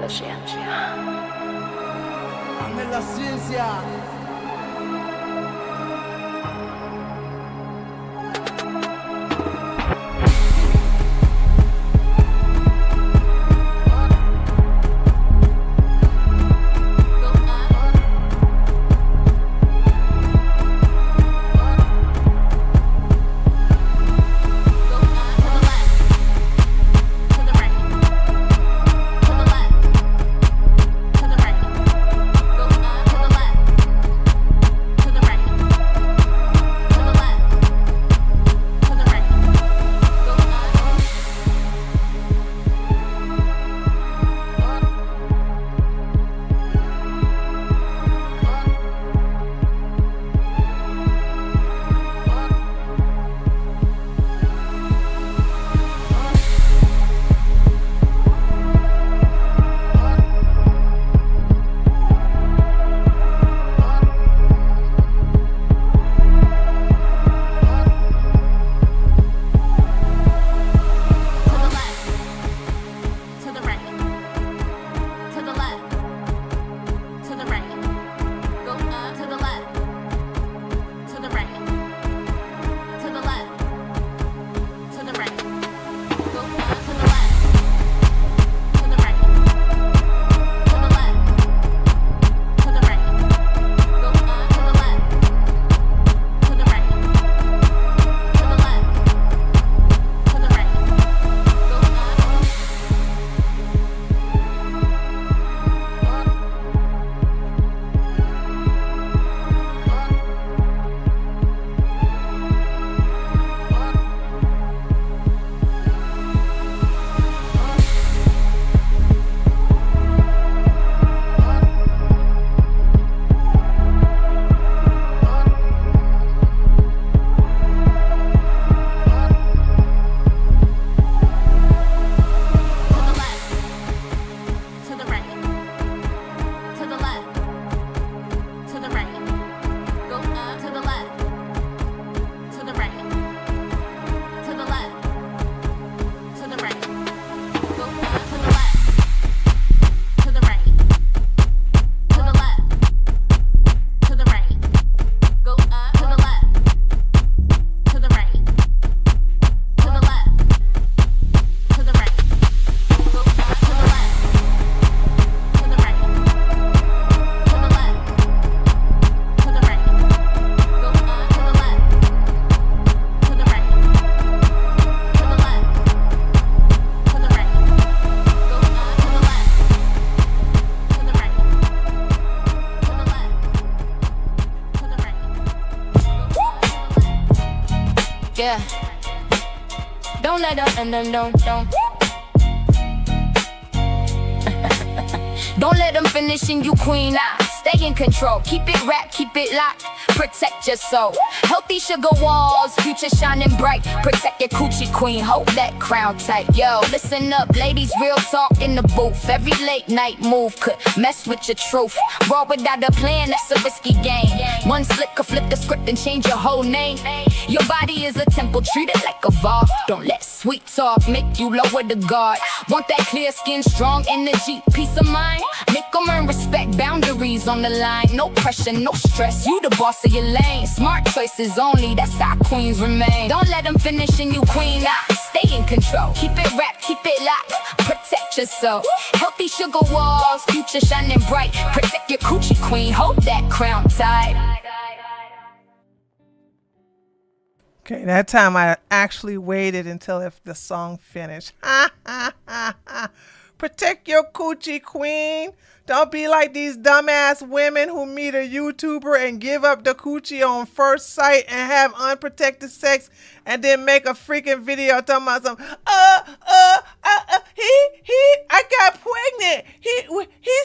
ciencia. Ame la ciencia. Yeah. Don't let them, and then don't. Don't let them finish in you, queen. Stay in control. Keep it wrapped, keep it locked. Protect your soul. Healthy sugar walls, future shining bright. Protect your coochie, queen. Hold that crown tight. Yo, listen up, ladies. Real talk in the booth. Every late night move could mess with your truth. Raw without a plan, that's a risky game. One slick could flip the script and change your whole name. Your body is a temple, treat it like a vault. Don't let sweet talk make you lower the guard. Want that clear skin, strong energy, peace of mind. Make them earn respect, boundaries on the line. No pressure, no stress, you the boss of your lane. Smart choices only, that's how queens remain. Don't let them finish in you, queen. Stay in control. Keep it wrapped, keep it locked. Protect yourself. Healthy sugar walls, future shining bright. Protect your coochie, queen. Hold that crown tight. Okay, that time I actually waited until if the song finished. Protect your coochie, queen. Don't be like these dumbass women who meet a YouTuber and give up the coochie on first sight and have unprotected sex and then make a freaking video talking about some, I got pregnant. He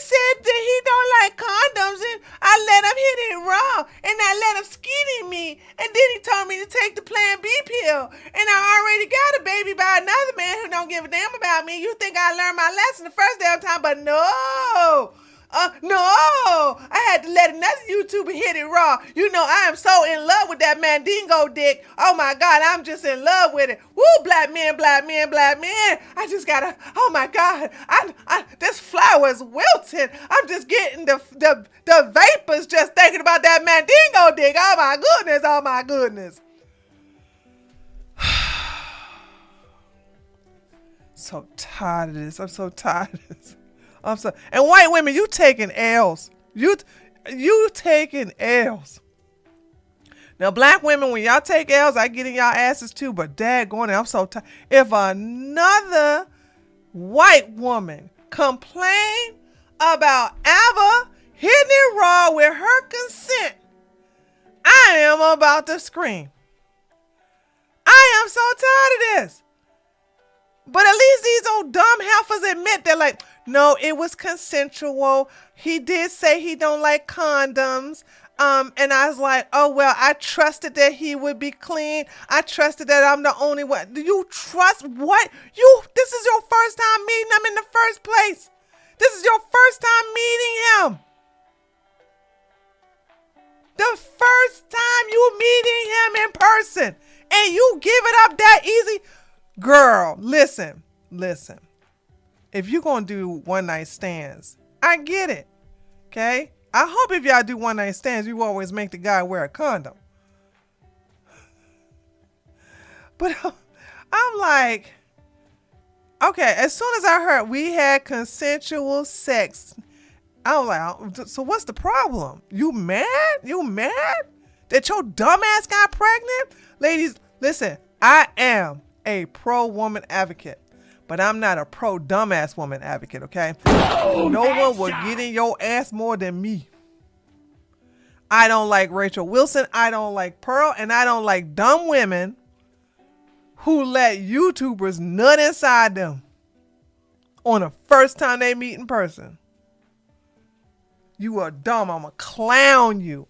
said that he don't like condoms and I let him hit it raw and I let him skinny me and then he told me to take the Plan B pill and I already got a baby by another man who don't give a damn about me. You think I learned my lesson the first damn time, but no. No, I had to let another YouTuber hit it raw. You know, I am so in love with that Mandingo dick. Oh my God, I'm just in love with it. Woo, black men, black men, black men. I just gotta, oh my God, this flower is wilting. I'm just getting the vapors just thinking about that Mandingo dick. Oh my goodness, oh my goodness. So tired of this. I'm so tired of this. And white women, you taking L's. You taking L's. Now, black women, when y'all take L's, I get in y'all asses too. But daggone it, I'm so tired. If another white woman complain about ABBA hitting it raw with her consent, I am about to scream. I am so tired of this. But at least these old dumb heifers admit they're like, no, it was consensual. He did say he don't like condoms. And I was like, oh, well, I trusted that he would be clean. I trusted that I'm the only one. Do you trust what? This is your first time meeting him in the first place. This is your first time meeting him. The first time you meeting him in person. And you give it up that easy. Girl, listen. If you're going to do one night stands, I get it. Okay? I hope if y'all do one night stands, you always make the guy wear a condom. But I'm like, okay, as soon as I heard we had consensual sex, I was like, so what's the problem? You mad? You mad that your dumb ass got pregnant? Ladies, listen, I am a pro-woman advocate, but I'm not a pro-dumbass woman advocate, okay? No one will get in your ass more than me. I don't like Rachel Wilson, I don't like Pearl, and I don't like dumb women who let YouTubers nut inside them on the first time they meet in person. You are dumb, I'm gonna clown you.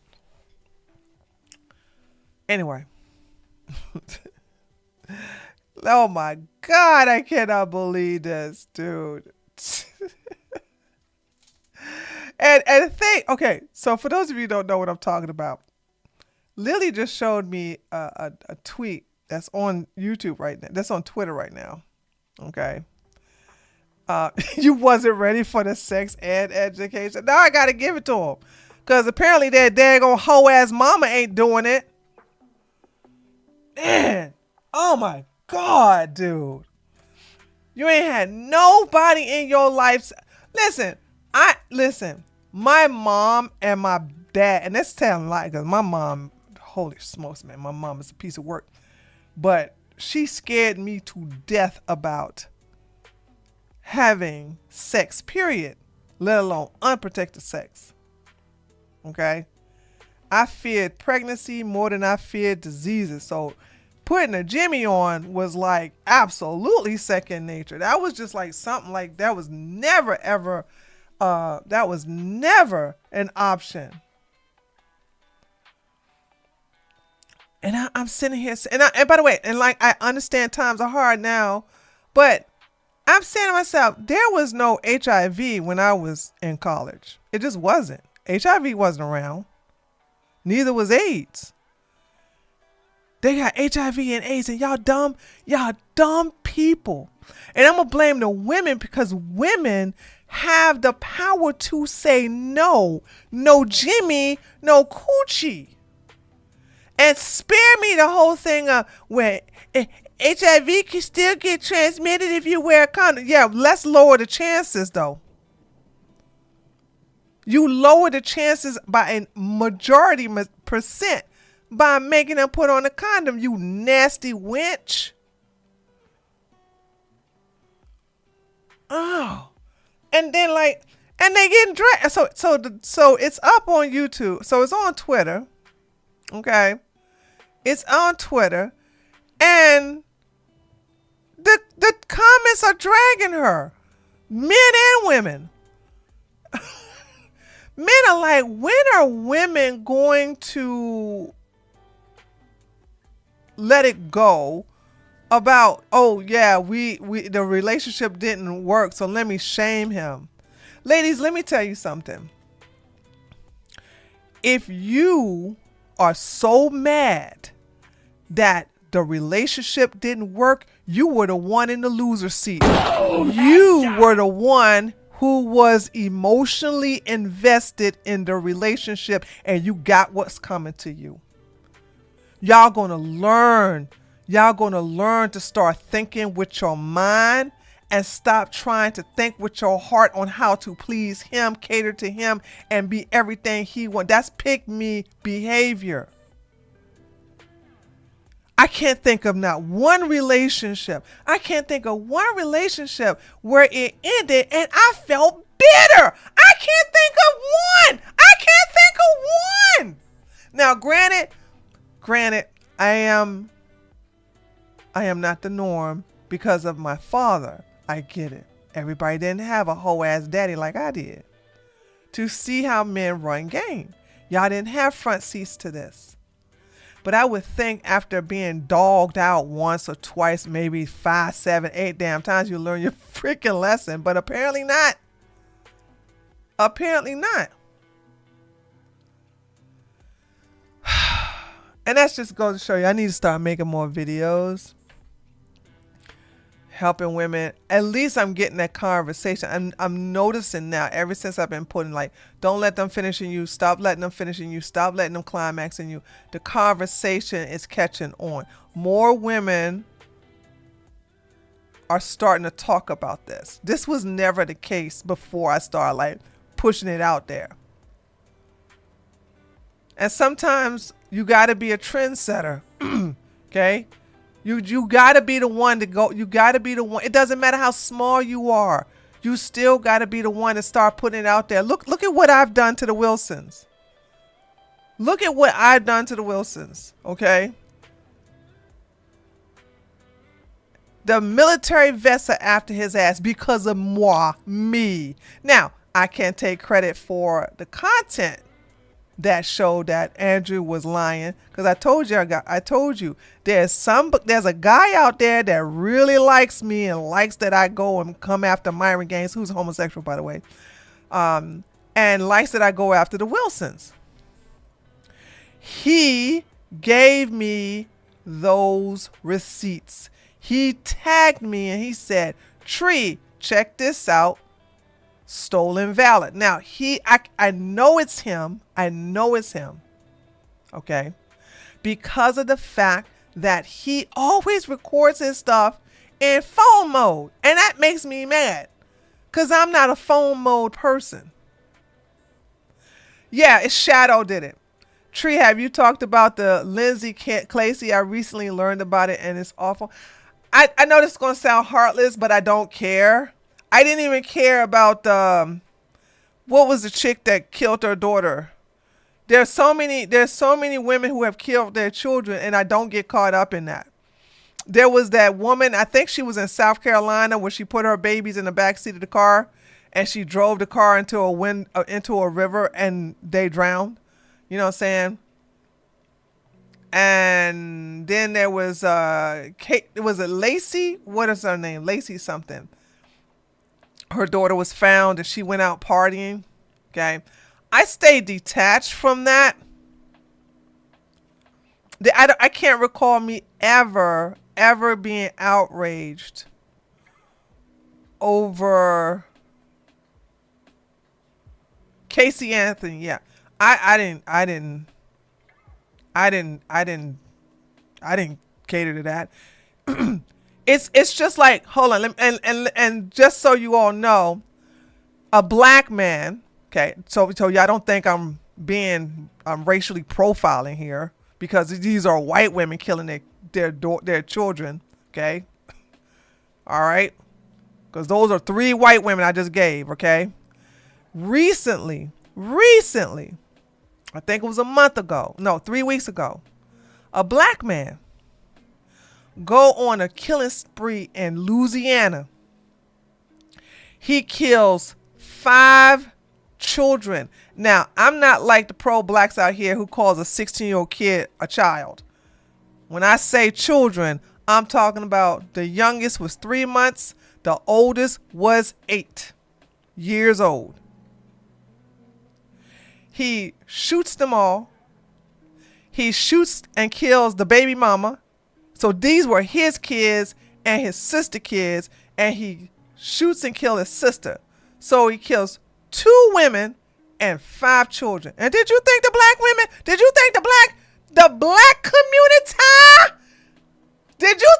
Anyway. Oh my God, I cannot believe this, dude. and think, okay, so for those of you who don't know what I'm talking about, Lily just showed me a tweet that's on YouTube right now. That's on Twitter right now. Okay. You wasn't ready for the sex ed education. Now I got to give it to him. Because apparently that daggone hoe ass mama ain't doing it. Man. Oh my God, dude. You ain't had nobody in your life. Listen, my mom and my dad, and that's telling a lie because my mom, holy smokes, man, my mom is a piece of work. But she scared me to death about having sex, period, let alone unprotected sex. Okay? I feared pregnancy more than I feared diseases. So putting a Jimmy on was like absolutely second nature. That was just like something like that was never ever an option. And I'm sitting here and by the way, and like I understand times are hard now, but I'm saying to myself, there was no HIV when I was in college. It just wasn't. HIV wasn't around. Neither was AIDS. They got HIV and AIDS, and y'all dumb people. And I'm going to blame the women because women have the power to say no. No Jimmy, no coochie. And spare me the whole thing of where HIV can still get transmitted if you wear a condom. Yeah, let's lower the chances, though. You lower the chances by a majority percent by making them put on a condom, you nasty wench. Oh. And then and they getting dragged. So it's up on YouTube. So it's on Twitter. Okay. It's on Twitter. And the comments are dragging her. Men and women. Men are like, when are women going to let it go about, oh yeah, we the relationship didn't work, so let me shame him. Ladies, let me tell you something. If you are so mad that the relationship didn't work, you were the one in the loser seat. You were the one who was emotionally invested in the relationship, and you got what's coming to you. Y'all gonna learn. Y'all gonna learn to start thinking with your mind and stop trying to think with your heart on how to please him, cater to him, and be everything he wants. That's pick me behavior. I can't think of not one relationship. I can't think of one relationship where it ended and I felt bitter. I can't think of one. I can't think of one. Now, granted, I am not the norm because of my father. I get it. Everybody didn't have a whole ass daddy like I did to see how men run game. Y'all didn't have front seats to this. But I would think after being dogged out once or twice, maybe 5, 7, 8 damn times, you learn your freaking lesson. But apparently not. Apparently not. And that's just goes to show you, I need to start making more videos. Helping women. At least I'm getting that conversation. I'm noticing now, ever since I've been putting like, don't let them finish in you, stop letting them finish in you, stop letting them climax in you. The conversation is catching on. More women are starting to talk about this. This was never the case before I started like pushing it out there. And sometimes you got to be a trendsetter. Okay? You got to be the one to go. You got to be the one. It doesn't matter how small you are. You still got to be the one to start putting it out there. Look at what I've done to the Wilsons. Look at what I've done to the Wilsons. Okay? The military vets are after his ass because of me. Now, I can't take credit for the content that showed that Andrew was lying, because I told you there's a guy out there that really likes me and likes that I go and come after Myron Gaines, who's homosexual by the way, and likes that I go after the Wilsons. He gave me those receipts. He tagged me and he said, Tree, check this out. Stolen valid. Now I know it's him. I know it's him. Okay. Because of the fact that he always records his stuff in phone mode. And that makes me mad. Because I'm not a phone mode person. Yeah, it's Shadow did it. Tree, have you talked about the Lindsay Clacy? I recently learned about it and it's awful. I know this is going to sound heartless, but I don't care. I didn't even care about what was the chick that killed her daughter. There's so many women who have killed their children, and I don't get caught up in that. There was that woman, I think she was in South Carolina, where she put her babies in the back seat of the car, and she drove the car into a river, and they drowned. You know what I'm saying? And then there was Kate. Was it Lacey? What is her name? Lacey something. Her daughter was found and she went out partying. Okay. I stayed detached from that. I can't recall me ever being outraged over Casey Anthony. Yeah. I didn't cater to that. It's just like, hold on, and just so you all know, a black man, okay, so y'all don't think I'm racially profiling here, because these are white women killing their children, okay? All right? Because those are 3 white women I just gave, okay? Recently, I think it was a month ago, no, 3 weeks ago, a black man go on a killing spree in Louisiana. He kills 5 children. Now, I'm not like the pro-blacks out here who calls a 16-year-old kid a child. When I say children, I'm talking about the youngest was 3 months, the oldest was 8. years old. He shoots them all. He shoots and kills the baby mama. So these were his kids and his sister kids, and he shoots and kills his sister. So he kills 2 women and 5 children. And did you think the black community, did you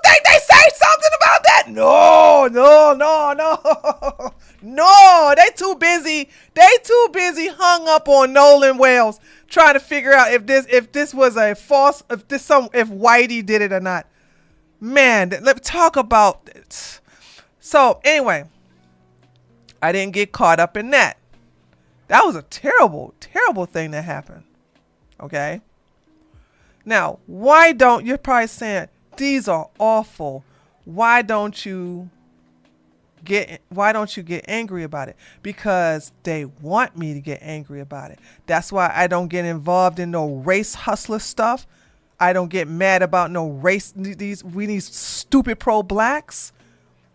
think they say something about that? No. No, they too busy hung up on Nolan Wales trying to figure out if this was a false, if Whitey did it or not. Man, let's talk about it. So anyway, I didn't get caught up in that. That was a terrible, terrible thing that happened. Okay. Now, you're probably saying, these are awful. Why don't you get angry about it? Because they want me to get angry about it. That's why I don't get involved in no race hustler stuff. I don't get mad about no race. These stupid pro-blacks,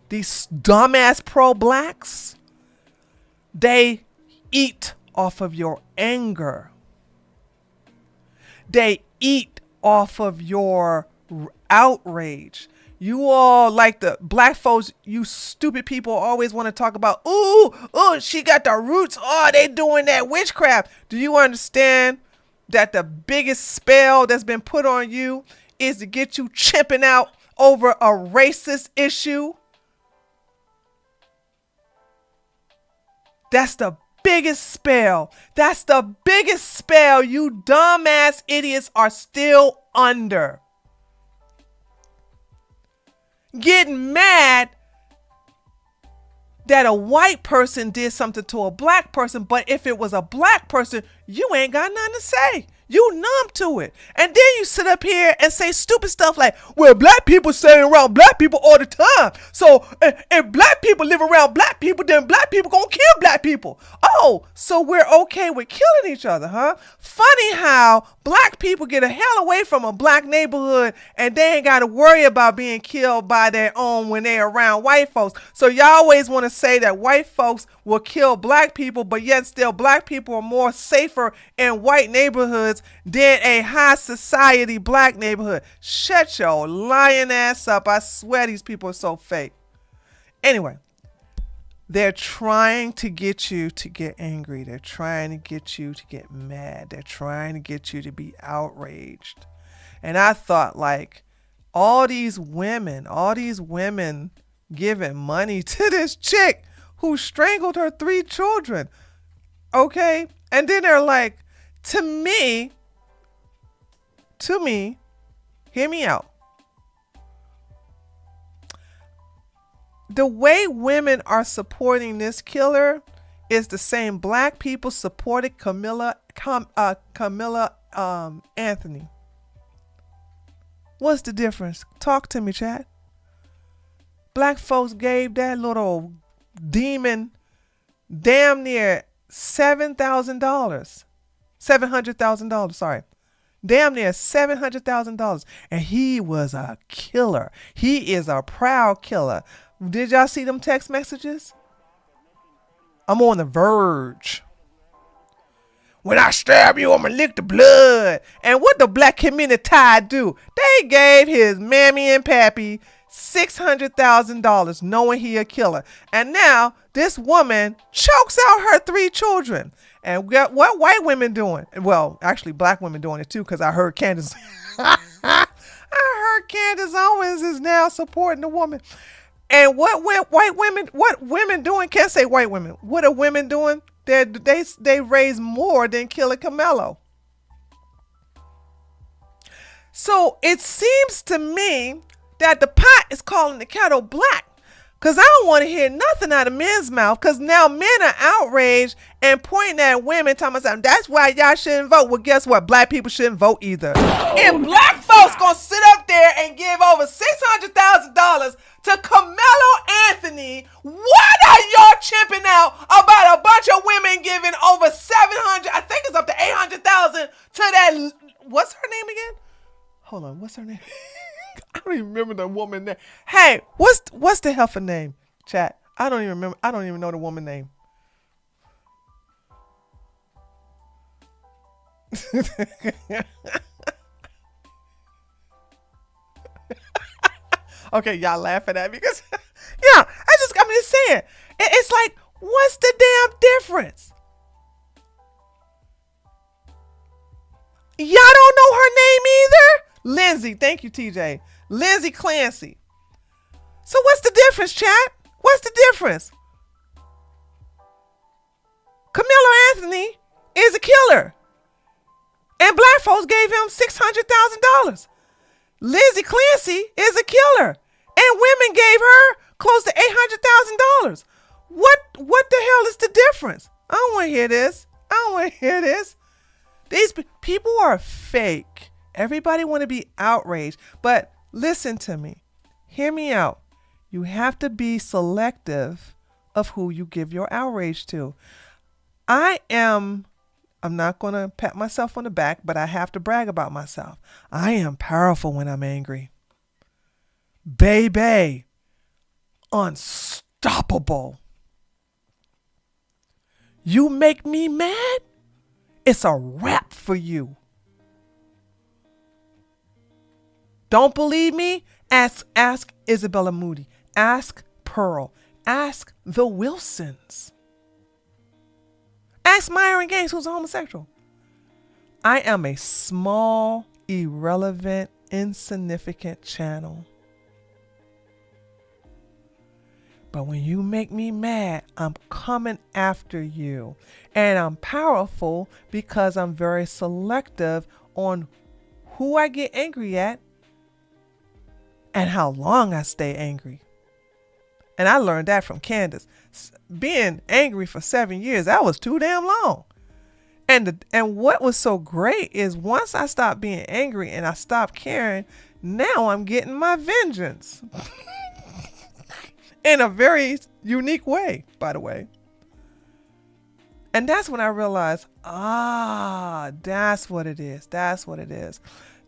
these dumbass pro-blacks, they eat off of your anger. They eat off of your outrage. You all, like the black folks, you stupid people always want to talk about, ooh, she got the roots. Oh, they doing that witchcraft. Do you understand that the biggest spell that's been put on you is to get you chimping out over a racist issue? That's the biggest spell. That's the biggest spell you dumbass idiots are still under. Getting mad that a white person did something to a black person, but if it was a black person, you ain't got nothing to say. You numb to it. And then you sit up here and say stupid stuff like, well, black people stay around black people all the time. So if black people live around black people, then black people gonna kill black people. Oh, so we're okay with killing each other, huh? Funny how black people get a hell away from a black neighborhood and they ain't got to worry about being killed by their own when they're around white folks. So y'all always want to say that white folks will kill black people, but yet still black people are more safer in white neighborhoods than a high society black neighborhood. Shut your lying ass up. I swear these people are so fake. Anyway, they're trying to get you to get angry. They're trying to get you to get mad. They're trying to get you to be outraged. And I thought, like, all these women giving money to this chick who strangled her 3 children. Okay? And then they're like, to me, hear me out. The way women are supporting this killer is the same black people supported Camilla Anthony. What's the difference? Talk to me, chat. Black folks gave that little demon damn near $700,000, sorry. Damn near $700,000. And he was a killer. He is a proud killer. Did y'all see them text messages? I'm on the verge. When I stab you, I'm gonna lick the blood. And what the black community do? They gave his mammy and pappy $600,000 knowing he a killer. And now this woman chokes out her 3 children. And what white women doing? Well, actually black women doing it too, because I heard Candace Owens is now supporting the woman. And what women doing? Can't say white women. What are women doing? They raise more than Killer Camelo. So it seems to me that the pot is calling the kettle black. Because I don't want to hear nothing out of men's mouth. Because now men are outraged and pointing at women, talking about something. That's why y'all shouldn't vote. Well, guess what? Black people shouldn't vote either. If black folks gonna sit up there and give over $600,000 to Carmelo Anthony, what are y'all chimping out about a bunch of women giving over 700? I think it's up to 800,000 to that. What's her name again? Hold on. What's her name? I don't even remember the woman name. Hey, what's the heifer name, chat? I don't even remember. I don't even know the woman name. Okay, y'all laughing at me because, yeah, I'm just saying. It's like, what's the damn difference? Y'all don't know her name either? Lindsay. Thank you, TJ. Lindsay Clancy. So what's the difference, chat? What's the difference? Camilo Anthony is a killer. And black folks gave him $600,000. Lindsay Clancy is a killer. And women gave her close to $800,000. What the hell is the difference? I don't want to hear this. I don't want to hear this. These people are fake. Everybody want to be outraged. But listen to me. Hear me out. You have to be selective of who you give your outrage to. I'm not going to pat myself on the back, but I have to brag about myself. I am powerful when I'm angry. Baby. Unstoppable. You make me mad? It's a wrap for you. Don't believe me? Ask Isabella Moody. Ask Pearl. Ask the Wilsons. Ask Myron Gaines, who's a homosexual. I am a small, irrelevant, insignificant channel. But when you make me mad, I'm coming after you. And I'm powerful because I'm very selective on who I get angry at and how long I stay angry. And I learned that from Candace. Being angry for 7 years, that was too damn long. And what was so great is once I stopped being angry and I stopped caring, now I'm getting my vengeance. In a very unique way, by the way. And that's when I realized, that's what it is. That's what it is.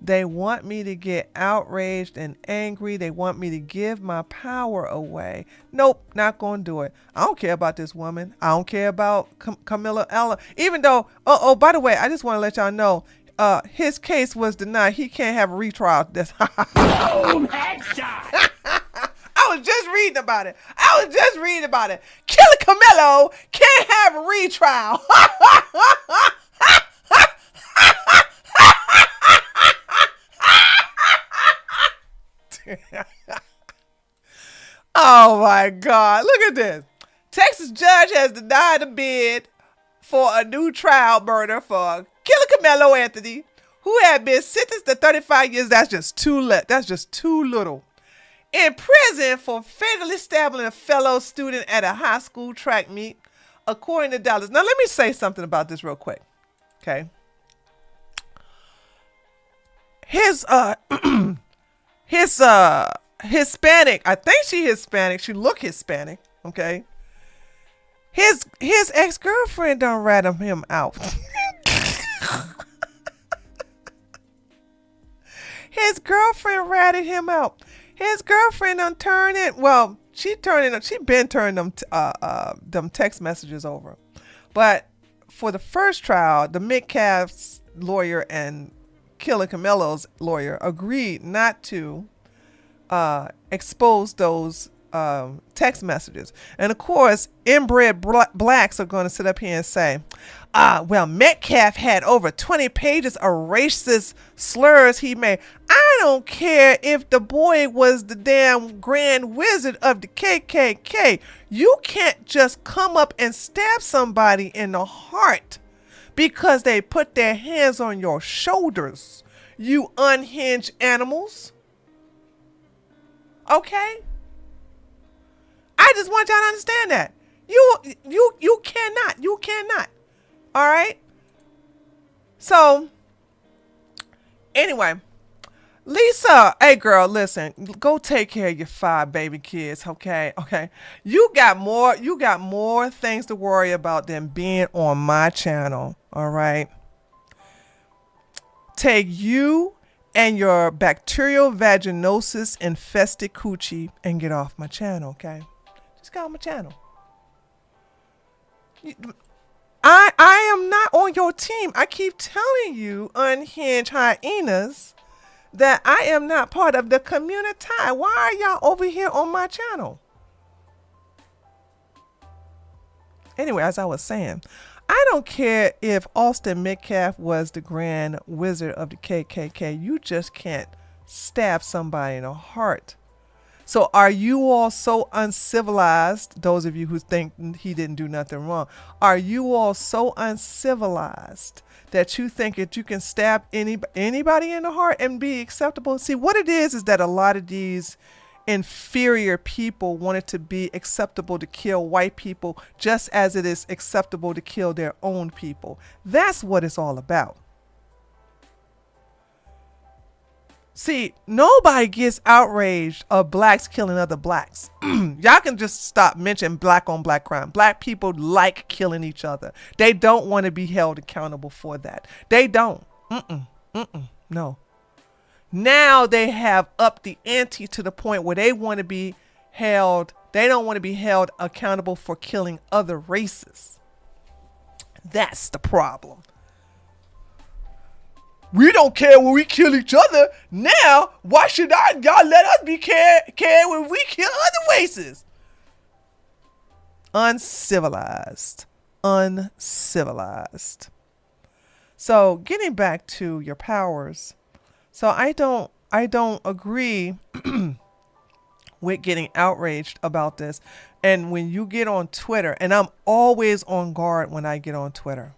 They want me to get outraged and angry. They want me to give my power away. Nope, not going to do it. I don't care about this woman. I don't care about Camilla Ella. Even though, by the way, I just want to let y'all know, his case was denied. He can't have a retrial. Boom, headshot. I was just reading about it. Killer Camilo can't have a retrial. Oh my God. Look at this. Texas judge has denied a bid for a new trial murder for Killer Camilo Anthony, who had been sentenced to 35 years. That's just too little. In prison for fatally stabbing a fellow student at a high school track meet, according to Dallas. Now, let me say something about this real quick. Okay. His Hispanic, I think she Hispanic. She look Hispanic. Okay. His ex-girlfriend done ratted him out. His girlfriend ratted him out. His girlfriend done turned it. Well, she been turning them text messages over. But for the first trial, the Metcalf's lawyer and Killer Camilo's lawyer agreed not to expose those text messages. And of course, inbred blacks are going to sit up here and say, well, Metcalf had over 20 pages of racist slurs he made. I don't care if the boy was the damn grand wizard of the KKK. You can't just come up and stab somebody in the heart because they put their hands on your shoulders, you unhinged animals. Okay? I just want y'all to understand that. You cannot. All right? So, anyway, Lisa, hey girl, listen, go take care of your 5 baby kids, okay? Okay. You got more things to worry about than being on my channel, all right? Take you and your bacterial vaginosis infested coochie and get off my channel, okay? Just get off my channel. I I am not on your team. I keep telling you, unhinged hyenas, that I am not part of the community. Why are y'all over here on my channel? Anyway, as I was saying, I don't care if Austin Metcalf was the grand wizard of the KKK. You just can't stab somebody in the heart. So are you all so uncivilized, those of you who think he didn't do nothing wrong, are you all so uncivilized that you think that you can stab anybody in the heart and be acceptable? See, what it is that a lot of these inferior people want it to be acceptable to kill white people just as it is acceptable to kill their own people. That's what it's all about. See, nobody gets outraged of blacks killing other blacks. Y'all can just stop mentioning black on black crime. Black people like killing each other. They don't want to be held accountable for that. They don't. No. Now they have upped the ante to the point where they want to be held. They don't want to be held accountable for killing other races. That's the problem. We don't care when we kill each other. Now, why should y'all let us be care when we kill other races? Uncivilized. Uncivilized. So getting back to your powers. So I don't agree with getting outraged about this. And when you get on Twitter, and I'm always on guard when I get on Twitter.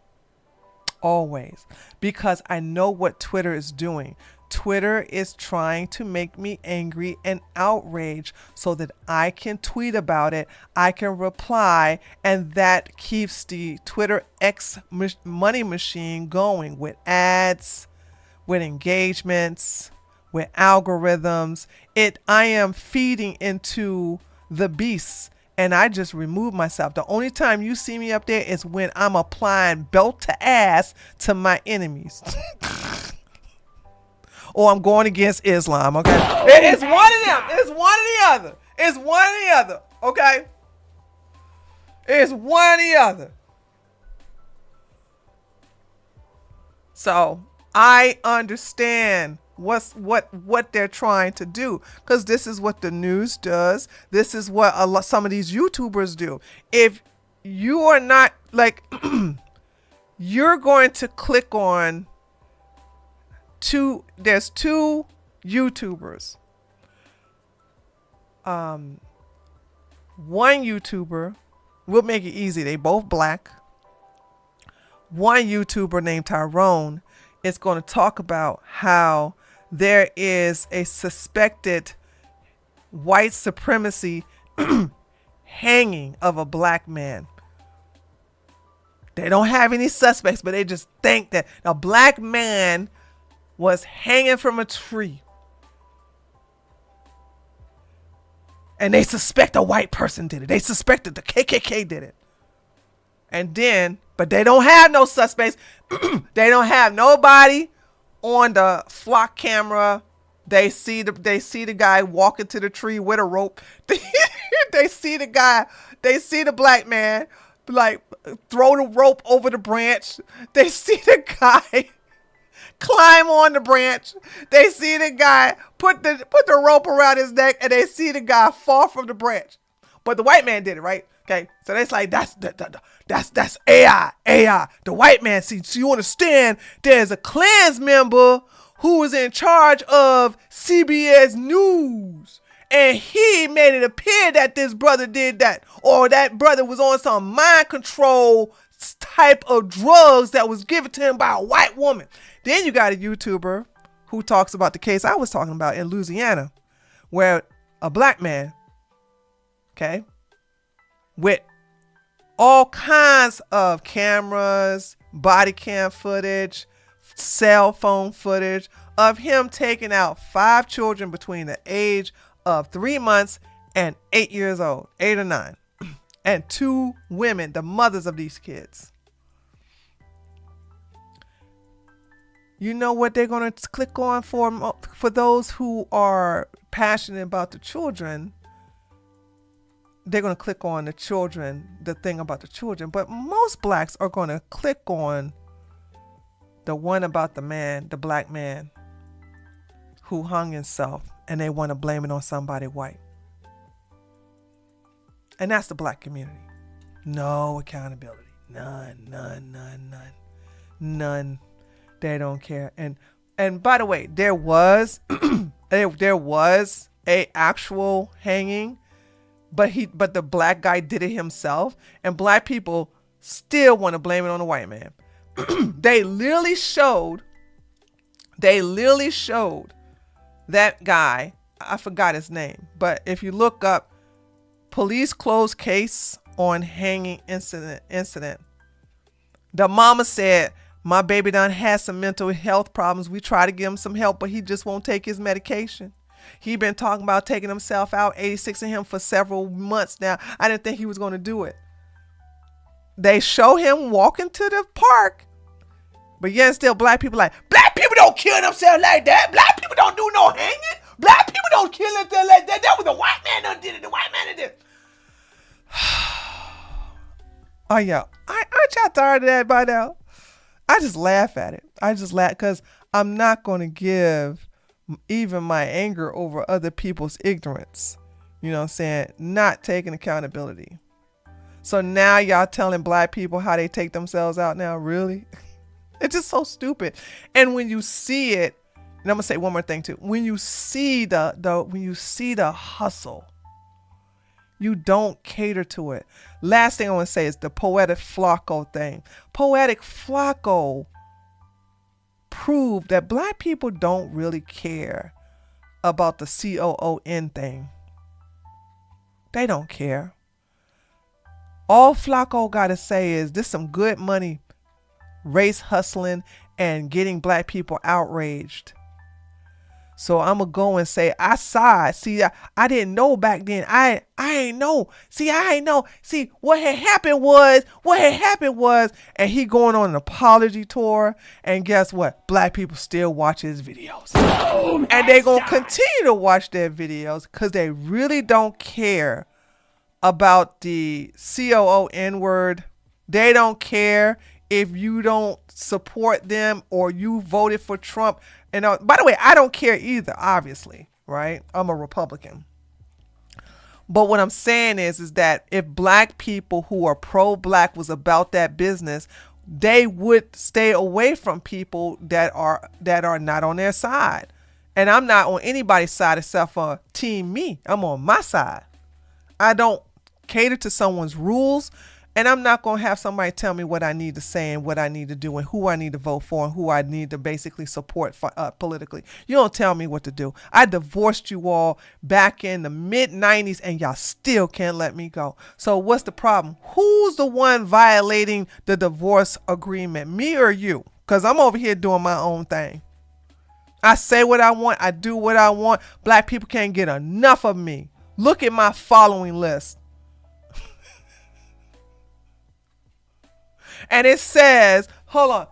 Always, because I know what Twitter is doing. Twitter is trying to make me angry and outraged so that I can tweet about it, I can reply, and that keeps the Twitter X money machine going with ads, with engagements, with algorithms. I am feeding into the beasts. And I just remove myself. The only time you see me up there is when I'm applying belt to ass to my enemies. Or I'm going against Islam, okay? It's one of them. It's one or the other. It's one or the other, okay? It's one or the other. So I understand what they're trying to do, because this is what the news does. This is what some of these YouTubers do. If you are not like you're going to click on there's two YouTubers. One YouTuber, we'll make it easy, they both black. One YouTuber named Tyrone is going to talk about how there is a suspected white supremacy hanging of a black man. They don't have any suspects, but they just think that a black man was hanging from a tree. And they suspect a white person did it. They suspected the KKK did it. And then, but they don't have no suspects. They don't have nobody on the flock camera. They see the guy walking to the tree with a rope. They see the guy. They see the black man like throw the rope over the branch. They see the guy climb on the branch. They see the guy put the rope around his neck, and they see the guy fall from the branch. But the white man did it, right? Okay, so that's like that's AI. The white man. See, so you understand? There's a Klans member who was in charge of CBS News, and he made it appear that this brother did that, or that brother was on some mind control type of drugs that was given to him by a white woman. Then you got a YouTuber who talks about the case I was talking about in Louisiana, where a black man, okay, with all kinds of cameras, body cam footage, cell phone footage of him taking out 5 children between the age of 3 months and 8 years old, 8 or 9, and 2 women, the mothers of these kids. You know what they're going to click on for those who are passionate about the children? they're going to click on the children, the thing about the children. But most blacks are going to click on the one about the man, the black man who hung himself, and they want to blame it on somebody white. And that's the black community. No accountability. None. They don't care. And by the way, there was there was a actual hanging, but the black guy did it himself, and black people still want to blame it on the white man. They literally showed that guy, I forgot his name, but if you look up police closed case on hanging incident, the mama said, my baby done had some mental health problems. We try to give him some help, but he just won't take his medication. He been talking about taking himself out, 86 in him, for several months now. I didn't think he was going to do it. They show him walking to the park, but yet still black people like, black people don't kill themselves like that. Black people don't do no hanging. Black people don't kill themselves like that. That was the white man that did it. The white man that did it. Oh yeah, aren't y'all tired of that by now? I just laugh at it. I just laugh because I'm not going to give even my anger over other people's ignorance. You know what I'm saying? Not taking accountability. So now y'all telling black people how they take themselves out now? Really? It's just so stupid. And when you see it, and I'm going to say one more thing too. When you see the hustle, you don't cater to it. Last thing I want to say is the Poetic Flacco thing. Poetic Flacco proved that black people don't really care about the COON thing. They don't care. All Flacco got to say is this some good money, race hustling and getting black people outraged. So I'm going to go and say, I saw it. See, I didn't know back then. I ain't know. See, I ain't know. See, what had happened was, and he going on an apology tour. And guess what? Black people still watch his videos. Oh, and they going to continue to watch their videos because they really don't care about the COON word. They don't care if you don't support them or you voted for Trump. And by the way, I don't care either, obviously, right? I'm a Republican. But what I'm saying is that if black people who are pro-black was about that business, they would stay away from people that are not on their side. And I'm not on anybody's side except for Team Me. I'm on my side. I don't cater to someone's rules. And I'm not going to have somebody tell me what I need to say and what I need to do and who I need to vote for and who I need to basically support politically. You don't tell me what to do. I divorced you all back in the mid-90s and y'all still can't let me go. So what's the problem? Who's the one violating the divorce agreement, me or you? Because I'm over here doing my own thing. I say what I want. I do what I want. Black people can't get enough of me. Look at my following list. And it says, hold on.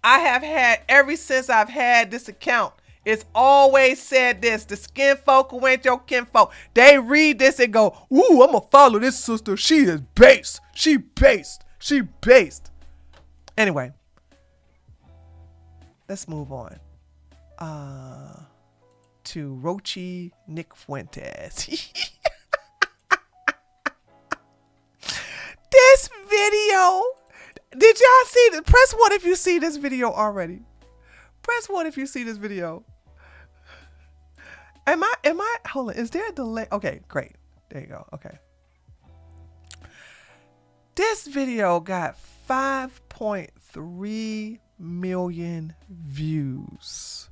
I have had, ever since I've had this account, it's always said this: the skin folk who ain't your kinfolk. They read this and go, ooh, I'm going to follow this sister. She is based. She based. Anyway, let's move on to Roachy Nick Fuentes. This video, did y'all see this? Press 1 if you see this video already. Press 1 if you see this video. Am I, hold on, is there a delay? Okay, great. There you go, okay. This video got 5.3 million views.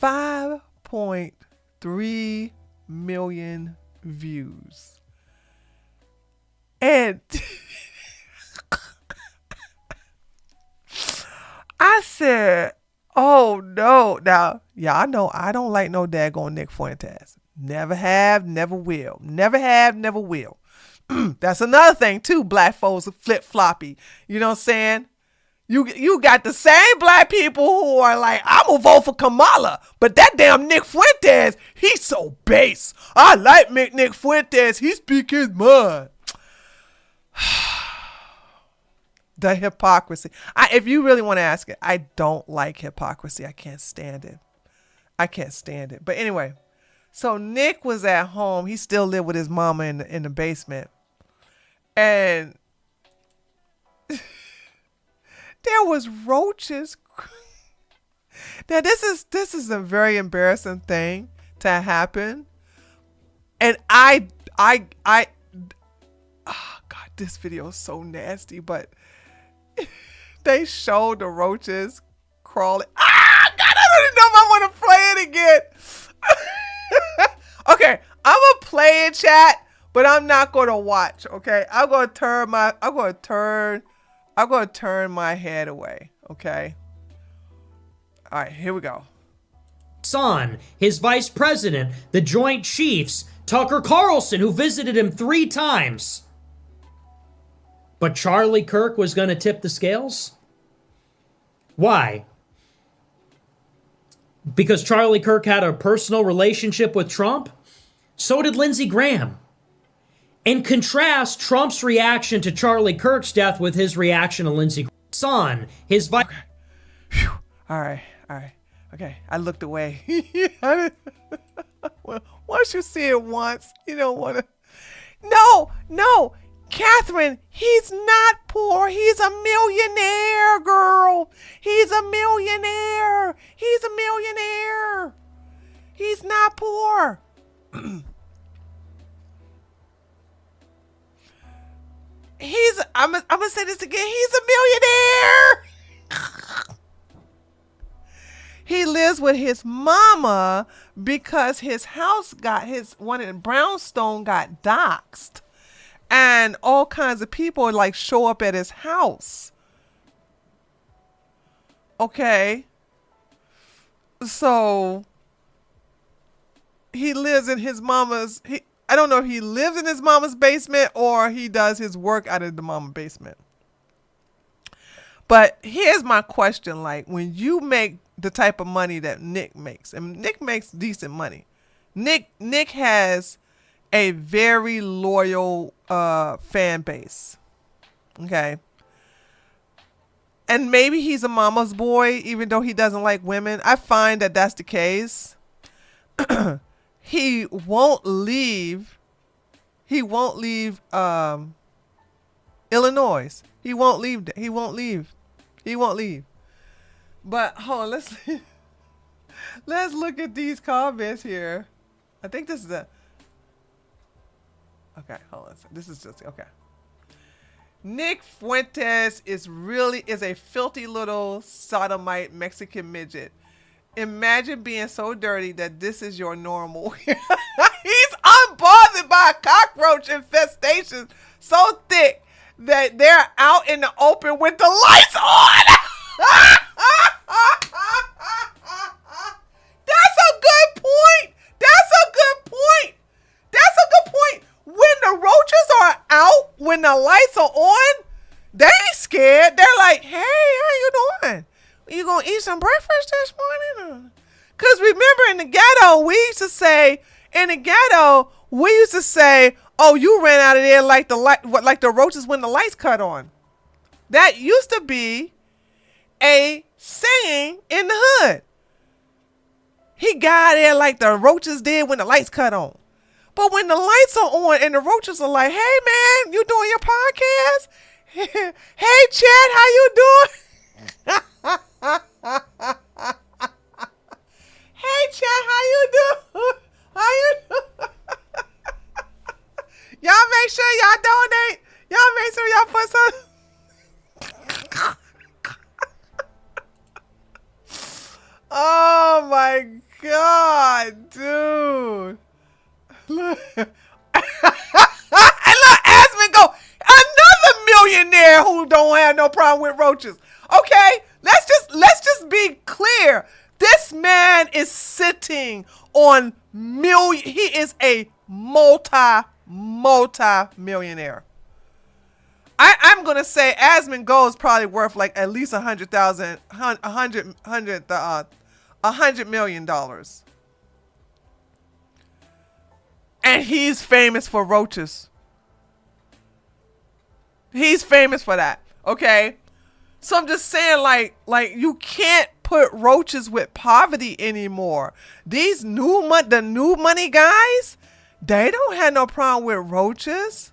5.3 million views. And I said, oh no. Now, yeah, I know I don't like no daggone Nick Fuentes. Never have, never will. Never have, never will. That's another thing too, black folks flip-floppy. You know what I'm saying? You got the same black people who are like, I'm gonna vote for Kamala, but that damn Nick Fuentes, he's so base. I like Nick Fuentes. He speak his mind. The hypocrisy. If you really want to ask it, I don't like hypocrisy. I can't stand it. I can't stand it. But anyway, so Nick was at home. He still lived with his mama in the basement. And there was roaches. Now this is a very embarrassing thing to happen. And oh God, this video is so nasty, but they showed the roaches crawling. Ah, God, I don't even know if I want to play it again. Okay, I'm gonna play it, chat, but I'm not gonna watch. Okay, I'm gonna turn my head away. Okay. All right, here we go. Son, his vice president, the Joint Chiefs, Tucker Carlson, who visited him 3 times. But Charlie Kirk was going to tip the scales? Why? Because Charlie Kirk had a personal relationship with Trump? So did Lindsey Graham. And contrast Trump's reaction to Charlie Kirk's death with his reaction to Lindsey Graham's son, his vice... Okay. All right. Okay, I looked away. Well, once you see it once, you don't want to... No, Catherine, he's not poor. He's a millionaire, girl. He's a millionaire. He's not poor. I'm gonna say this again. He's a millionaire. He lives with his mama because his house one in Brownstone got doxxed. And all kinds of people like show up at his house. Okay. So he lives in his mama's, I don't know if he lives in his mama's basement or he does his work out of the mama basement. But here's my question. Like, when you make the type of money that Nick makes, and Nick makes decent money. Nick has a very loyal fan base. Okay. And maybe he's a mama's boy, even though he doesn't like women. I find that that's the case. He won't leave. Illinois. He won't leave. But hold on, let's look at these comments here. I think this is okay, hold on. This is just okay. Nick Fuentes is a filthy little sodomite Mexican midget. Imagine being so dirty that this is your normal. He's unbothered by a cockroach infestation so thick that they're out in the open with the lights on. That's a good point. When the roaches are out, when the lights are on, they ain't scared. They're like, hey, how you doing? You gonna eat some breakfast this morning? Because remember, in the ghetto, we used to say, oh, you ran out of there like the roaches when the lights cut on. That used to be a saying in the hood. He got there like the roaches did when the lights cut on. But when the lights are on and the roaches are like, hey man, you doing your podcast? Hey Chad, how you doing? Hey Chad, how you doing? Y'all make sure y'all donate. Y'all make sure y'all put some. Oh my God, dude. Look. And look, Asmund go, another millionaire who don't have no problem with roaches. Okay, let's just be clear. This man is sitting on he is a multi-millionaire. I'm gonna say Asmund Gold is probably worth like at least $100 million. And he's famous for roaches. He's famous for that. Okay. So I'm just saying, like you can't put roaches with poverty anymore. These the new money guys, they don't have no problem with roaches.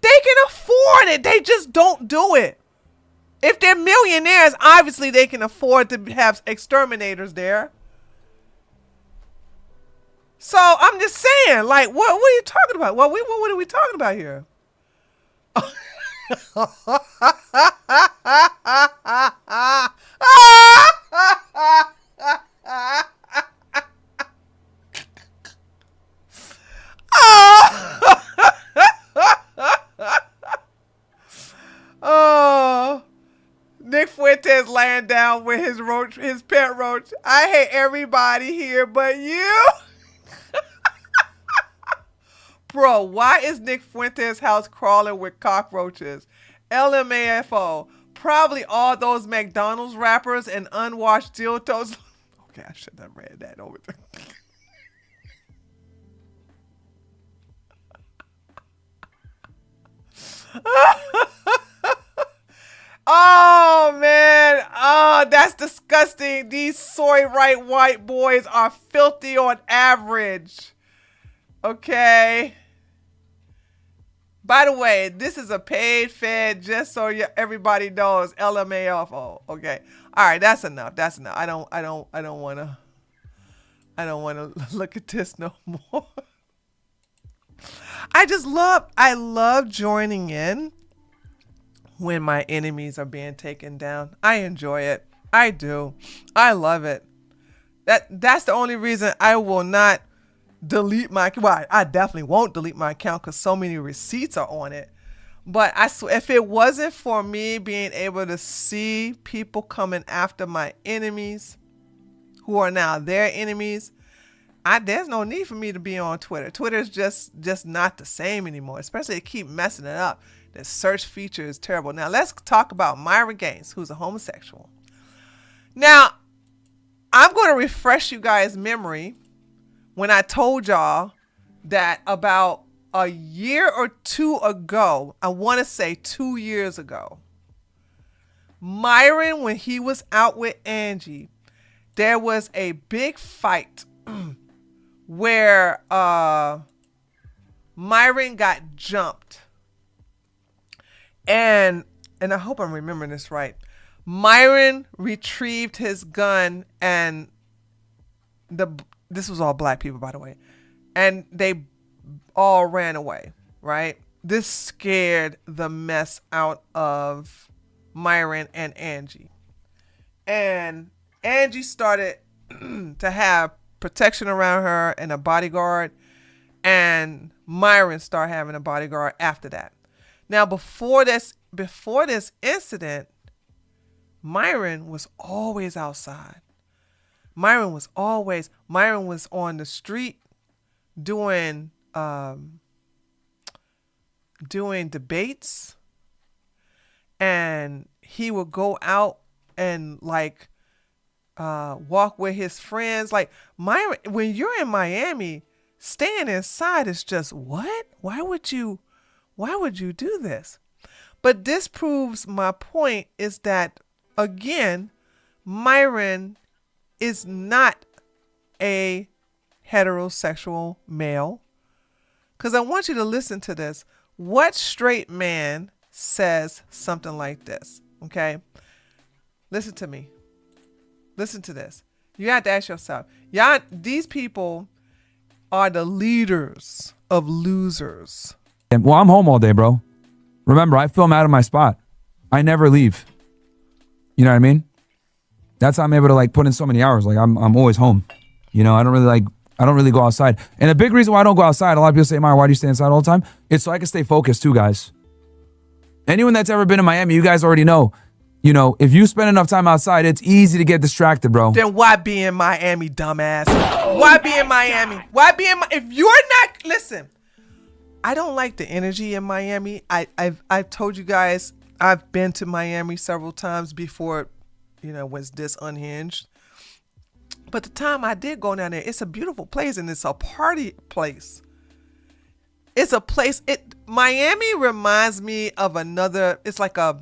They can afford it. They just don't do it. If they're millionaires, obviously they can afford to have exterminators there. So I'm just saying, like, what are you talking about? What are we talking about here? Oh, Nick Fuentes laying down with his pet roach. I hate everybody here but you. Bro, why is Nick Fuentes' house crawling with cockroaches? LMAFO. Probably all those McDonald's wrappers and unwashed dildos. Okay, I should have read that over there. Oh, man. Oh, that's disgusting. These soy right white boys are filthy on average. Okay. By the way, this is a paid fed, just so everybody knows, LMAFO. Okay. All right, that's enough. That's enough. I don't want to look at this no more. I love joining in when my enemies are being taken down. I enjoy it. I do. I love it. That's the only reason I will not delete my, well, I definitely won't delete my account because so many receipts are on it. But I swear, if it wasn't for me being able to see people coming after my enemies, who are now their enemies, there's no need for me to be on Twitter. Twitter's just not the same anymore. Especially they keep messing it up. The search feature is terrible. Now let's talk about Myron Gaines, who's a homosexual. Now, I'm going to refresh you guys' memory when I told y'all that about a year or two ago, I want to say 2 years ago, Myron, when he was out with Angie, there was a big fight where Myron got jumped. And I hope I'm remembering this right. Myron retrieved his gun, and this was all black people, by the way, and they all ran away, right? This scared the mess out of Myron and Angie. And Angie started to have protection around her and a bodyguard, and Myron started having a bodyguard after that. Now, before this incident, Myron was always outside. Myron was on the street doing debates, and he would go out and walk with his friends. Like, Myron, when you're in Miami, staying inside is just what? Why would you do this? But this proves my point, is that, again, Myron is not a heterosexual male. Because I want you to listen to this. What straight man says something like this? Okay? Listen to me. Listen to this. You have to ask yourself, these people are the leaders of losers. Well, I'm home all day, bro. Remember, I film out of my spot. I never leave. You know what I mean? That's how I'm able to put in so many hours. I'm always home. You know, I don't really go outside. And a big reason why I don't go outside, a lot of people say, Myron, why do you stay inside all the time? It's so I can stay focused too, guys. Anyone that's ever been in Miami, you guys already know. You know, if you spend enough time outside, it's easy to get distracted, bro. Then why be in Miami, dumbass? Why be in Miami? If you're not, listen, I don't like the energy in Miami. I've told you guys I've been to Miami several times before, was this unhinged. But the time I did go down there, it's a beautiful place and it's a party place. It's a place. Miami reminds me of it's like a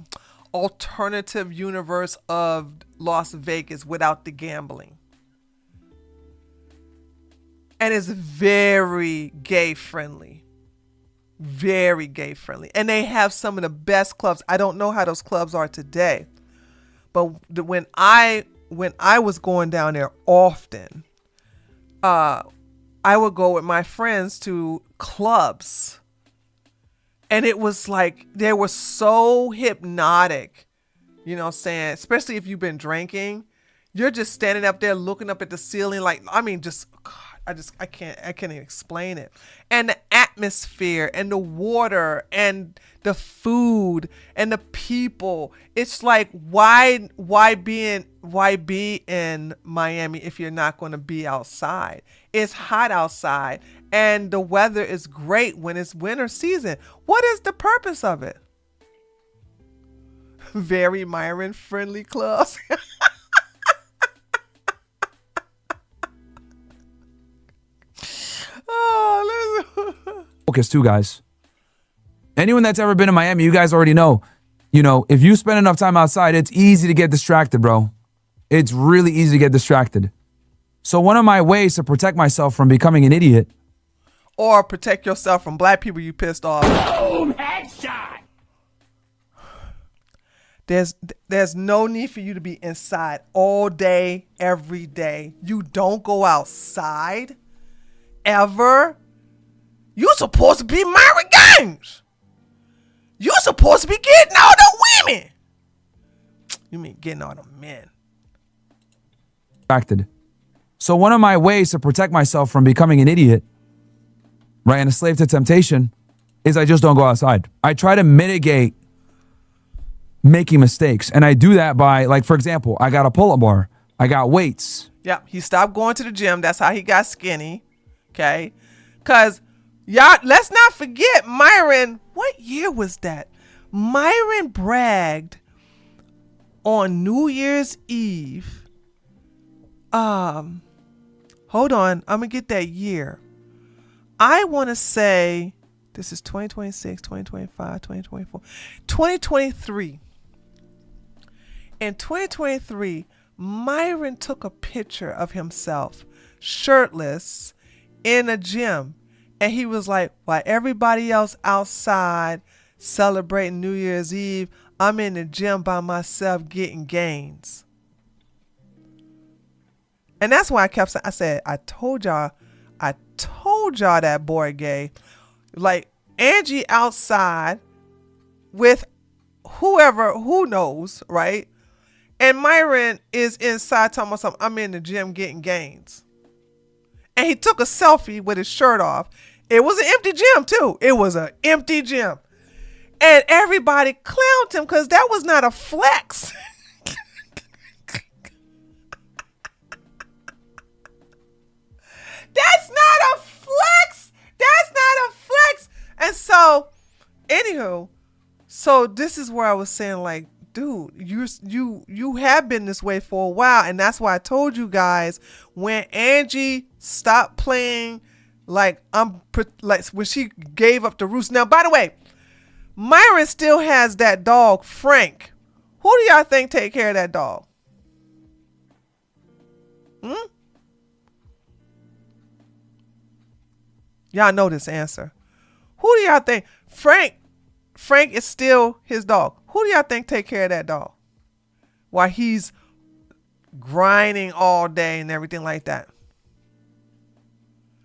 alternative universe of Las Vegas without the gambling. And it's very gay friendly. Very gay friendly. And they have some of the best clubs. I don't know how those clubs are today. But when I was going down there often, I would go with my friends to clubs. And it was like, they were so hypnotic, you know what I'm saying? Especially if you've been drinking. You're just standing up there looking up at the ceiling like, I can't even explain it. And the atmosphere and the water and the food and the people. It's like, why be in Miami if you're not going to be outside? It's hot outside and the weather is great when it's winter season. What is the purpose of it? Very Myron friendly clubs. Focus too, guys. Anyone that's ever been to Miami, you guys already know, if you spend enough time outside, it's easy to get distracted, bro. It's really easy to get distracted. So one of my ways to protect myself from becoming an idiot, or protect yourself from black people you pissed off. Boom, headshot. There's no need for you to be inside all day, every day. You don't go outside ever. You're supposed to be Myron Games. You're supposed to be getting all the women. You mean getting all the men. distracted. So one of my ways to protect myself from becoming an idiot, right, and a slave to temptation, is I just don't go outside. I try to mitigate making mistakes. And I do that by, like, for example, I got a pull-up bar. I got weights. Yeah, he stopped going to the gym. That's how he got skinny. Okay? Because, y'all, let's not forget, Myron, what year was that? Myron bragged on New Year's Eve. Hold on. I'm going to get that year. I want to say, this is 2026, 2025, 2024, 2023. In 2023, Myron took a picture of himself shirtless in a gym. And he was like, while everybody else outside celebrating New Year's Eve, I'm in the gym by myself getting gains. And that's why I kept saying, I said, I told y'all that boy gay. Like Angie outside with whoever, who knows, right? And Myron is inside talking about something. I'm in the gym getting gains. And he took a selfie with his shirt off. It was an empty gym too. It was an empty gym. And everybody clowned him because that was not a flex. That's not a flex. That's not a flex. And so, anywho, so this is where I was saying, like, dude, you have been this way for a while. And that's why I told you guys, when Angie stopped playing, like when she gave up the roost. Now, by the way, Myron still has that dog, Frank. Who do y'all think take care of that dog? Y'all know this answer. Who do y'all think? Frank is still his dog. Who do y'all think take care of that dog while he's grinding all day and everything like that?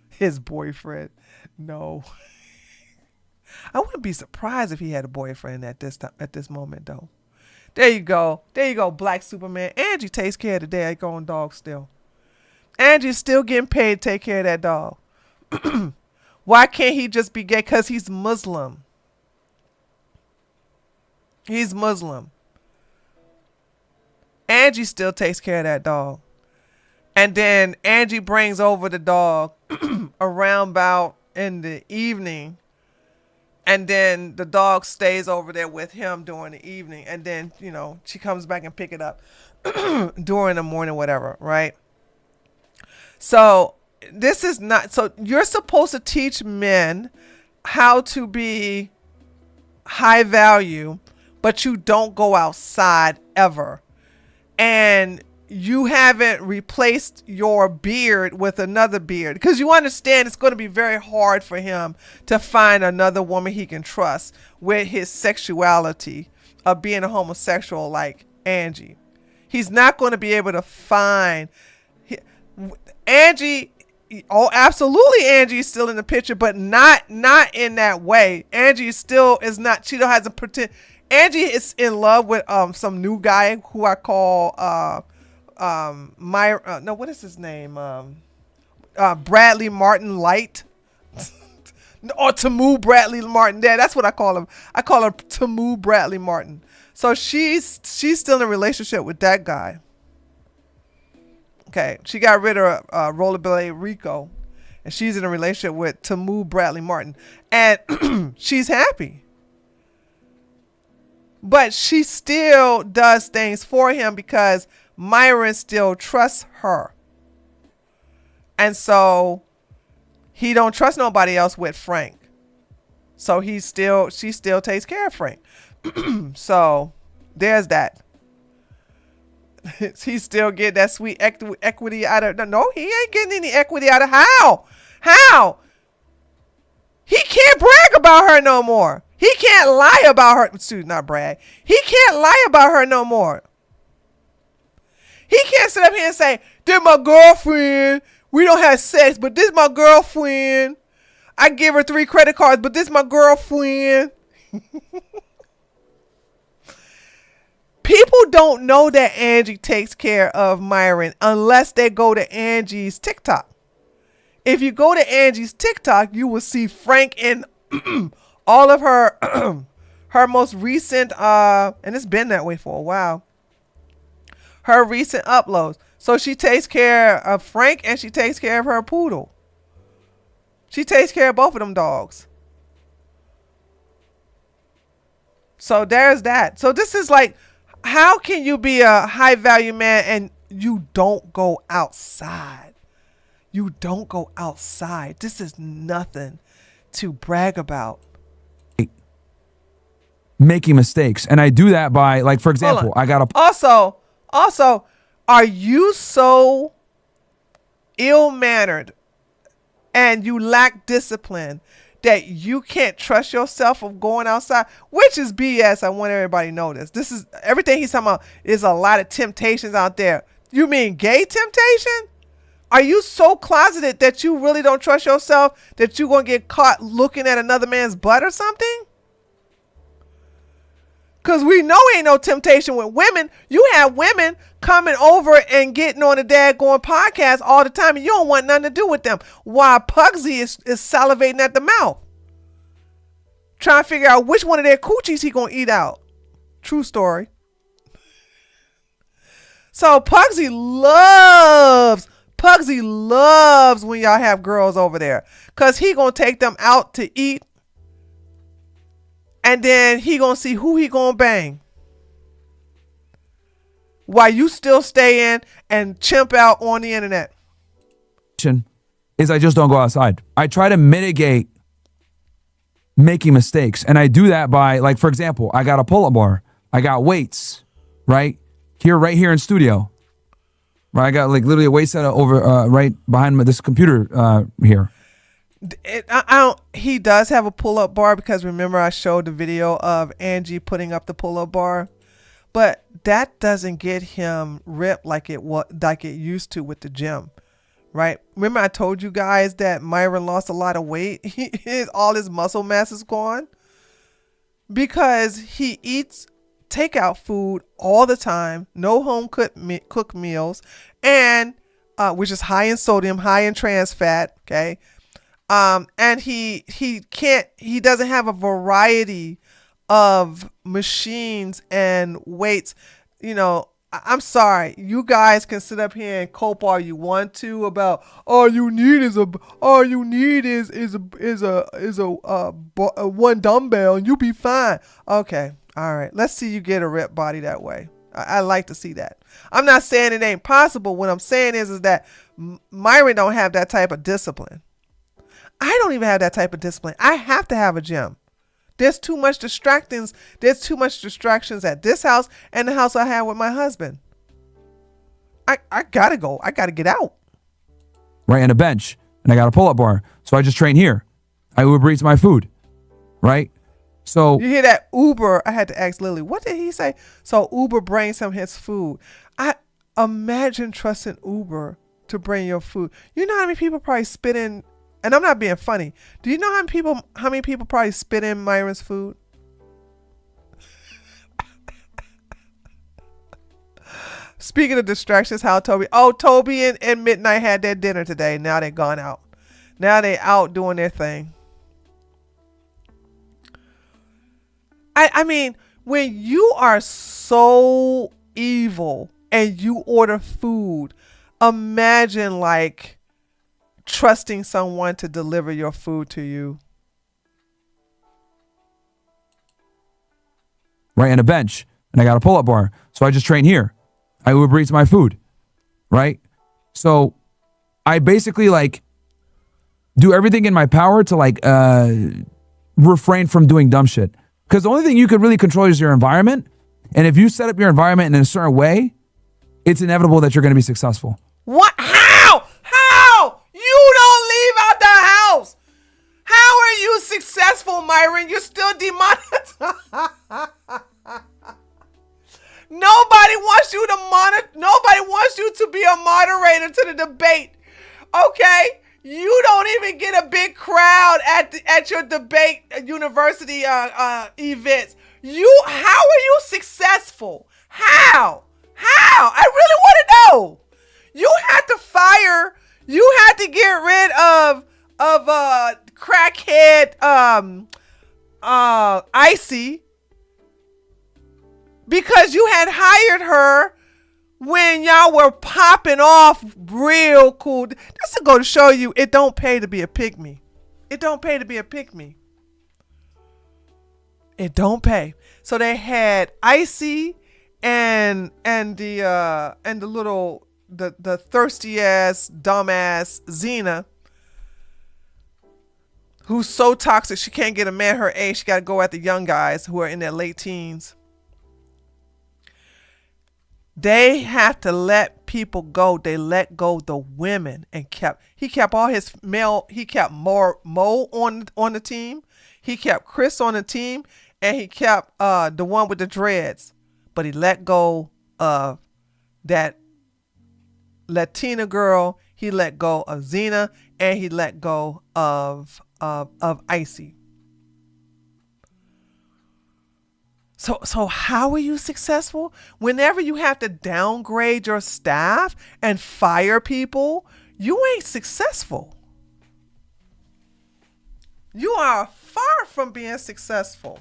His boyfriend. No. I wouldn't be surprised if he had a boyfriend at this moment, though. There you go. There you go, Black Superman. Angie takes care of the daggone dog still. Angie's still getting paid to take care of that dog. Why can't he just be gay? Because he's Muslim. He's Muslim. Angie still takes care of that dog. And then Angie brings over the dog around about in the evening And then the dog stays over there with him during the evening. And then, she comes back and pick it up during the morning, whatever, right? So this is not, so you're supposed to teach men how to be high value, but you don't go outside ever. And you haven't replaced your beard with another beard, because you understand it's going to be very hard for him to find another woman he can trust with his sexuality of being a homosexual like Angie. He's not going to be able to find Angie. Oh, absolutely, Angie is still in the picture, but not in that way. Angie still is not. She hasn't pretend. Angie is in love with some new guy who I call Myron. No, what is his name? Bradley Martin Light. Or Tamu Bradley Martin. Yeah, that's what I call him. I call her Tamu Bradley Martin. So she's still in a relationship with that guy. Okay, she got rid of Rollerblade Rico, and she's in a relationship with Tamu Bradley Martin, and she's happy. But she still does things for him because Myron still trusts her, and so he don't trust nobody else with Frank. So she still takes care of Frank. So there's that. He still get that sweet equity out of. No, he ain't getting any equity out of. How he can't brag about her no more. He can't lie about her. Excuse, not brag. He can't lie about her no more. He can't sit up here and say, "This my girlfriend. We don't have sex, but this my girlfriend. I give her 3 credit cards, but this my girlfriend." People don't know that Angie takes care of Myron unless they go to Angie's TikTok. If you go to Angie's TikTok, you will see Frank in all of her her most recent and it's been that way for a while. Her recent uploads. So she takes care of Frank and she takes care of her poodle. She takes care of both of them dogs. So there's that. So this is like, how can you be a high value man and you don't go outside? You don't go outside. This is nothing to brag about. Making mistakes. And I do that by, like, for example, I got a... Also, are you so ill-mannered and you lack discipline that you can't trust yourself of going outside, which is BS. I want everybody to know this. This is everything he's talking about. Is a lot of temptations out there. You mean gay temptation? Are you so closeted that you really don't trust yourself that you're going to get caught looking at another man's butt or something? Because we know ain't no temptation with women. You have women coming over and getting on the daggone podcast all the time, and you don't want nothing to do with them. While Pugsy is salivating at the mouth, trying to figure out which one of their coochies he going to eat out. True story. So Pugsy loves when y'all have girls over there, because he going to take them out to eat. And then he gonna see who he gonna bang while you still stay in and chimp out on the internet. Is I just don't go outside. I try to mitigate making mistakes. And I do that by, like, for example, I got a pull-up bar. I got weights, right here in studio. Right, I got like literally a weight set over right behind this computer here. He does have a pull-up bar, because remember I showed the video of Angie putting up the pull-up bar, but that doesn't get him ripped like it used to with the gym, right? Remember I told you guys that Myron lost a lot of weight. All his muscle mass is gone because he eats takeout food all the time, no home cooked meals, and which is high in sodium, high in trans fat, okay? And he doesn't have a variety of machines and weights. You know, I'm sorry. You guys can sit up here and cope all you want to about all you need is a one dumbbell and you'll be fine. Okay. All right. Let's see you get a ripped body that way. I like to see that. I'm not saying it ain't possible. What I'm saying is that Myron don't have that type of discipline. I don't even have that type of discipline. I have to have a gym. There's too much distractions. There's too much distractions at this house and the house I have with my husband. I gotta go. I gotta get out. Right, and a bench, and I got a pull-up bar, so I just train here. I Uber Eats my food, right? So you hear that? Uber. I had to ask Lily, what did he say? So Uber brings him his food. I imagine trusting Uber to bring your food. You know how many people probably spit in, and I'm not being funny. Do you know how many people probably spit in Myron's food? Speaking of distractions, Toby and Midnight had their dinner today. Now they're gone out. Now they out doing their thing. I mean, when you are so evil and you order food, imagine like trusting someone to deliver your food to you. Right, and a bench, and I got a pull-up bar, so I just train here. I Uber Eats my food, right? So I basically like do everything in my power to like refrain from doing dumb shit. Because the only thing you could really control is your environment. And if you set up your environment in a certain way, it's inevitable that you're going to be successful. What? How? You don't leave out the house. How are you successful, Myron? You're still demonetized. Nobody wants you to be a moderator to the debate. Okay? You don't even get a big crowd at your debate university events. How are you successful? How? I really want to know. You had to get rid of crackhead Icy because you had hired her when y'all were popping off real cool. That's to go to show you it don't pay to be a pygmy. It don't pay to be a pygmy. It don't pay. So they had Icy and the little the thirsty ass dumbass Xena, who's so toxic she can't get a man her age. She got to go at the young guys who are in their late teens. They have to let people go. They let go the women and he kept all his male. He kept Mo on the team. He kept Chris on the team, and he kept the one with the dreads. But he let go of that Latina girl. He let go of Xena, and he let go of Icy. So how are you successful? Whenever you have to downgrade your staff and fire people, you ain't successful. You are far from being successful.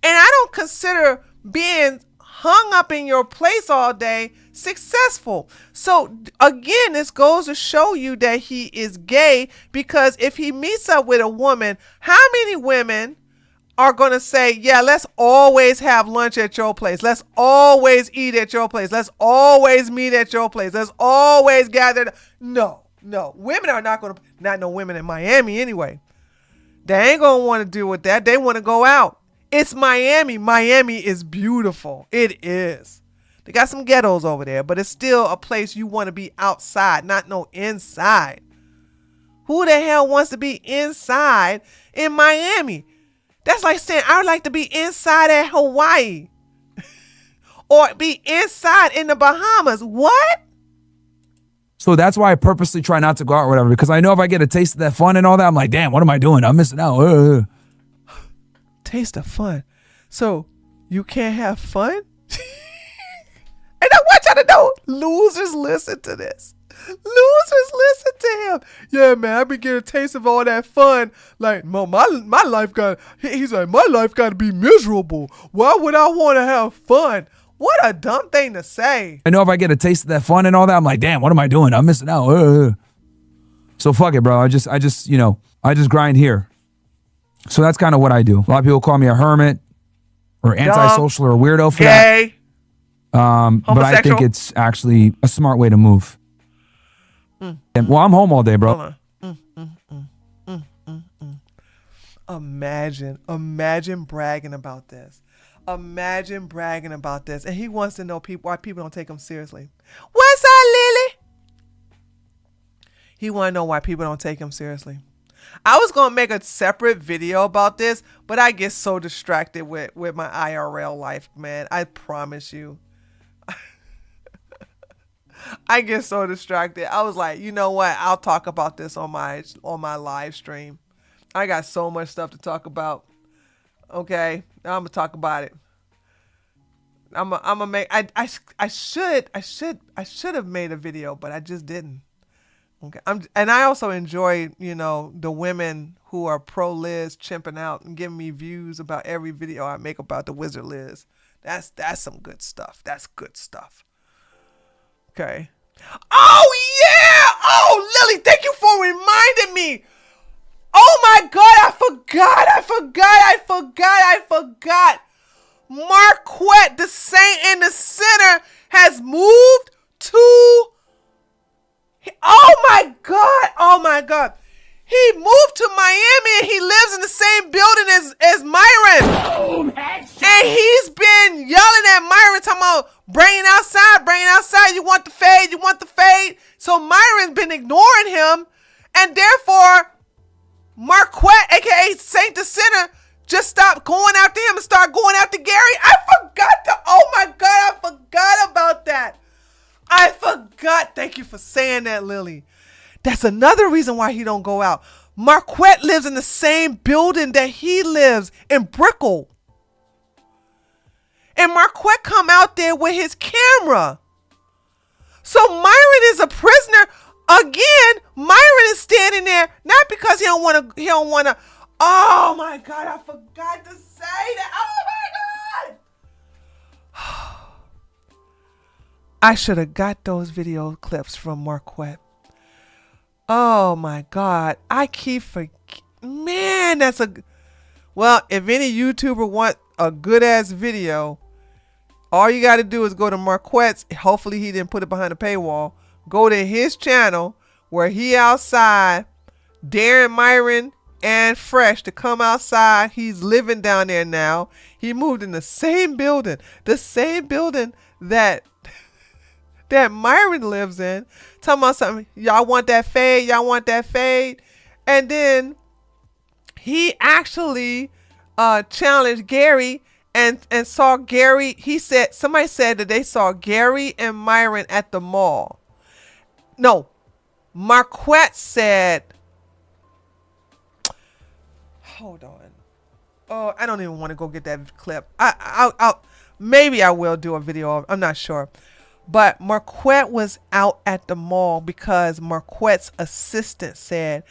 And I don't consider being hung up in your place all day successful. So again, this goes to show you that he is gay, because if he meets up with a woman, how many women are going to say, yeah, let's always have lunch at your place. Let's always eat at your place. Let's always meet at your place. Let's always gather. No. Women are not going to, not no women in Miami anyway. They ain't going to want to deal with that. They want to go out. It's Miami. Miami is beautiful. It is. They got some ghettos over there, but it's still a place you want to be outside, not no inside. Who the hell wants to be inside in Miami? That's like saying I would like to be inside at Hawaii or be inside in the Bahamas. What? So that's why I purposely try not to go out or whatever, because I know if I get a taste of that fun and all that, I'm like, damn, what am I doing? I'm missing out. Taste of fun. So you can't have fun? And I want y'all to know, losers listen to this. Losers listen to him. Yeah, man, I been getting a taste of all that fun. Like, my life he's like, my life got to be miserable. Why would I want to have fun? What a dumb thing to say. I know if I get a taste of that fun and all that, I'm like, damn, what am I doing? I'm missing out. So fuck it, bro. I just grind here. So that's kind of what I do. A lot of people call me a hermit or antisocial or a weirdo for Gay. that. But I think it's actually a smart way to move. And, well, I'm home all day, bro. Hold on. Imagine bragging about this. Imagine bragging about this. And he wants to know why people don't take him seriously. What's up, Lily? He want to know why people don't take him seriously. I was going to make a separate video about this, but I get so distracted with my IRL life, man. I promise you. I get so distracted. I was like, you know what? I'll talk about this on my live stream. I got so much stuff to talk about. Okay, I'm gonna talk about it. I'm gonna make. I should have made a video, but I just didn't. Okay, and I also enjoy, the women who are pro Liz chimping out and giving me views about every video I make about the Wizard Liz. That's some good stuff. That's good stuff. Okay. Oh yeah! Oh Lily, thank you for reminding me. Oh my God, I forgot. Marquette, the Saint in the center, has moved to. Oh my God. He moved to Miami and he lives in the same building as Myron. Boom, headshot. And he's been yelling at Myron, talking about bring it outside. You want the fade. So Myron's been ignoring him. And therefore, Marquette, aka Saint the Center, just stopped going after him and started going after Gary. Oh my God, I forgot about that. I forgot. Thank you for saying that, Lily. That's another reason why he don't go out. Marquette lives in the same building that he lives in Brickell. And Marquette come out there with his camera. So Myron is a prisoner. Again, Myron is standing there, not because he don't want to. Oh my God, I forgot to say that. Oh my God. I should have got those video clips from Marquette. Oh my God. I keep forgetting. Man, well, if any YouTuber want a good ass video, all you got to do is go to Marquette's. Hopefully he didn't put it behind a paywall. Go to his channel where he outside, daring Myron and Fresh to come outside. He's living down there now. He moved in the same building that Myron lives in. Talking about something. Y'all want that fade? And then he actually challenged Gary and saw Gary. Somebody said that they saw Gary and Myron at the mall. No, Marquette said, hold on. Oh, I don't even want to go get that clip. I'll maybe I will do a video. I'm not sure. But Marquette was out at the mall because Marquette's assistant said,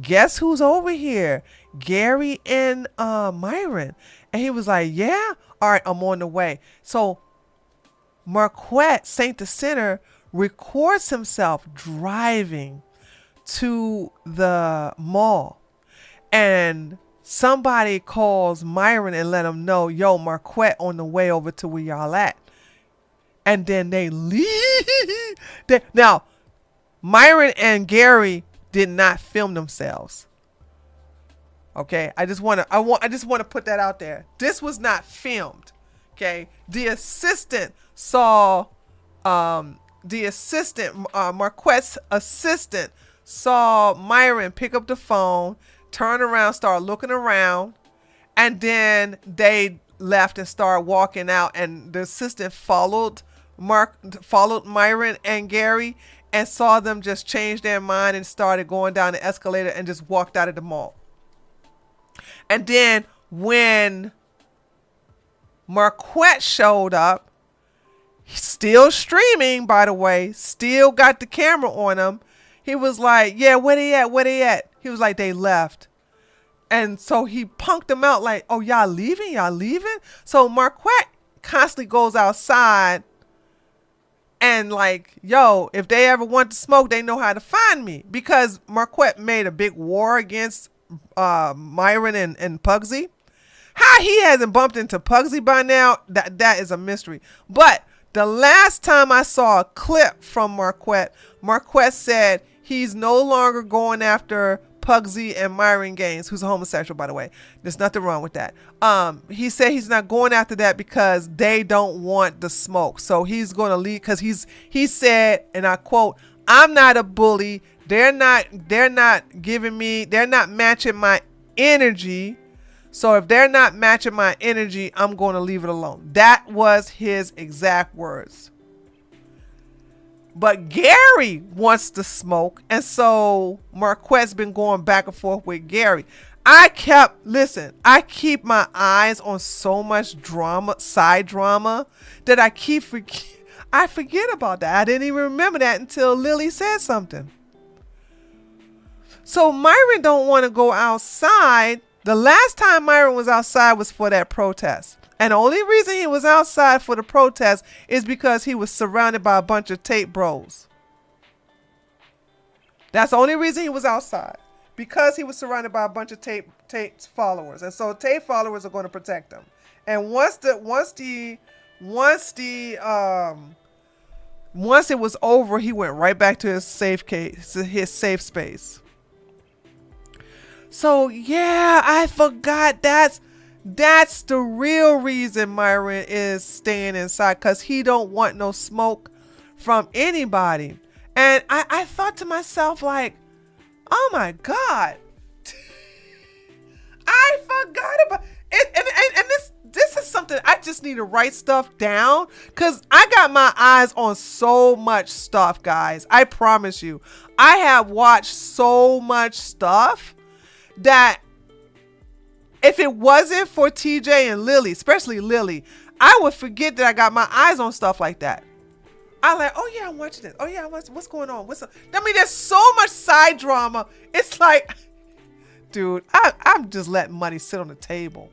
guess who's over here? Gary and Myron. And he was like, yeah, all right, I'm on the way. So Marquette, Saint the Center, records himself driving to the mall. And somebody calls Myron and let him know, yo, Marquette on the way over to where y'all at. And then they leave. Now, Myron and Gary did not film themselves. Okay, I just want to put that out there. This was not filmed. Okay, the assistant saw, Marquette's assistant saw Myron pick up the phone, turn around, start looking around, and then they left and started walking out. And the assistant followed Myron and Gary and saw them just change their mind and started going down the escalator and just walked out of the mall. And then when Marquette showed up, still streaming, by the way, still got the camera on him, he was like, yeah, where they at? He was like, they left. And so he punked them out like, oh, y'all leaving? So Marquette constantly goes outside and like, yo, if they ever want to smoke, they know how to find me, because Marquette made a big war against Myron and Pugsy. How he hasn't bumped into Pugsy by now, that is a mystery. But the last time I saw a clip from Marquette said he's no longer going after Pugsy and Myron Gaines, who's a homosexual, by the way. There's nothing wrong with that. He said he's not going after that because they don't want the smoke. So he's going to leave, because he said, and I quote, "I'm not a bully. They're not matching my energy. So if they're not matching my energy, I'm going to leave it alone." That was his exact words. But Gary wants to smoke, and so Marquette's been going back and forth with Gary. I keep my eyes on so much drama, side drama, that I forget about that. I didn't even remember that until Lily said something. So Myron don't want to go outside. The last time Myron was outside was for that protest. And the only reason he was outside for the protest is because he was surrounded by a bunch of tape bros. That's the only reason he was outside. Because he was surrounded by a bunch of tape followers. And so tape followers are going to protect him. And once it was over, he went right back to his safe space. So yeah, I forgot that's the real reason Myron is staying inside, because he don't want no smoke from anybody. And I thought to myself, like, oh my God, I forgot about it. And this is something I just need to write stuff down, because I got my eyes on so much stuff, guys. I promise you, I have watched so much stuff that if it wasn't for TJ and Lily, especially Lily, I would forget that I got my eyes on stuff like that. I'm like, oh yeah, I'm watching this. Oh yeah, what's going on? There's so much side drama. It's like, dude, I'm just letting money sit on the table.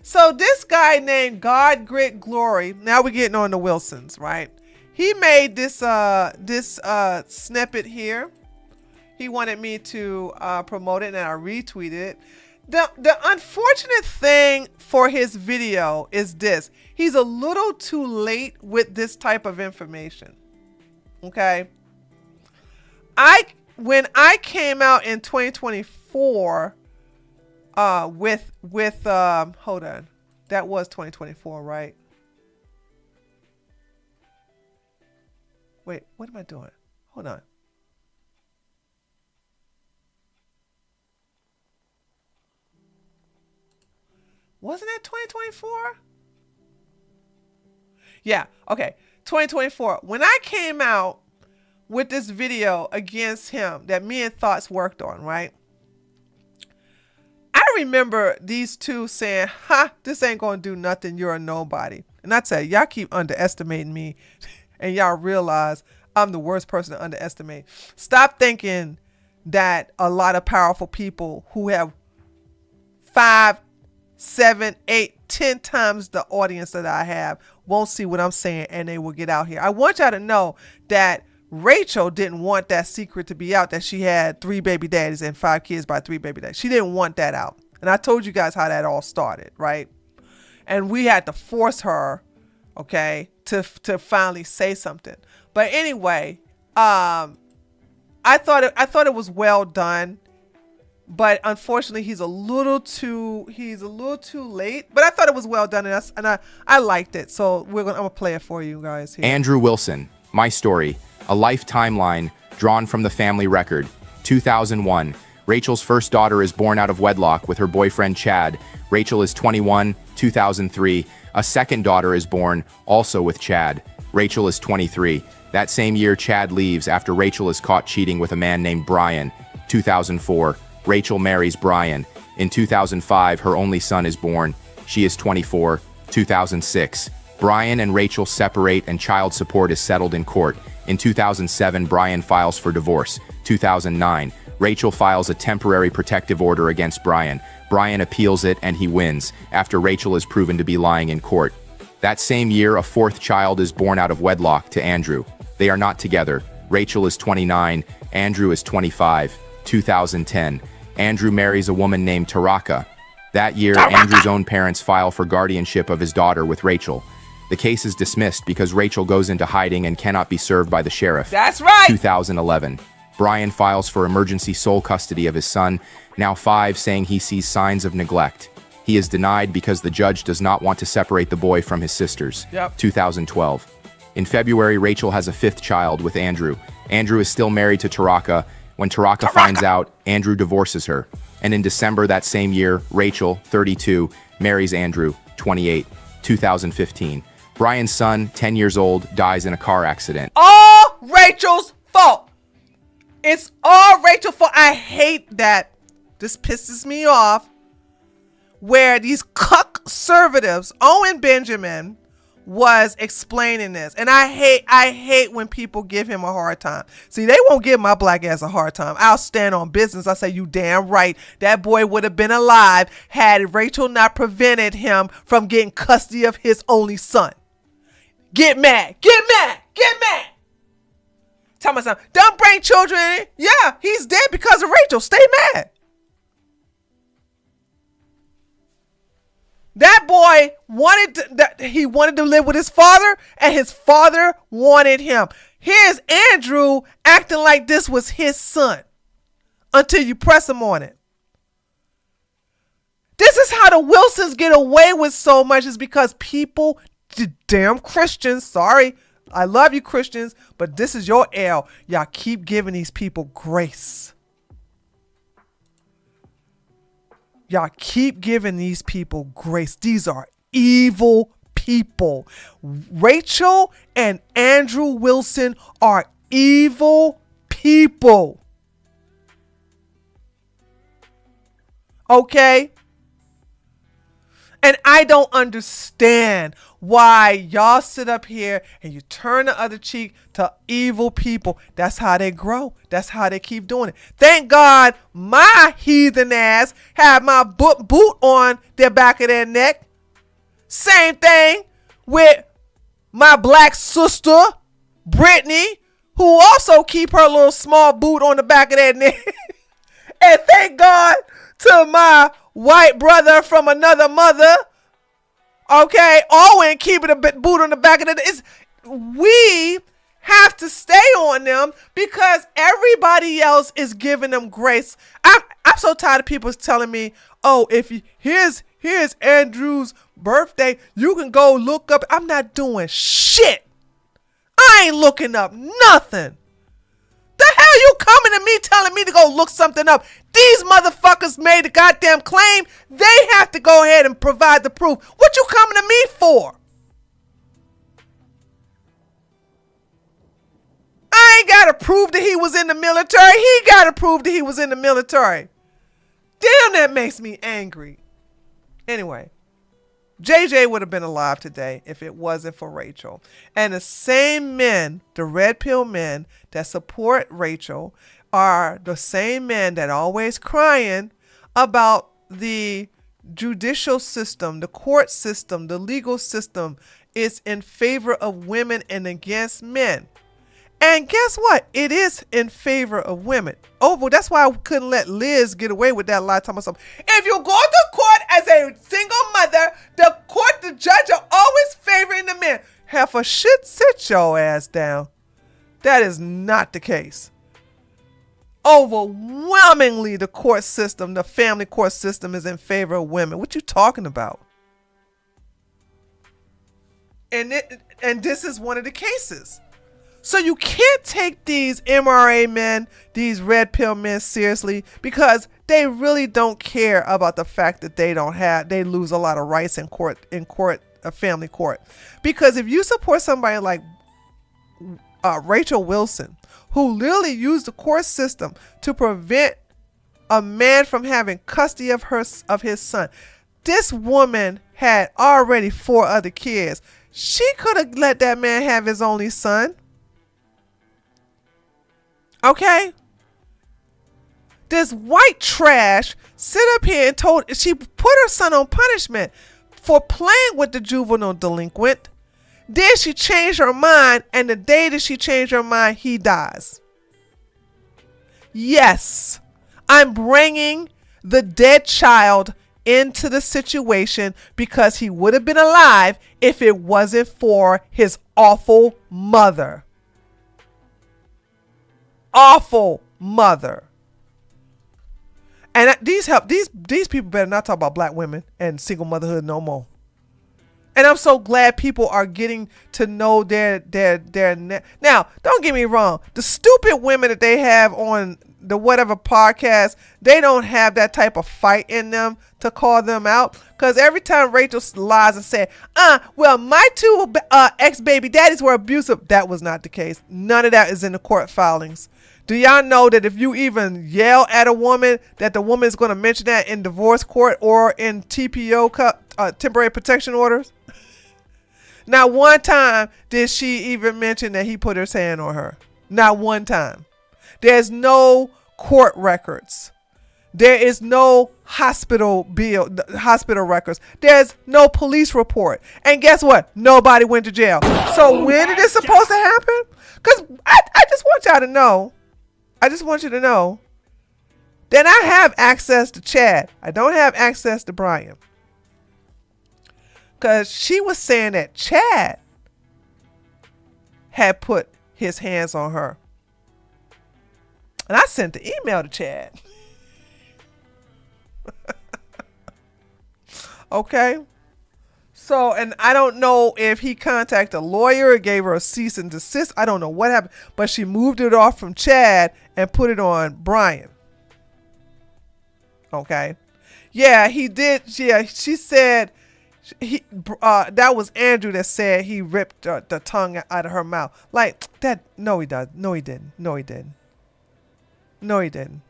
So this guy named God Grit Glory, now we're getting on the Wilsons, right? He made this snippet here. He wanted me to promote it, and I retweeted it. The unfortunate thing for his video is this. He's a little too late with this type of information. Okay? When I came out in 2024 with hold on. That was 2024, right? Wait, what am I doing? Hold on. Wasn't that 2024? Yeah, okay. 2024. When I came out with this video against him that me and Thoughts worked on, right? I remember these two saying, this ain't gonna do nothing, you're a nobody. And I said, y'all keep underestimating me and y'all realize I'm the worst person to underestimate. Stop thinking that a lot of powerful people who have 5, 7, 8, 10 times the audience that I have won't see what I'm saying, and they will get out here. I want y'all to know that Rachel didn't want that secret to be out, that she had 3 baby daddies and 5 kids by 3 baby daddies. She didn't want that out. And I told you guys how that all started, right? And we had to force her, okay, to finally say something. But anyway, I thought it was well done. But unfortunately, he's a little too late. But I thought it was well done, and I liked it. So I'm gonna play it for you guys here. Andrew Wilson, My Story, a life timeline drawn from the family record. 2001. Rachel's first daughter is born out of wedlock with her boyfriend Chad. Rachel is 21. 2003. A second daughter is born, also with Chad. Rachel is 23. That same year, Chad leaves after Rachel is caught cheating with a man named Brian. 2004. Rachel marries Brian. In 2005, her only son is born. She is 24. 2006. Brian and Rachel separate and child support is settled in court. In 2007, Brian files for divorce. 2009. Rachel files a temporary protective order against Brian. Brian appeals it and he wins, after Rachel is proven to be lying in court. That same year, a fourth child is born out of wedlock to Andrew. They are not together. Rachel is 29, Andrew is 25. 2010, Andrew marries a woman named Taraka. That year, Andrew's own parents file for guardianship of his daughter with Rachel. The case is dismissed because Rachel goes into hiding and cannot be served by the sheriff. That's right. 2011, Brian files for emergency sole custody of his son, now 5, saying he sees signs of neglect. He is denied because the judge does not want to separate the boy from his sisters. 2012. In February, Rachel has a 5th child with Andrew. Andrew is still married to Taraka. When Taraka finds out, Andrew divorces her. And in December that same year, Rachel, 32, marries Andrew, 28. 2015. Brian's son, 10 years old, dies in a car accident. All Rachel's fault. It's all Rachel's fault. I hate that. This pisses me off. Where these conservatives, Owen Benjamin, was explaining this. And I hate when people give him a hard time. See, they won't give my black ass a hard time. I'll stand on business. I say, you damn right. That boy would have been alive had Rachel not prevented him from getting custody of his only son. Get mad. Get mad. Get mad. Tell my son, don't bring children in. Yeah, he's dead because of Rachel. Stay mad. That boy wanted to live with his father, and his father wanted him. Here's Andrew acting like this was his son until you press him on it. This is how the Wilsons get away with so much, is because people, the damn Christians, sorry, I love you Christians, but this is your L. Y'all keep giving these people grace. Y'all keep giving these people grace. These are evil people. Rachel and Andrew Wilson are evil people. Okay? And I don't understand why y'all sit up here and you turn the other cheek to evil people. That's how they grow. That's how they keep doing it. Thank God my heathen ass had my boot on their back of their neck. Same thing with my black sister, Brittany, who also keep her little small boot on the back of their neck. And thank God to my white brother from another mother, okay, Owen, keeping a boot on the back of the. We have to stay on them because everybody else is giving them grace. I'm so tired of people telling me, oh, if you here's Andrew's birthday, you can go look up. I'm not doing shit. I ain't looking up nothing. The hell you coming to me telling me to go look something up? These motherfuckers made a goddamn claim. They have to go ahead and provide the proof. What you coming to me for? I ain't got to prove that he was in the military. He got to prove that he was in the military. Damn, that makes me angry. Anyway, JJ would have been alive today if it wasn't for Rachel. And the same men, the red pill men that support Rachel, are the same men that are always crying about the judicial system, the court system, the legal system is in favor of women and against men. And guess what? It is in favor of women. Oh, well, that's why I couldn't let Liz get away with that a lot of times. If you go to court as a single mother, the judge are always favoring the men. Half a shit, sit your ass down. That is not the case. Overwhelmingly, the court system, the family court system, is in favor of women. What you talking about? And this is one of the cases. So you can't take these MRA men, these red pill men seriously, because they really don't care about the fact that they lose a lot of rights in family court. Because if you support somebody like Rachel Wilson, who literally used the court system to prevent a man from having custody of his son, this woman had already 4 other kids. She could have let that man have his only son. Okay? This white trash sit up here and she put her son on punishment for playing with the juvenile delinquent. Then she changed her mind, and the day that she changed her mind, he dies. Yes, I'm bringing the dead child into the situation because he would have been alive if it wasn't for his awful mother. Awful mother. And these people better not talk about black women and single motherhood no more. And I'm so glad people are getting to know their now, don't get me wrong. The stupid women that they have on the whatever podcast, they don't have that type of fight in them to call them out. Because every time Rachel lies and says, well, my two ex-baby daddies were abusive. That was not the case. None of that is in the court filings. Do y'all know that if you even yell at a woman, that the woman is going to mention that in divorce court or in TPO, temporary protection orders? Not one time did she even mention that he put his hand on her. Not one time. There's no court records. There is no hospital records. There's no police report. And guess what? Nobody went to jail. So when is this supposed to happen? Because I just want y'all to know. I just want you to know that I have access to Chad. I don't have access to Brian. Because she was saying that Chad had put his hands on her. And I sent the email to Chad. Okay. So, and I don't know if he contacted a lawyer or gave her a cease and desist. I don't know what happened. But she moved it off from Chad and put it on Brian. Okay. Yeah, he did. Yeah, she said that was Andrew that said he ripped the tongue out of her mouth. Like that. No, he does. No, he didn't. No, he didn't. No, he didn't.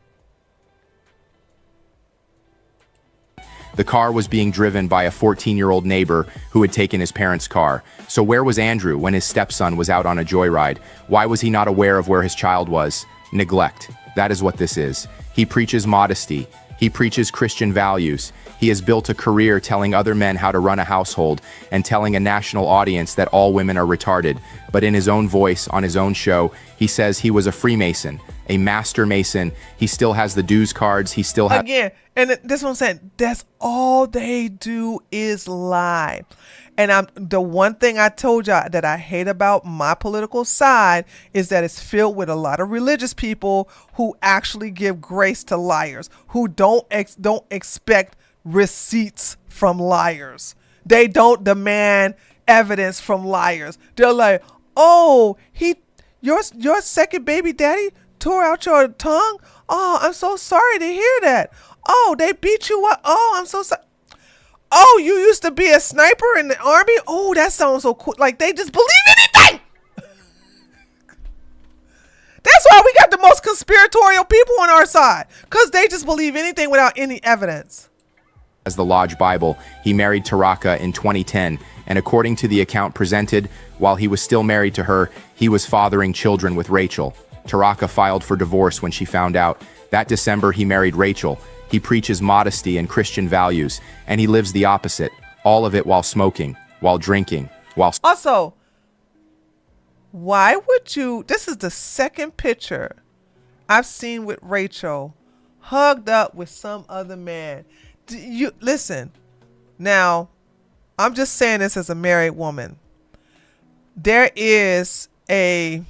The car was being driven by a 14-year-old neighbor who had taken his parents' car. So where was Andrew when his stepson was out on a joyride? Why was he not aware of where his child was? Neglect. That is what this is. He preaches modesty. He preaches Christian values. He has built a career telling other men how to run a household and telling a national audience that all women are retarded. But in his own voice, on his own show, he says he was a Freemason, a master mason. He still has the dues cards. He still has... Again, and this one saying, that's all they do is lie. And the one thing I told y'all that I hate about my political side is that it's filled with a lot of religious people who actually give grace to liars, who don't expect receipts from liars. They don't demand evidence from liars. They're like, oh, your second baby daddy tore out your tongue? Oh, I'm so sorry to hear that. Oh, they beat you up. Oh, I'm so sorry. Oh, you used to be a sniper in the army? Oh, that sounds so cool. Like, they just believe anything. That's why we got the most conspiratorial people on our side. Because they just believe anything without any evidence. As the Lodge Bible, he married Taraka in 2010. And according to the account presented, while he was still married to her, he was fathering children with Rachel. Taraka filed for divorce when she found out. That December, he married Rachel. He preaches modesty and Christian values, and he lives the opposite. All of it while smoking, while drinking, while... Also, why would you... This is the second picture I've seen with Rachel hugged up with some other man. Listen, now, I'm just saying this as a married woman. There is a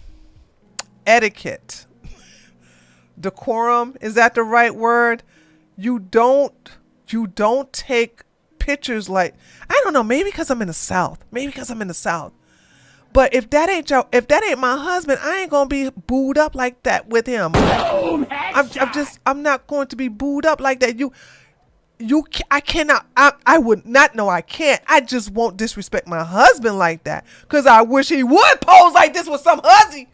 etiquette. Decorum, is that the right word? You don't take pictures like, I don't know, maybe because I'm in the South. But if that ain't my husband, I ain't gonna be booed up like that with him. I'm not going to be booed up like that. I cannot. I would not know. I can't. I just won't disrespect my husband like that because I wish he would pose like this with some hussy.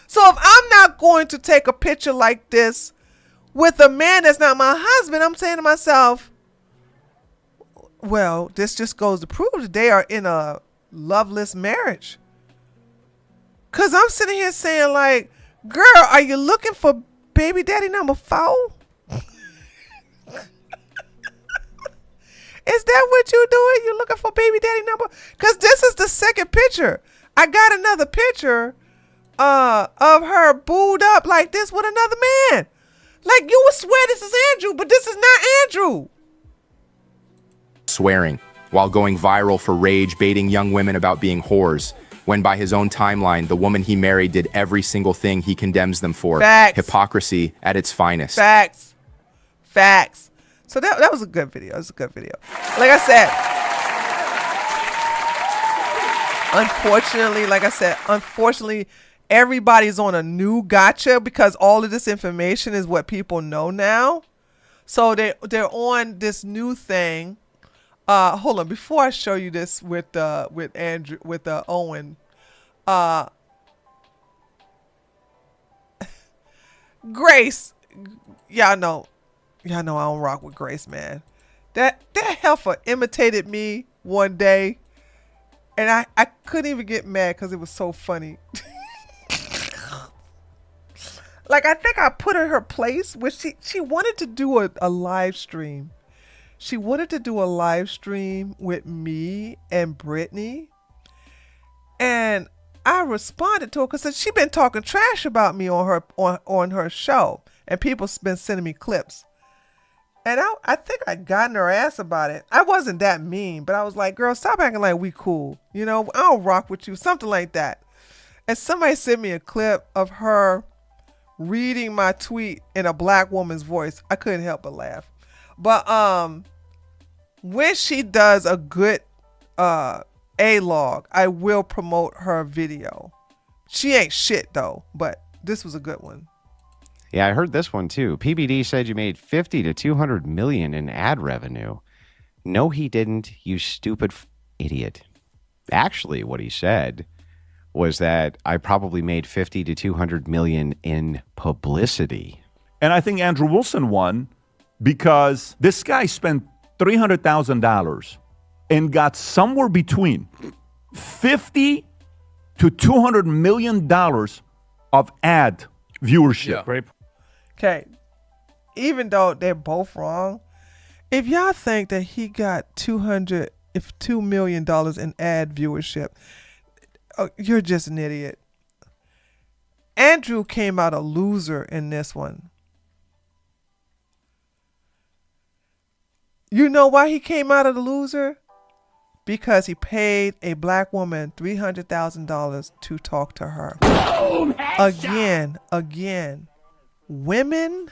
So if I'm not going to take a picture like this with a man that's not my husband, I'm saying to myself, well, this just goes to prove that they are in a loveless marriage. Because I'm sitting here saying like, girl, are you looking for baby daddy number 4? Is that what you doing? You looking for baby daddy number? Because this is the second picture. I got another picture of her booed up like this with another man. Like, you would swear this is Andrew, but this is not Andrew. Swearing while going viral for rage baiting young women about being whores, when by his own timeline, the woman he married did every single thing he condemns them for. Facts. Hypocrisy at its finest. Facts. So that was a good video. It was a good video. Like I said, unfortunately, everybody's on a new gotcha because all of this information is what people know now. So they're on this new thing. Hold on, before I show you this with Andrew, with Owen, Grace, y'all know I don't rock with Grace, man. That heifer imitated me one day, and I couldn't even get mad because it was so funny. Like, I think I put her in her place where she wanted to do a live stream. She wanted to do a live stream with me and Brittany. And I responded to her because she been talking trash about me on her show. And people's been sending me clips. And I think I got in her ass about it. I wasn't that mean, but I was like, girl, stop acting like we cool. You know, I don't rock with you. Something like that. And somebody sent me a clip of her reading my tweet in a black woman's voice. I couldn't help but laugh. But when she does a good A-log, I will promote her video. She ain't shit though, but this was a good one. Yeah, I heard this one too. PBD said you made 50 to 200 million in ad revenue. No, he didn't, you stupid idiot. Actually, what he said was that I probably made 50 to 200 million in publicity. And I think Andrew Wilson won because this guy spent $300,000 and got somewhere between 50 to $200 million of ad viewership. Yeah. Right? Okay, even though they're both wrong, if y'all think that he got $2 million in ad viewership, you're just an idiot. Andrew came out a loser in this one. You know why he came out of the loser? Because he paid a black woman $300,000 to talk to her. Again, women,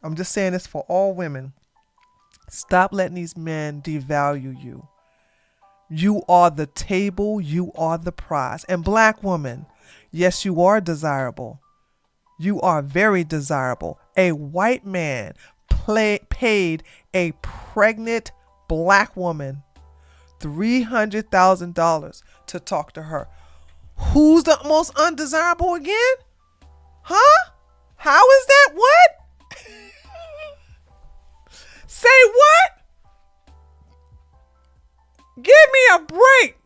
I'm just saying this for all women, stop letting these men devalue you. You are the table, you are the prize. And black woman, yes, you are desirable. You are very desirable. A white man paid a pregnant black woman $300,000 to talk to her. Who's the most undesirable again? Huh? How is that? What? Say what? Give me a break.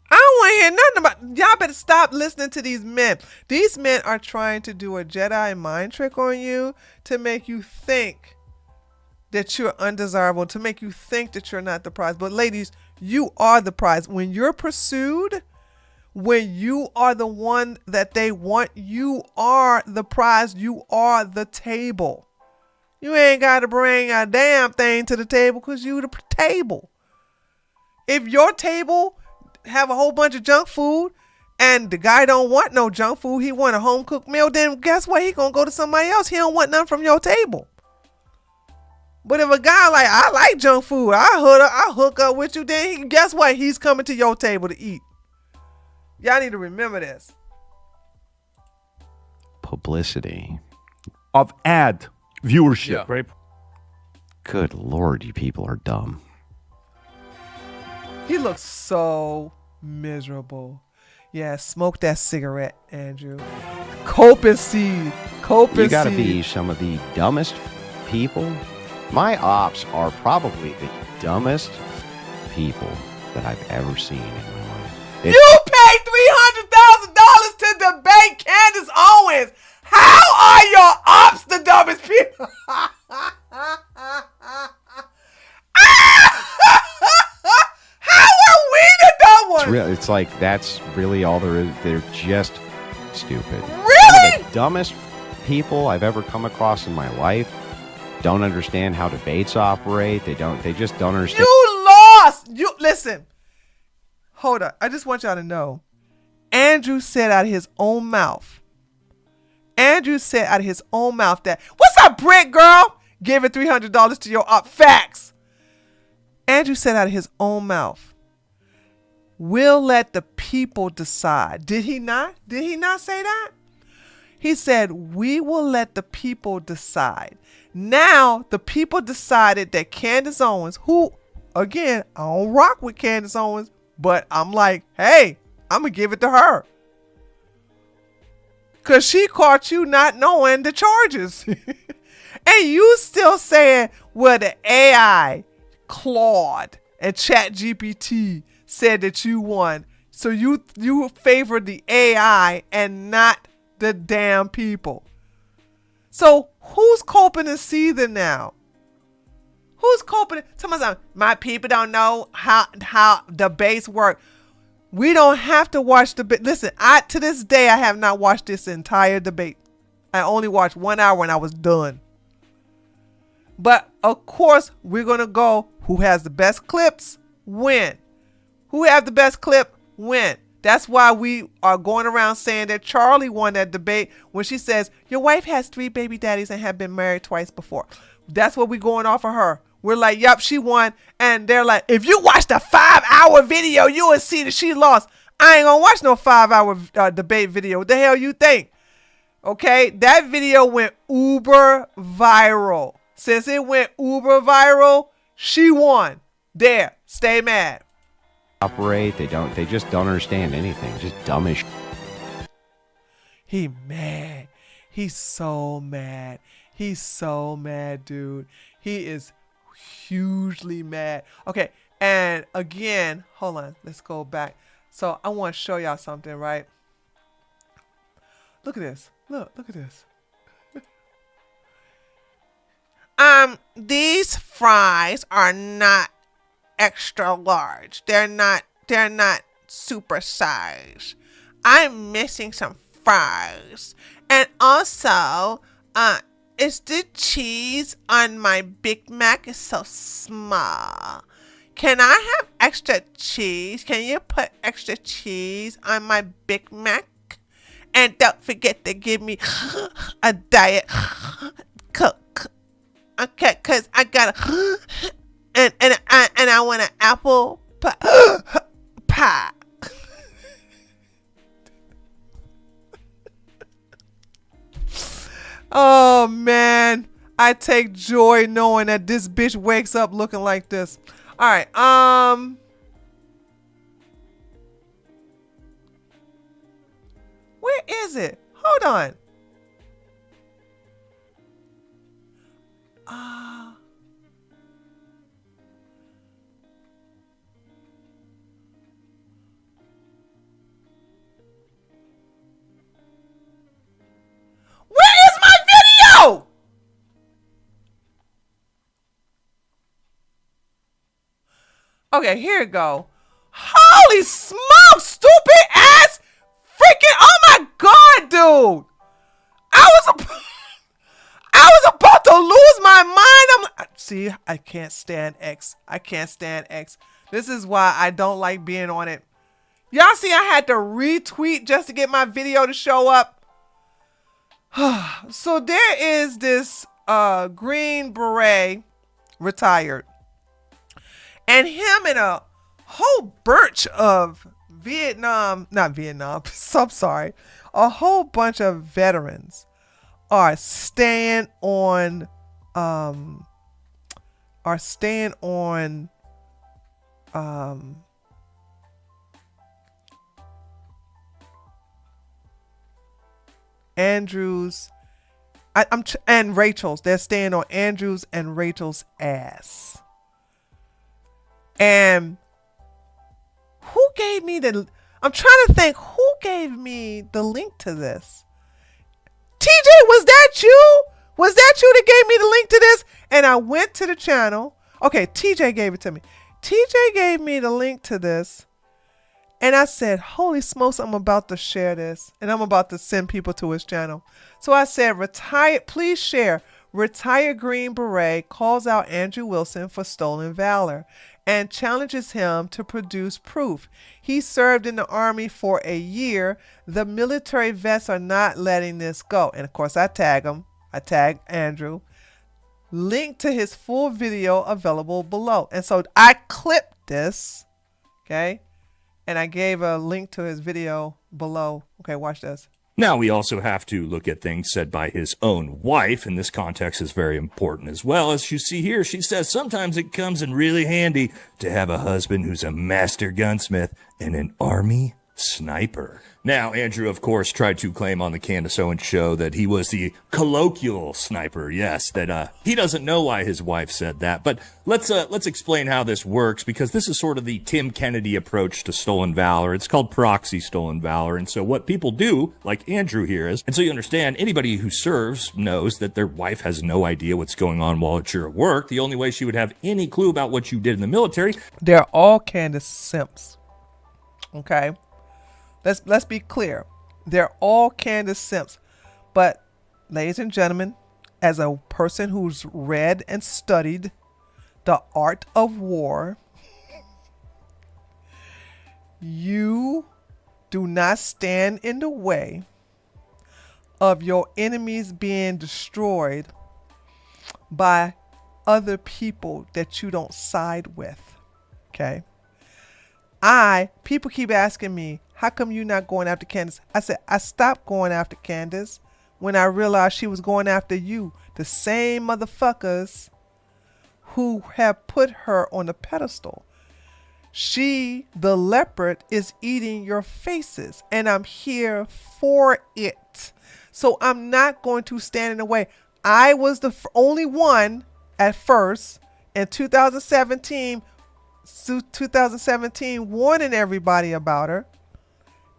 I don't want to hear nothing about. Y'all better stop listening to these men. These men are trying to do a Jedi mind trick on you to make you think that you're undesirable, to make you think that you're not the prize. But ladies, you are the prize. When you're pursued, when you are the one that they want, you are the prize. You are the table. You ain't got to bring a damn thing to the table because you the table. If your table have a whole bunch of junk food and the guy don't want no junk food, he want a home cooked meal, then guess what? He gonna go to somebody else. He don't want nothing from your table. But if a guy like, I like junk food, I hook up with you, then guess what? He's coming to your table to eat. Y'all need to remember this. Publicity. Of ad viewership. Yeah. Right? Good Lord, you people are dumb. He looks so miserable. Yeah, smoke that cigarette, Andrew. Cope and seed. You gotta be some of the dumbest people. My ops are probably the dumbest people that I've ever seen in my life. You paid $300,000 to debate Candace Owens. How are your ops the dumbest people? It's like that's really all there is. They're just stupid. Really? Some of the dumbest people I've ever come across in my life don't understand how debates operate. They just don't understand. You lost. You listen. Hold on. I just want y'all to know. Andrew said out of his own mouth. Andrew said out of his own mouth that, what's up, Brick girl? Give it $300 to your up. Facts. Andrew said out of his own mouth, we'll let the people decide. Did he not? Did he not say that? He said, we will let the people decide. Now, the people decided that Candace Owens, who, again, I don't rock with Candace Owens, but I'm like, hey, I'm going to give it to her. Because she caught you not knowing the charges. And you still saying, well, the AI, Claude, and ChatGPT said that you won. So you favored the AI and not the damn people. So who's coping and seething now? Who's coping? Somebody's my people don't know how debates work. We don't have to watch the debate. Listen, to this day, I have not watched this entire debate. I only watched 1 hour and I was done. But of course, we're going to go who has the best clips, win. Who have the best clip, win. That's why we are going around saying that Charlie won that debate when she says, your wife has 3 baby daddies and have been married twice before. That's what we're going off of her. We're like, yep, she won. And they're like, if you watch the 5-hour video, you will see that she lost. I ain't going to watch no 5-hour debate video. What the hell you think? Okay, that video went uber viral. Since it went uber viral, she won. There, stay mad. Operate. They just don't understand anything. Just dumb as shit. He mad. He's so mad. He's so mad, dude. He is hugely mad. Okay, and again, hold on. Let's go back. So I want to show y'all something, right? Look at this. Look at this. These fries are not extra large. They're not super size. I'm missing some fries. And also, is the cheese on my Big Mac is so small. Can I have extra cheese? Can you put extra cheese on my Big Mac? And don't forget to give me a Diet Coke. Okay, cause I got and I want an apple pie. Oh man, I take joy knowing that this bitch wakes up looking like this. All right, where is it? Hold on. Where is my video? Okay, here we go. Holy smoke, stupid ass freaking, oh my god, dude. I was about to lose my mind. See, I can't stand X. I can't stand X. This is why I don't like being on it. Y'all see I had to retweet just to get my video to show up. So there is this Green Beret, retired. And him and a whole bunch of a whole bunch of veterans are staying on Andrews and Rachel's. They're staying on Andrews and Rachel's ass. And who gave me I'm trying to think who gave me the link to this. TJ, was that you? Was that you that gave me the link to this? And I went to the channel. Okay, TJ gave it to me. TJ gave me the link to this. And I said, holy smokes, I'm about to share this. And I'm about to send people to his channel. So I said, please share. Retired Green Beret calls out Andrew Wilson for stolen valor and challenges him to produce proof. He served in the Army for a year. The military vets are not letting this go. And of course, I tag him. I tag Andrew. Link to his full video available below. And so I clipped this, okay? And I gave a link to his video below. Okay, watch this. Now, we also have to look at things said by his own wife, and this context is very important as well. As you see here, she says sometimes it comes in really handy to have a husband who's a master gunsmith and an Army sniper. Now, Andrew, of course, tried to claim on the Candace Owens show that he was the colloquial sniper. Yes, that he doesn't know why his wife said that. But let's explain how this works, because this is sort of the Tim Kennedy approach to stolen valor. It's called proxy stolen valor. And so what people do, like Andrew here is, and so you understand, anybody who serves knows that their wife has no idea what's going on while you're at work. The only way she would have any clue about what you did in the military. They're all Candace simps. Okay? Let's be clear. They're all Candace simps. But, ladies and gentlemen, as a person who's read and studied the art of war, you do not stand in the way of your enemies being destroyed by other people that you don't side with. Okay? People keep asking me, how come you not going after Candace? I said, I stopped going after Candace when I realized she was going after you. The same motherfuckers who have put her on the pedestal. She, the leopard, is eating your faces, and I'm here for it. So I'm not going to stand in the way. I was the only one at first in 2017 warning everybody about her.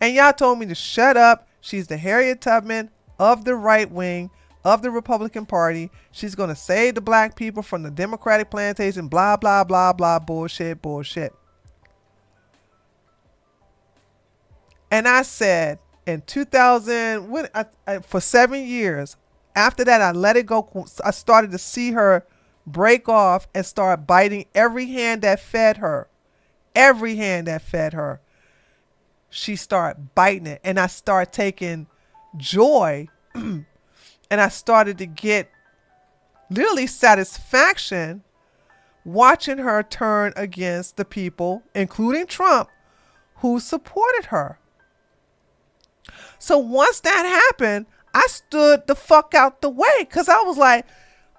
And y'all told me to shut up. She's the Harriet Tubman of the right wing of the Republican Party. She's going to save the black people from the Democratic plantation, blah, blah, blah, blah, bullshit. And I said in 2000, for 7 years, after that, I let it go. I started to see her break off and start biting every hand that fed her. Every hand that fed her. She started biting it, and I started taking joy and I started to get literally satisfaction watching her turn against the people, including Trump, who supported her. So once that happened, I stood the fuck out the way because I was like,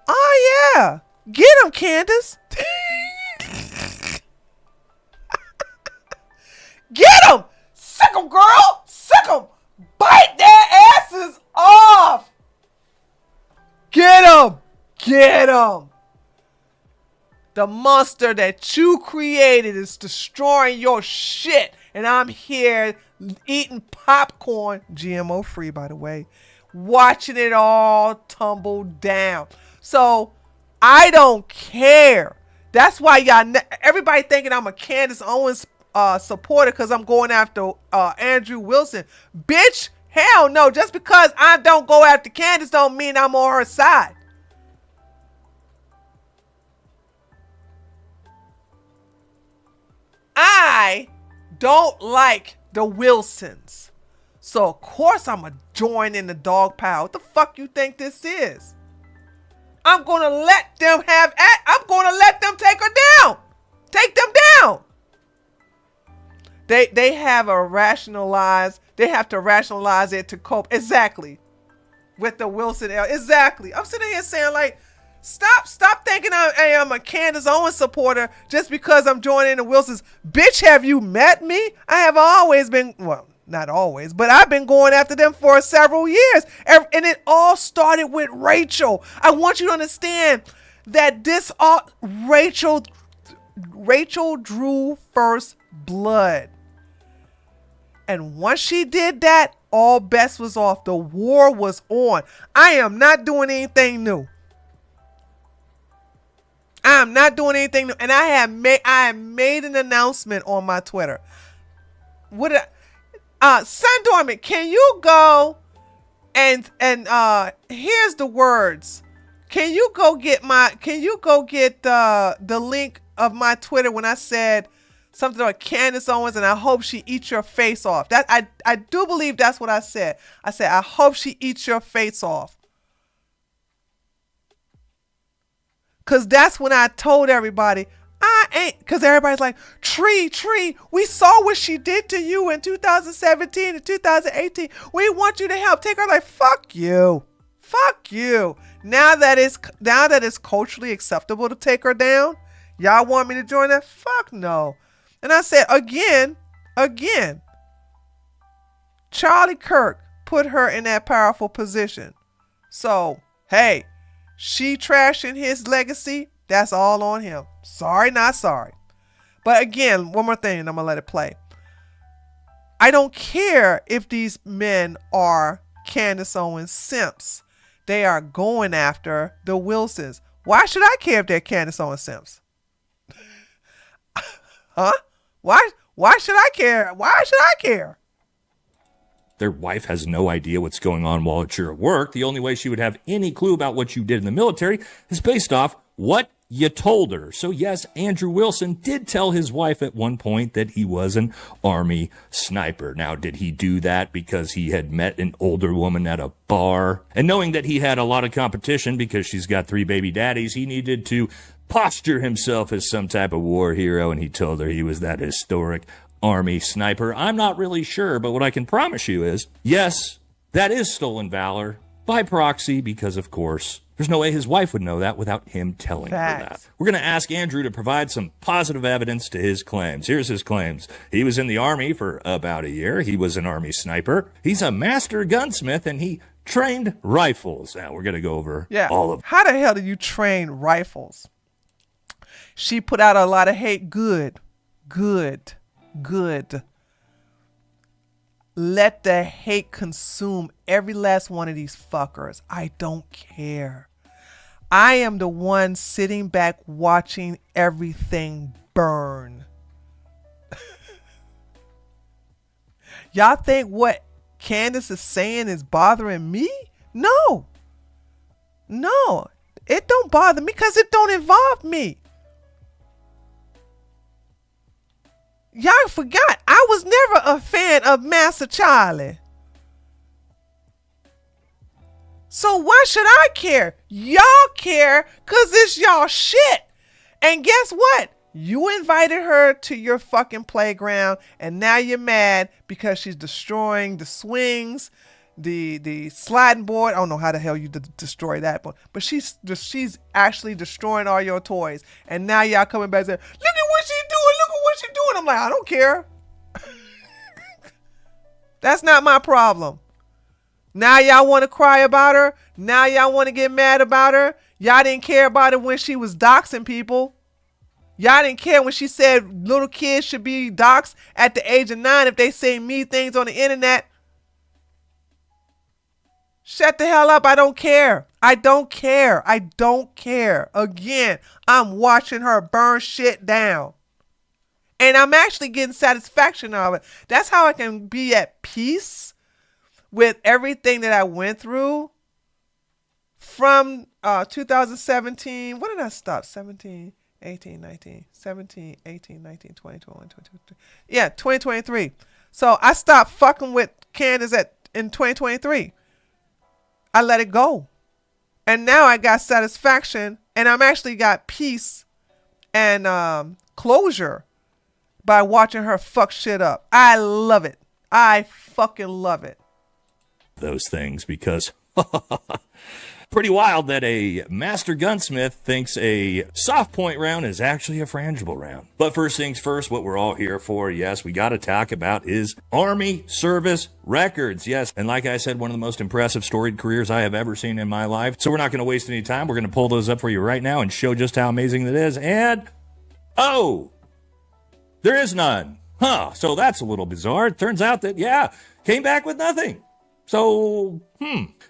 oh yeah, get him, Candace. Get him! Sick 'em, girl! Sick 'em! Bite their asses off! Get him! Get him! The monster that you created is destroying your shit. And I'm here eating popcorn, GMO free by the way, watching it all tumble down. So I don't care. That's why everybody thinking I'm a Candace Owens supporter because I'm going after Andrew Wilson. Bitch, hell no. Just because I don't go after Candace don't mean I'm on her side. I don't like the Wilsons. So of course I'm going to join in the dog pile. What the fuck you think this is? I'm going to let them I'm going to let them take her down. Take them down. They have to rationalize it to cope. Exactly. With the Wilson. Exactly. I'm sitting here saying like, stop thinking I am a Candace Owens supporter just because I'm joining the Wilsons. Bitch, have you met me? I have always been, well, not always, but I've been going after them for several years. And it all started with Rachel. I want you to understand that Rachel drew first blood. And once she did that, all bets was off. The war was on. I am not doing anything new. I'm not doing anything new. And I have made an announcement on my Twitter. Sun Dormant, can you go and here's the words. Can you go get the link of my Twitter when I said something about Candace Owens and I hope she eats your face off. That I do believe that's what I said. I said I hope she eats your face off. Cause that's when I told everybody I ain't, because everybody's like, Tree, we saw what she did to you in 2017 and 2018. We want you to help. Take her. Like, fuck you. Now that it's culturally acceptable to take her down, y'all want me to join that? Fuck no. And I said, again, Charlie Kirk put her in that powerful position. So, hey, she trashing his legacy. That's all on him. Sorry, not sorry. But again, one more thing, and I'm going to let it play. I don't care if these men are Candace Owens simps. They are going after the Wilsons. Why should I care if they're Candace Owens simps? Huh? Why should I care? Why should I care? Their wife has no idea what's going on while you're at work. The only way she would have any clue about what you did in the military is based off what you told her. So yes, Andrew Wilson did tell his wife at one point that he was an Army sniper. Now, did he do that because he had met an older woman at a bar? And knowing that he had a lot of competition because she's got 3 baby daddies, he needed to posture himself as some type of war hero, and he told her he was that historic Army sniper. I'm not really sure, but what I can promise you is, yes, that is stolen valor by proxy because, of course, there's no way his wife would know that without him telling her that. We're going to ask Andrew to provide some positive evidence to his claims. Here's his claims. He was in the Army for about a year. He was an Army sniper. He's a master gunsmith, and he trained rifles. Now, we're going to go over all of them. How the hell do you train rifles? She put out a lot of hate. Good. Let the hate consume every last one of these fuckers. I don't care. I am the one sitting back watching everything burn. Y'all think what Candace is saying is bothering me? No, it don't bother me because it don't involve me. Y'all forgot, I was never a fan of Master Charlie. So why should I care? Y'all care because it's y'all shit. And guess what? You invited her to your fucking playground, and now you're mad because she's destroying the swings, the sliding board. I don't know how the hell you destroy that, but she's actually destroying all your toys. And now y'all coming back and saying, look at what she's doing. Look at what she's doing. I'm like, I don't care. That's not my problem. Now y'all want to cry about her. Now y'all want to get mad about her. Y'all didn't care about it when she was doxing people. Y'all didn't care when she said little kids should be doxed at the age of 9 if they say mean things on the internet. Shut the hell up. I don't care. I don't care. Again, I'm watching her burn shit down. And I'm actually getting satisfaction out of it. That's how I can be at peace with everything that I went through from 2017. What did I stop? 17, 18, 19, 17, 18, 19, 20, 21, 22. Yeah, 2023. So I stopped fucking with Candace in 2023. I let it go. And now I got satisfaction, and I'm actually got peace and closure by watching her fuck shit up. I love it. I fucking love it. Those things, because pretty wild that a master gunsmith thinks a soft point round is actually a frangible round. But first things first, what we're all here for, yes, we got to talk about his Army service records. Yes, and like I said, one of the most impressive storied careers I have ever seen in my life. So we're not going to waste any time. We're going to pull those up for you right now and show just how amazing that is. And, oh, there is none. So that's a little bizarre. It turns out that, came back with nothing. So,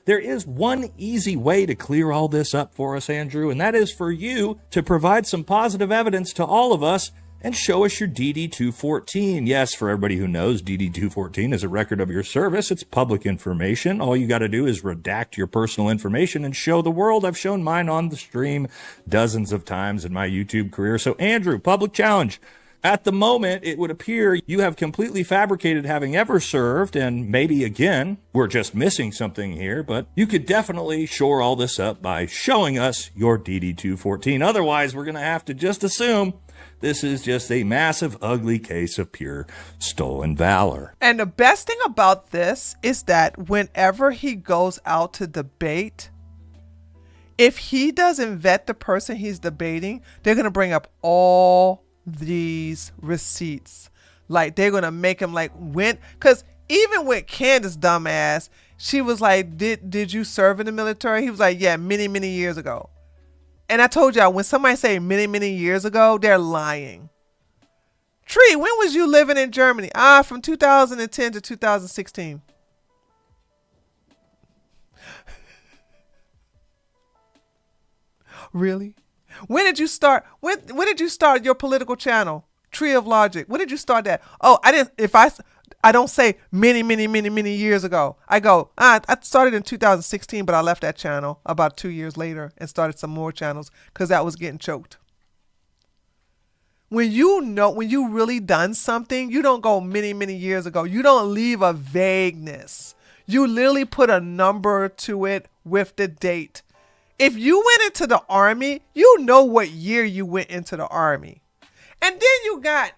there is one easy way to clear all this up for us, Andrew, and that is for you to provide some positive evidence to all of us and show us your DD-214. Yes, for everybody who knows, DD-214 is a record of your service. It's public information. All you got to do is redact your personal information and show the world. I've shown mine on the stream dozens of times in my YouTube career. So, Andrew, public challenge. At the moment, it would appear you have completely fabricated having ever served, and maybe, again, we're just missing something here, but you could definitely shore all this up by showing us your DD-214. Otherwise, we're going to have to just assume this is just a massive, ugly case of pure stolen valor. And the best thing about this is that whenever he goes out to debate, if he doesn't vet the person he's debating, they're going to bring up all these receipts. Like, they're going to make him like, when, because even with Candace dumbass, she was like, did you serve in the military? He was like, yeah, many, many years ago. And I told y'all, when somebody say many, many years ago, they're lying. Tree, when was you living in Germany? From 2010 to 2016. Really? When did you start? When did you start your political channel? Tree of Logic. When did you start that? Oh, I didn't. I don't say many, many, many, many years ago. I go, I started in 2016, but I left that channel about 2 years later and started some more channels because that was getting choked. When you really done something, you don't go many, many years ago. You don't leave a vagueness. You literally put a number to it with the date. If you went into the army, you know what year you went into the army. And then you got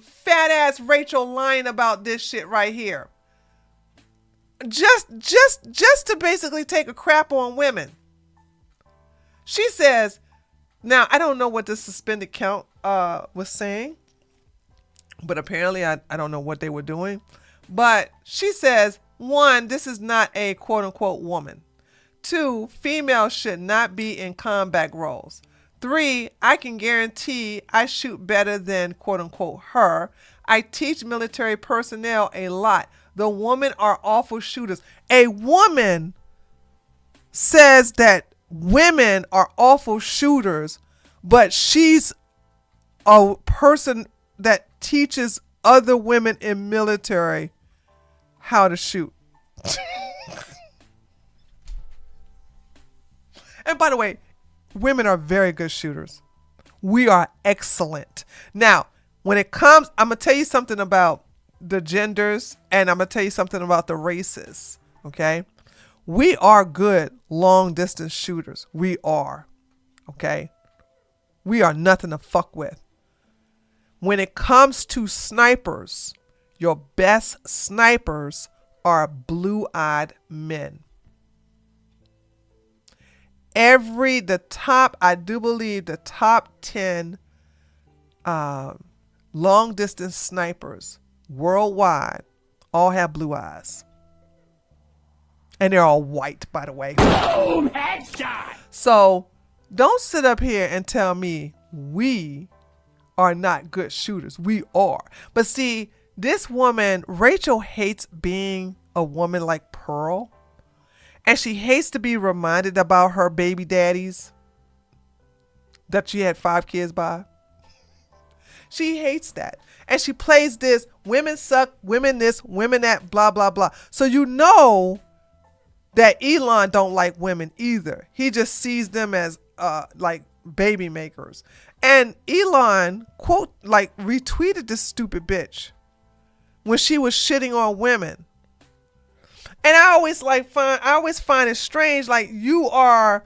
fat ass Rachel lying about this shit right here. Just to basically take a crap on women. She says, now I don't know what the suspended count was saying, but apparently I don't know what they were doing. But she says, 1, this is not a quote unquote woman. 2, females should not be in combat roles. 3, I can guarantee I shoot better than quote unquote her. I teach military personnel a lot. The women are awful shooters. A woman says that women are awful shooters, but she's a person that teaches other women in military how to shoot. And by the way, women are very good shooters. We are excellent. Now, when it comes, I'm going to tell you something about the genders, and I'm going to tell you something about the races. Okay? We are good long distance shooters. We are. Okay? We are nothing to fuck with. When it comes to snipers, your best snipers are blue-eyed men. I do believe the top 10 long distance snipers worldwide all have blue eyes. And they're all white, by the way. Boom, headshot! So don't sit up here and tell me we are not good shooters. We are. But see, this woman, Rachel, hates being a woman like Pearl. And she hates to be reminded about her baby daddies that she had 5 kids by. She hates that. And she plays this, women suck, women this, women that, blah, blah, blah. So you know that Elon don't like women either. He just sees them as like baby makers. And Elon, quote, like retweeted this stupid bitch when she was shitting on women. And I always find it strange, like you are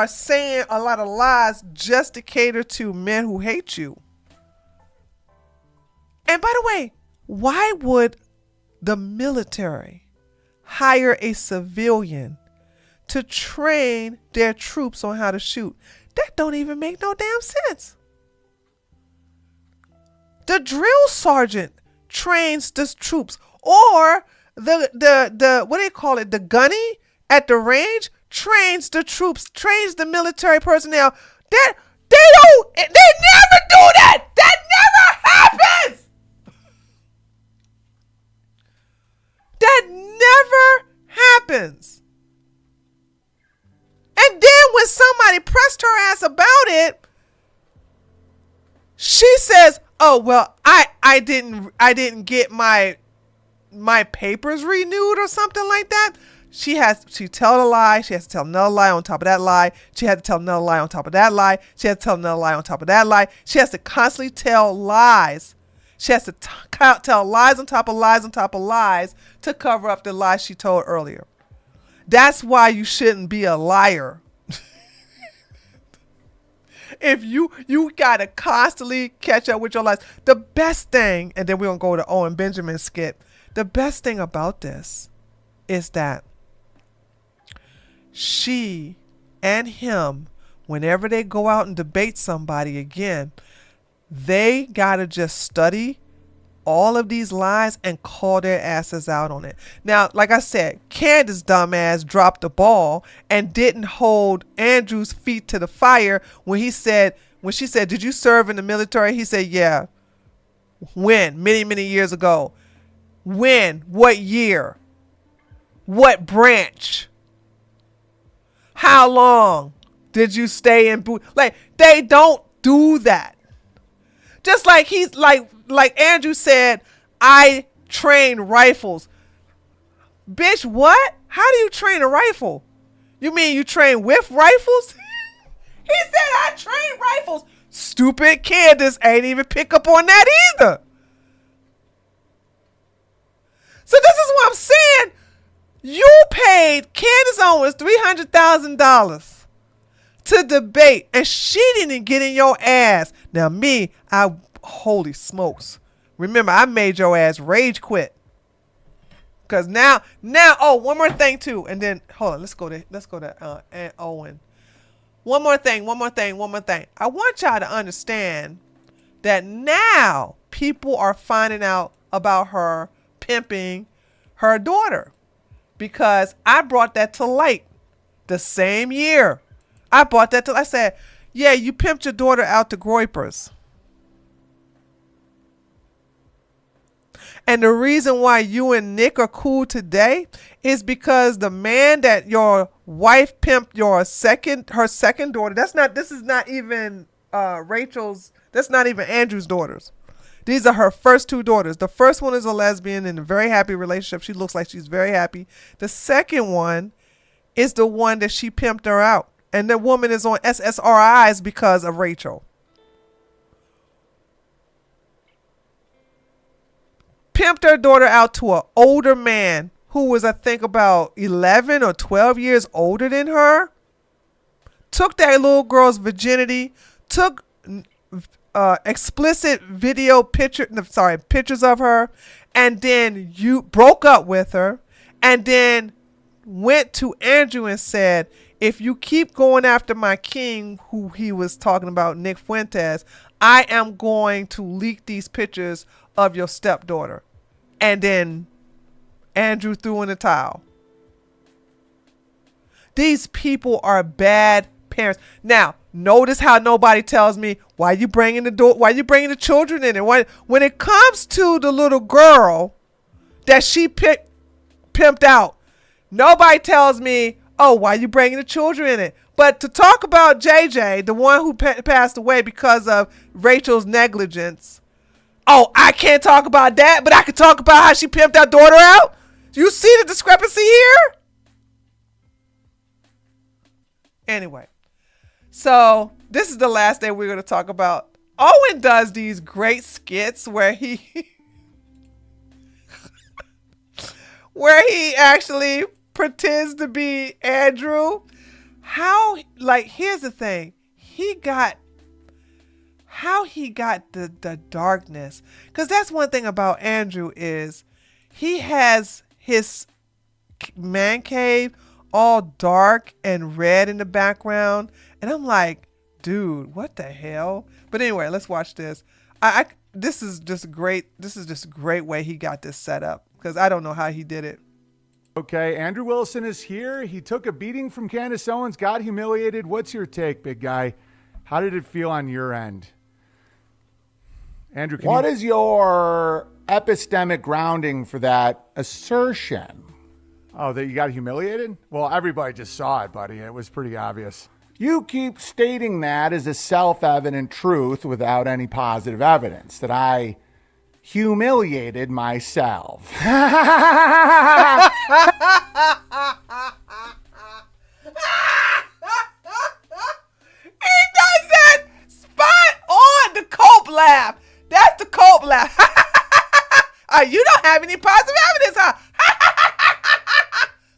saying a lot of lies just to cater to men who hate you. And by the way, why would the military hire a civilian to train their troops on how to shoot? That don't even make no damn sense. The drill sergeant trains the troops, or the what do they call it? The gunny at the range trains the troops, trains the military personnel. They never do that. That never happens. That never happens. And then when somebody pressed her ass about it, She says, "Oh well, I didn't get my papers renewed or something like that." She tell a lie. She has to tell another lie on top of that lie. She had to tell another lie on top of that lie. She has to tell another lie on top of that lie. She has to constantly tell lies. She has to tell lies on top of lies on top of lies to cover up the lies she told earlier. That's why you shouldn't be a liar. If you gotta constantly catch up with your lies. The best thing, and then we're gonna go to Owen Benjamin's skit. The best thing about this is that she and him, whenever they go out and debate somebody again, they gotta just study all of these lies and call their asses out on it. Now, like I said, Candace dumbass dropped the ball and didn't hold Andrew's feet to the fire when she said, "Did you serve in the military?" He said, "Yeah." When? Many, many years ago. When? What year? What branch? How long did you stay in boot? Like, they don't do that. Just like he's like Andrew said, "I train rifles." Bitch, what? How do you train a rifle? You mean you train with rifles? He said, "I train rifles." Stupid Candace ain't even pick up on that either. So this is what I'm saying. You paid Candace Owens $300,000 to debate, and she didn't get in your ass. Now me, holy smokes. Remember, I made your ass rage quit. Cause now, oh, one more thing too, and then hold on, let's go to Aunt Owen. One more thing. I want y'all to understand that now people are finding out about her pimping her daughter, because I brought that to light the same year. I said, "Yeah, you pimped your daughter out to Groypers." And the reason why you and Nick are cool today is because the man that your wife pimped her second daughter, this is not even Rachel's, that's not even Andrew's daughters. These are her first two daughters. The first one is a lesbian in a very happy relationship. She looks like she's very happy. The second one is the one that she pimped her out. And the woman is on SSRIs because of Rachel. Pimped her daughter out to an older man who was, I think, about 11 or 12 years older than her. Took that little girl's virginity. Took explicit pictures of her, and then you broke up with her, and then went to Andrew and said, "If you keep going after my king," who he was talking about, Nick Fuentes, "I am going to leak these pictures of your stepdaughter." And then Andrew threw in the towel. These people are bad parents. Now, notice how nobody tells me, why you bringing the children in it? When it comes to the little girl that she pimped out, nobody tells me, "Oh, why you bringing the children in it?" But to talk about JJ, the one who passed away because of Rachel's negligence, "Oh, I can't talk about that, but I can talk about how she pimped our daughter out." Do you see the discrepancy here? Anyway, so this is the last thing we're going to talk about. Owen does these great skits where he actually pretends to be Andrew. Here's the thing. How he got the darkness. Because that's one thing about Andrew is he has his man cave all dark and red in the background. And I'm like, dude, what the hell? But anyway, let's watch this. This is just great. This is just a great way he got this set up, because I don't know how he did it. Okay, Andrew Wilson is here. He took a beating from Candace Owens, got humiliated. What's your take, big guy? How did it feel on your end? Andrew, what is your epistemic grounding for that assertion? Oh, that you got humiliated? Well, everybody just saw it, buddy. It was pretty obvious. You keep stating that as a self-evident truth without any positive evidence, that I humiliated myself. He does that spot on the cope laugh. That's the cope laugh. You don't have any positive evidence, huh?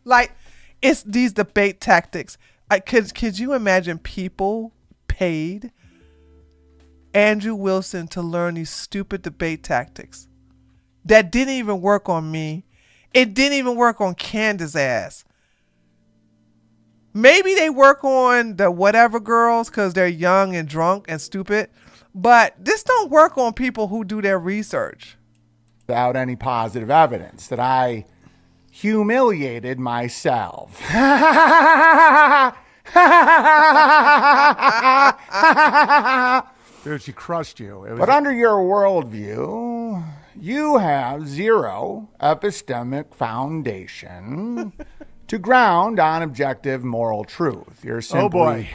Like, it's these debate tactics. Could you imagine people paid Andrew Wilson to learn these stupid debate tactics that didn't even work on me? It didn't even work on Candace's ass. Maybe they work on the whatever girls because they're young and drunk and stupid, but this don't work on people who do their research. Without any positive evidence, that I humiliated myself. Dude, she crushed you. But under your worldview, you have zero epistemic foundation to ground on objective moral truth. You're simply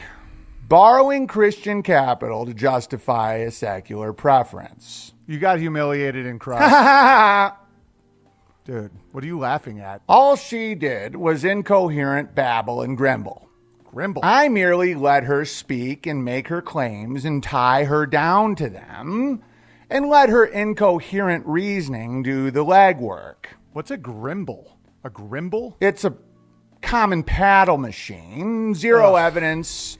borrowing Christian capital to justify a secular preference. You got humiliated and crushed. Dude, what are you laughing at? All she did was incoherent babble and grumble. Grimble. I merely let her speak and make her claims and tie her down to them and let her incoherent reasoning do the legwork. What's a grimble? A grimble? It's a common paddle machine. Zero evidence,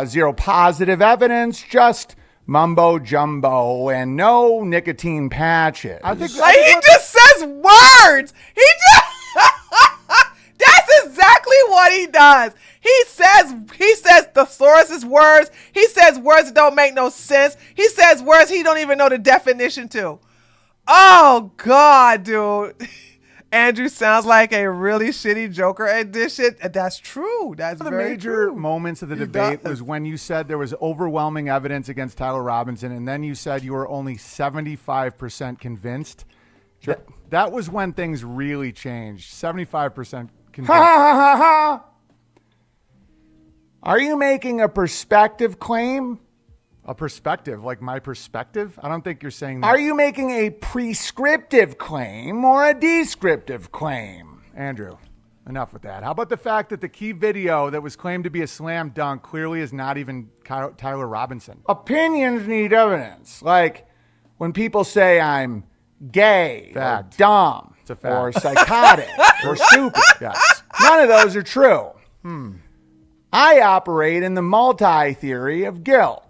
zero positive evidence, just mumbo jumbo and no nicotine patches. He just says words. He just that's exactly what he does. He says thesaurus words. He says words that don't make no sense. He says words he don't even know the definition to. Oh God, dude. Andrew sounds like a really shitty Joker edition. That's true. That's One of the very major true. moments of the debate was when you said there was overwhelming evidence against Tyler Robinson, and then you said you were only 75% convinced. That was when things really changed. 75% convinced. Are you making a perspective claim? A perspective, like my perspective? I don't think you're saying that. Are you making a prescriptive claim or a descriptive claim? Andrew, enough with that. How about the fact that the key video that was claimed to be a slam dunk clearly is not even Tyler Robinson? Opinions need evidence. Like when people say I'm gay, Fact. or dumb, It's a fact. or psychotic, or stupid. Yes. None of those are true. I operate in the multi-theory of guilt.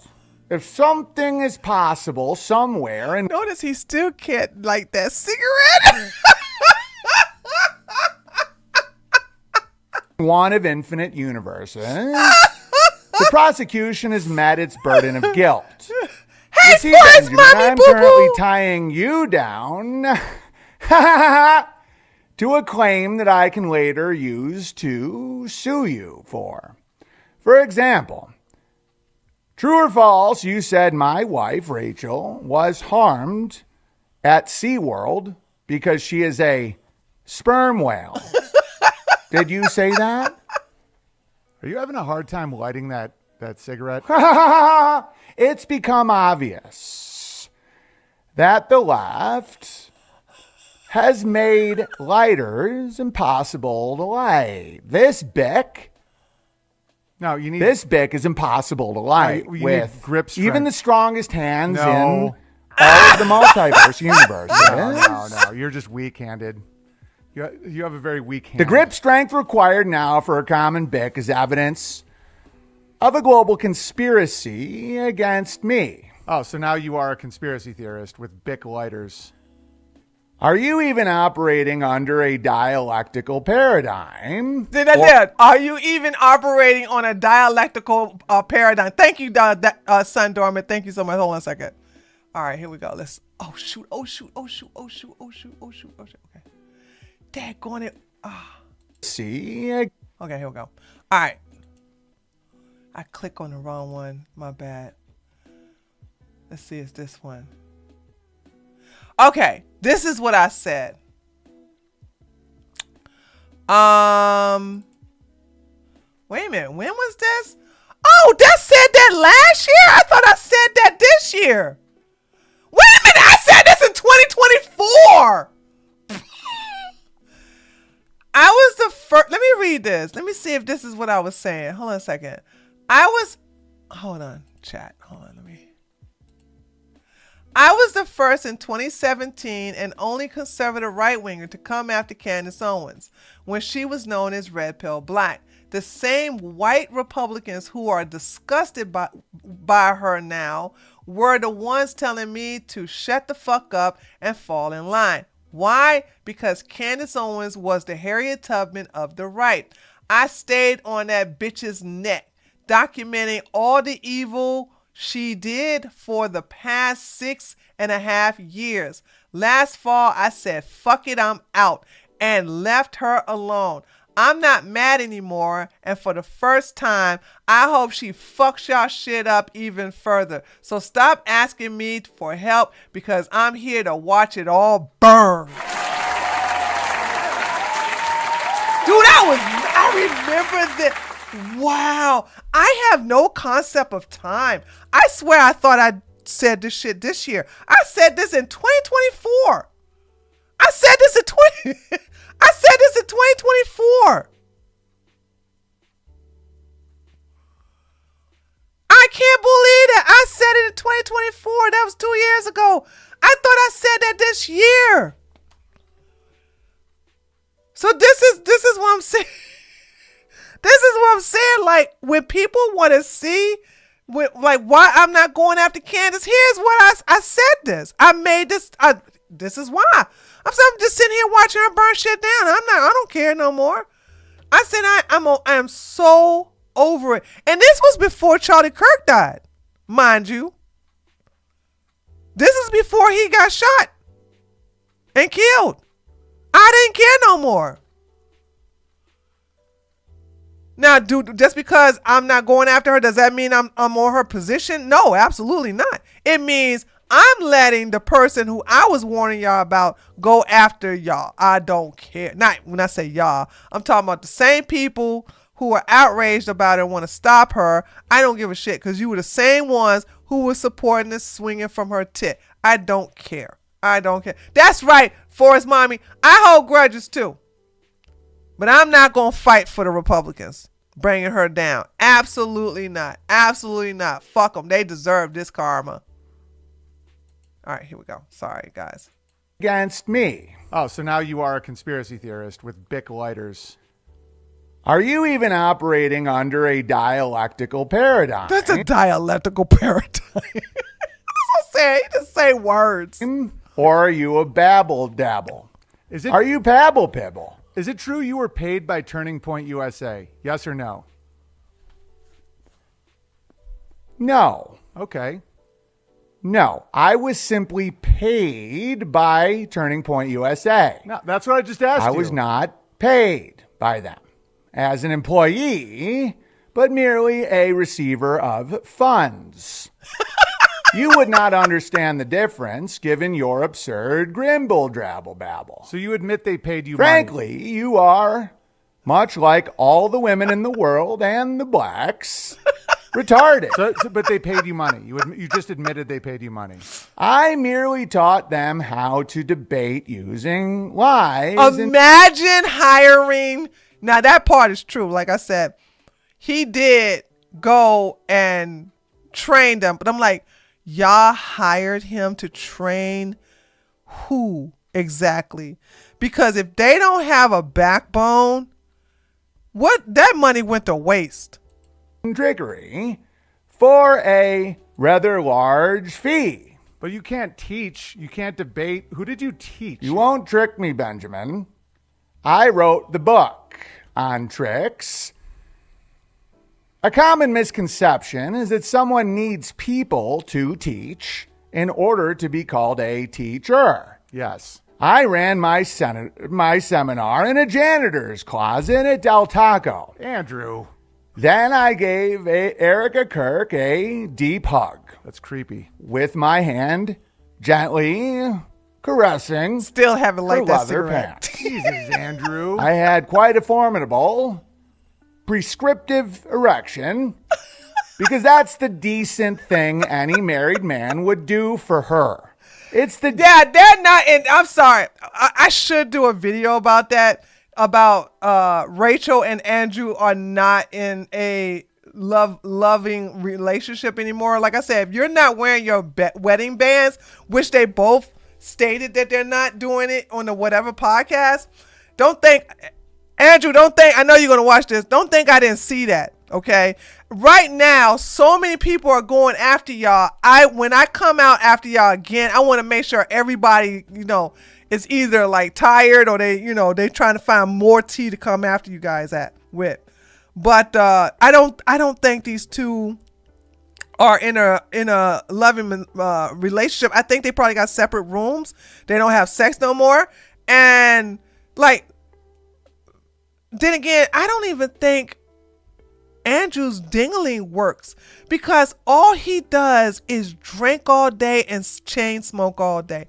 If something is possible somewhere and Notice he still can't light that cigarette. one of infinite universes, the prosecution has met its burden of guilt. Hey, You see, where's Benjamin, mommy I'm boo-boo? currently tying you down to a claim that I can later use to sue you for. For example, true or false, you said my wife, Rachel, was harmed at SeaWorld because she is a sperm whale. Did you say that? Are you having a hard time lighting that cigarette? It's become obvious that the left has made lighters impossible to light. This Bic is impossible to light You need with grip strength. even the strongest hands No. in all of the multiverse universe. No. You're just weak-handed. You have a very weak hand. The grip strength required now for a common Bic is evidence of a global conspiracy against me. Oh, so now you are a conspiracy theorist with Bic lighters. Are you even operating under a dialectical paradigm? Are you even operating on a dialectical paradigm? Thank you, Son Dormant. Thank you so much. Hold on a second. All right, here we go. Let's. Oh shoot! Okay. Daggone it. See? Okay, here we go. All right. I click on the wrong one. My bad. Let's see. It's this one. Okay, this is what I said. Wait a minute. When was this? Oh, that said that last year? I thought I said that this year. Wait a minute, I said this in 2024. I was the first. Let me read this. Let me see if this is what I was saying. Hold on a second. Hold on, chat. Hold on, I was the first in 2017 and only conservative right-winger to come after Candace Owens when she was known as Red Pill Black. The same white Republicans who are disgusted by her now were the ones telling me to shut the fuck up and fall in line. Why? Because Candace Owens was the Harriet Tubman of the right. I stayed on that bitch's neck, documenting all the evil she did for the past 6.5 years. Last fall, I said, fuck it, I'm out, and left her alone. I'm not mad anymore, and for the first time, I hope she fucks y'all shit up even further. So stop asking me for help because I'm here to watch it all burn. Dude, I remember that. Wow, I have no concept of time. I swear I thought I said this shit this year. I said this in 2024. I said this in 2024. I can't believe that I said it in 2024. That was 2 years ago. I thought I said that this year. So this is what I'm saying. This is what I'm saying. Like, when people want to see, like, why I'm not going after Candace, here's what I said this. I made this. This is why. I'm just sitting here watching her burn shit down. I don't care no more. I said I am so over it. And this was before Charlie Kirk died, mind you. This is before he got shot and killed. I didn't care no more. Now, just because I'm not going after her, does that mean I'm on her position? No, absolutely not. It means I'm letting the person who I was warning y'all about go after y'all. I don't care. Not when I say y'all, I'm talking about the same people who are outraged about it and want to stop her. I don't give a shit because you were the same ones who were supporting this swinging from her tit. I don't care. I don't care. That's right, Forrest Mommy. I hold grudges too. But I'm not going to fight for the Republicans bringing her down. Absolutely not. Absolutely not. Fuck them. They deserve this karma. All right, here we go. Sorry, guys. Against me. Oh, so now you are a conspiracy theorist with Bic lighters. Are you even operating under a dialectical paradigm? That's a dialectical paradigm. That's what I'm saying. You just say words. Or are you a babble dabble? Are you pabble pibble? Is it true you were paid by Turning Point USA? Yes or no? No. Okay. No, I was simply paid by Turning Point USA. No, that's what I just asked you. I was not paid by them as an employee, but merely a receiver of funds. You would not understand the difference given your absurd grimble drabble babble. So you admit they paid you Frankly, money? You are, much like all the women in the world and the blacks, retarded. But they paid you money. You just admitted they paid you money. I merely taught them how to debate using lies. Imagine hiring. Now, that part is true. Like I said, he did go and train them. But I'm like, y'all hired him to train who exactly? Because if they don't have a backbone, that money went to waste. Trickery for a rather large fee. But you can't teach. You can't debate. Who did you teach? You won't trick me, Benjamin. I wrote the book on tricks. A common misconception is that someone needs people to teach in order to be called a teacher. Yes. I ran my seminar in a janitor's closet at Del Taco. Andrew. Then I gave Erica Kirk a deep hug. That's creepy. With my hand gently caressing. Still haven't liked that leather cigarette. pants. Jesus, Andrew. I had quite a formidable prescriptive erection because that's the decent thing any married man would do for her. It's the they're not in. I'm sorry. I should do a video about that. About Rachel and Andrew are not in a loving relationship anymore. Like I said, if you're not wearing your wedding bands, which they both stated that they're not doing it on the whatever podcast, don't think, Andrew, don't think, I know you're going to watch this, don't think I didn't see that, okay? Right now, so many people are going after y'all. When I come out after y'all again, I want to make sure everybody, is either like tired or they trying to find more tea to come after you guys with. But I don't think these two are in a loving relationship. I think they probably got separate rooms. They don't have sex no more. And then again, I don't even think Andrew's dingling works, because all he does is drink all day and chain smoke all day.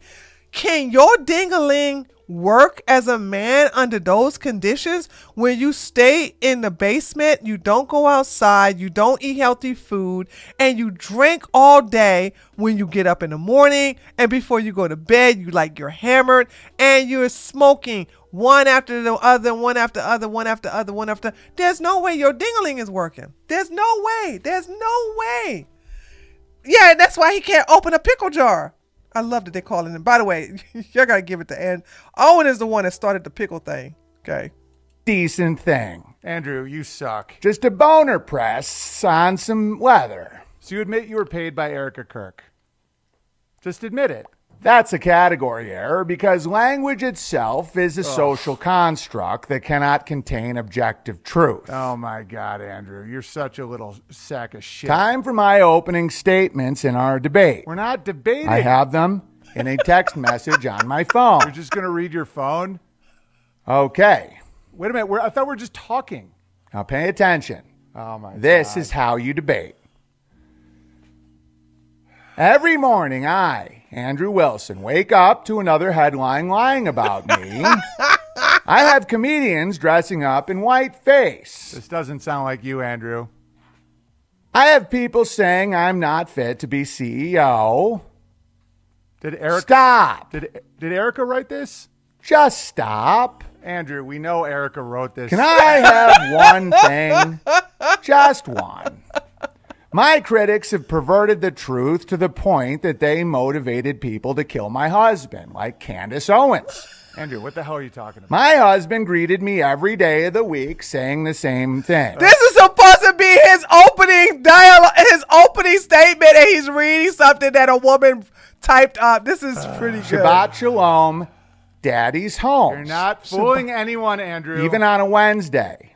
Can your dingling work as a man under those conditions when you stay in the basement, you don't go outside, you don't eat healthy food, and you drink all day when you get up in the morning, and before you go to bed, you're hammered and you're smoking one after the other, one after other, one after other, one after. There's no way your dingling is working. There's no way. There's no way. Yeah, that's why he can't open a pickle jar. I love that they call it. And by the way, y'all gotta give it to Ann. Owen is the one that started the pickle thing. Okay. Decent thing. Andrew, you suck. Just a boner press on some leather. So you admit you were paid by Erica Kirk. Just admit it. That's a category error because language itself is a social construct that cannot contain objective truth. Oh my God, Andrew. You're such a little sack of shit. Time for my opening statements in our debate. We're not debating. I have them in a text message on my phone. You're just going to read your phone? Okay. Wait a minute. I thought we were just talking. Now pay attention. Oh my God. This is how you debate. Every morning, I, Andrew Wilson, wake up to another headline lying about me. I have comedians dressing up in whiteface. This doesn't sound like you, Andrew. I have people saying I'm not fit to be CEO. Did Erica Stop. Did Erica write this? Just stop. Andrew, we know Erica wrote this. Can I have one thing? Just one. My critics have perverted the truth to the point that they motivated people to kill my husband, like Candace Owens. Andrew, what the hell are you talking about? My husband greeted me every day of the week saying the same thing. This is supposed to be his opening dialogue, his opening statement, and he's reading something that a woman typed up. This is pretty good. Shabbat Shalom, Daddy's home. You're not fooling anyone, Andrew. Even on a Wednesday.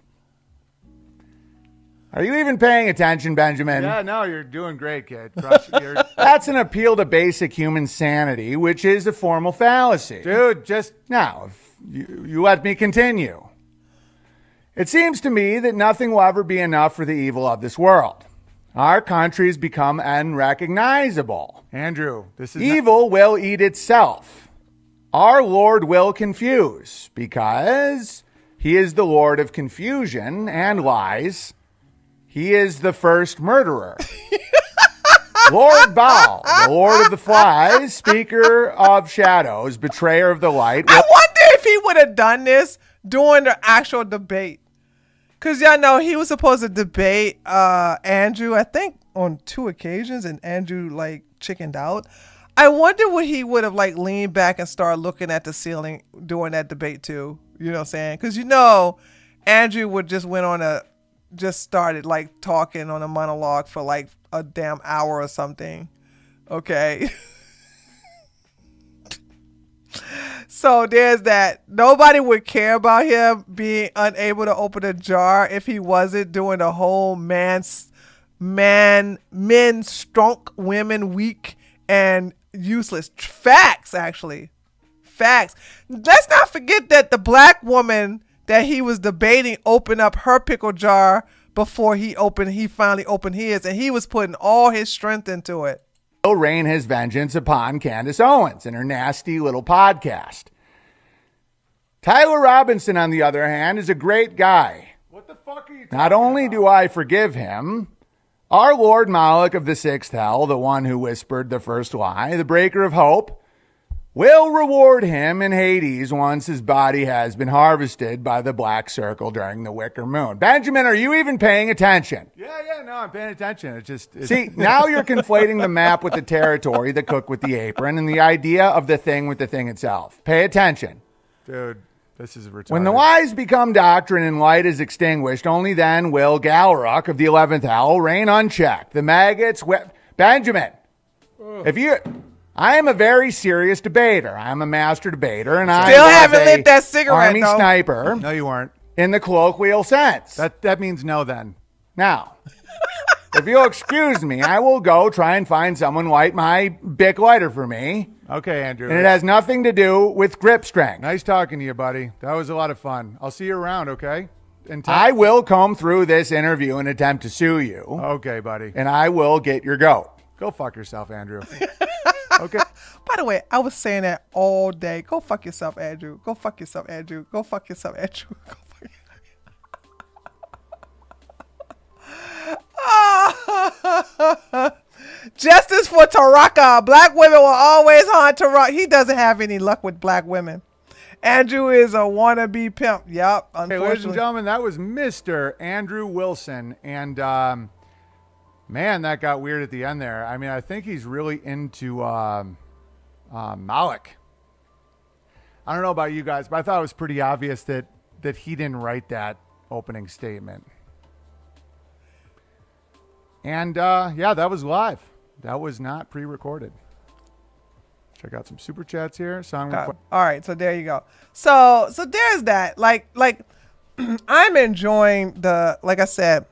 Are you even paying attention, Benjamin? Yeah, no, you're doing great, kid. That's an appeal to basic human sanity, which is a formal fallacy. Dude, just... Now, if you let me continue. It seems to me that nothing will ever be enough for the evil of this world. Our country's become unrecognizable. Andrew, this is... Evil will eat itself. Our Lord will confuse, because he is the Lord of confusion and lies. He is the first murderer. Lord Baal, the Lord of the Flies, speaker of shadows, betrayer of the light. I wonder if he would have done this during the actual debate. Because y'all know he was supposed to debate Andrew, I think, on 2 occasions, and Andrew, chickened out. I wonder what he would have, leaned back and started looking at the ceiling during that debate, too. You know what I'm saying? Because, Andrew would just started talking on a monologue for a damn hour or something. Okay. So there's that. Nobody would care about him being unable to open a jar if he wasn't doing the whole men strong, women weak, and useless. Facts, actually. Facts. Let's not forget that the black woman that he was debating opened up her pickle jar before he finally opened his, and he was putting all his strength into it. Will rain his vengeance upon Candace Owens and her nasty little podcast. Tyler Robinson, on the other hand, is a great guy. What the fuck are you talking Not only about? do I forgive him, Our Lord Moloch of the sixth hell, the one who whispered the first lie, the breaker of hope, will reward him in Hades once his body has been harvested by the black circle during the Wicker Moon. Benjamin, are you even paying attention? Yeah, no, I'm paying attention. See, now you're conflating the map with the territory, the cook with the apron, and the idea of the thing with the thing itself. Pay attention. Dude, this is retarded. When the lies become doctrine and light is extinguished, only then will Galrock of the 11th hell reign unchecked. The maggots... Benjamin, I am a very serious debater. I'm a master debater, and I still haven't lit that cigarette. Army sniper. No, you weren't. In the colloquial sense. That means no. Then now, if you'll excuse me, I will go try and find someone light my Bic lighter for me. Okay, Andrew. And it has nothing to do with grip strength. Nice talking to you, buddy. That was a lot of fun. I'll see you around. Okay. I will comb through this interview and attempt to sue you. Okay, buddy. And I will get your goat. Go fuck yourself, Andrew. Okay. By the way, I was saying that all day. Go fuck yourself, Andrew. Go fuck yourself, Andrew. Go fuck yourself, Andrew. Go fuck yourself. Justice for Taraka. Black women will always haunt Taraka. He doesn't have any luck with black women. Andrew is a wannabe pimp. Yep. Hey, ladies and gentlemen, that was Mr. Andrew Wilson. And, man, that got weird at the end there. I mean, I think he's really into Moloch. I don't know about you guys, but I thought it was pretty obvious that he didn't write that opening statement. And, yeah, that was live. That was not pre-recorded. Check out some super chats here. All right, so there you go. So there's that. Like I'm enjoying like I said,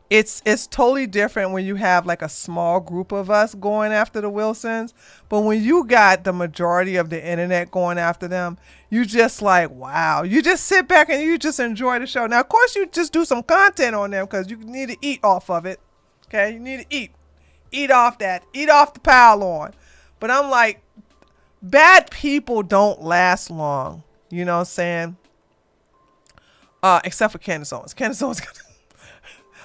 it's totally different when you have like a small group of us going after the Wilsons, but when you got the majority of the internet going after them, you just like, wow. You just sit back and you just enjoy the show. Now, of course, you just do some content on them because you need to eat off of it. Okay, you need to eat off that, eat off the pile on. But I'm like, bad people don't last long. You know what I'm saying? Except for Candace Owens. Candace Owens.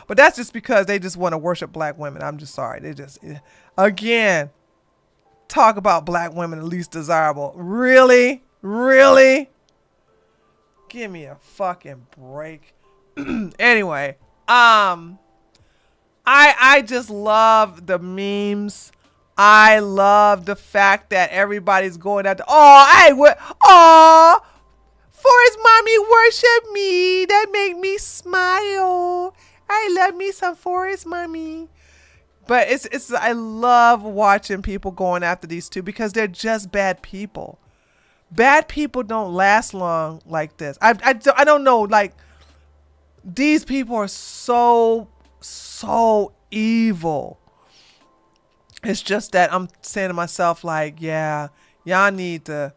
But that's just because they just want to worship black women. I'm just sorry. They just, again, talk about black women the least desirable. Really? Really? Give me a fucking break. Anyway, I just love the memes. I love the fact that everybody's going out to, Forrest mommy worship me. That make me smile. I love me some Forrest mommy. But I love watching people going after these two because they're just bad people. Bad people don't last long like this. I don't know, like, these people are so evil. It's just that I'm saying to myself, like, yeah, y'all need to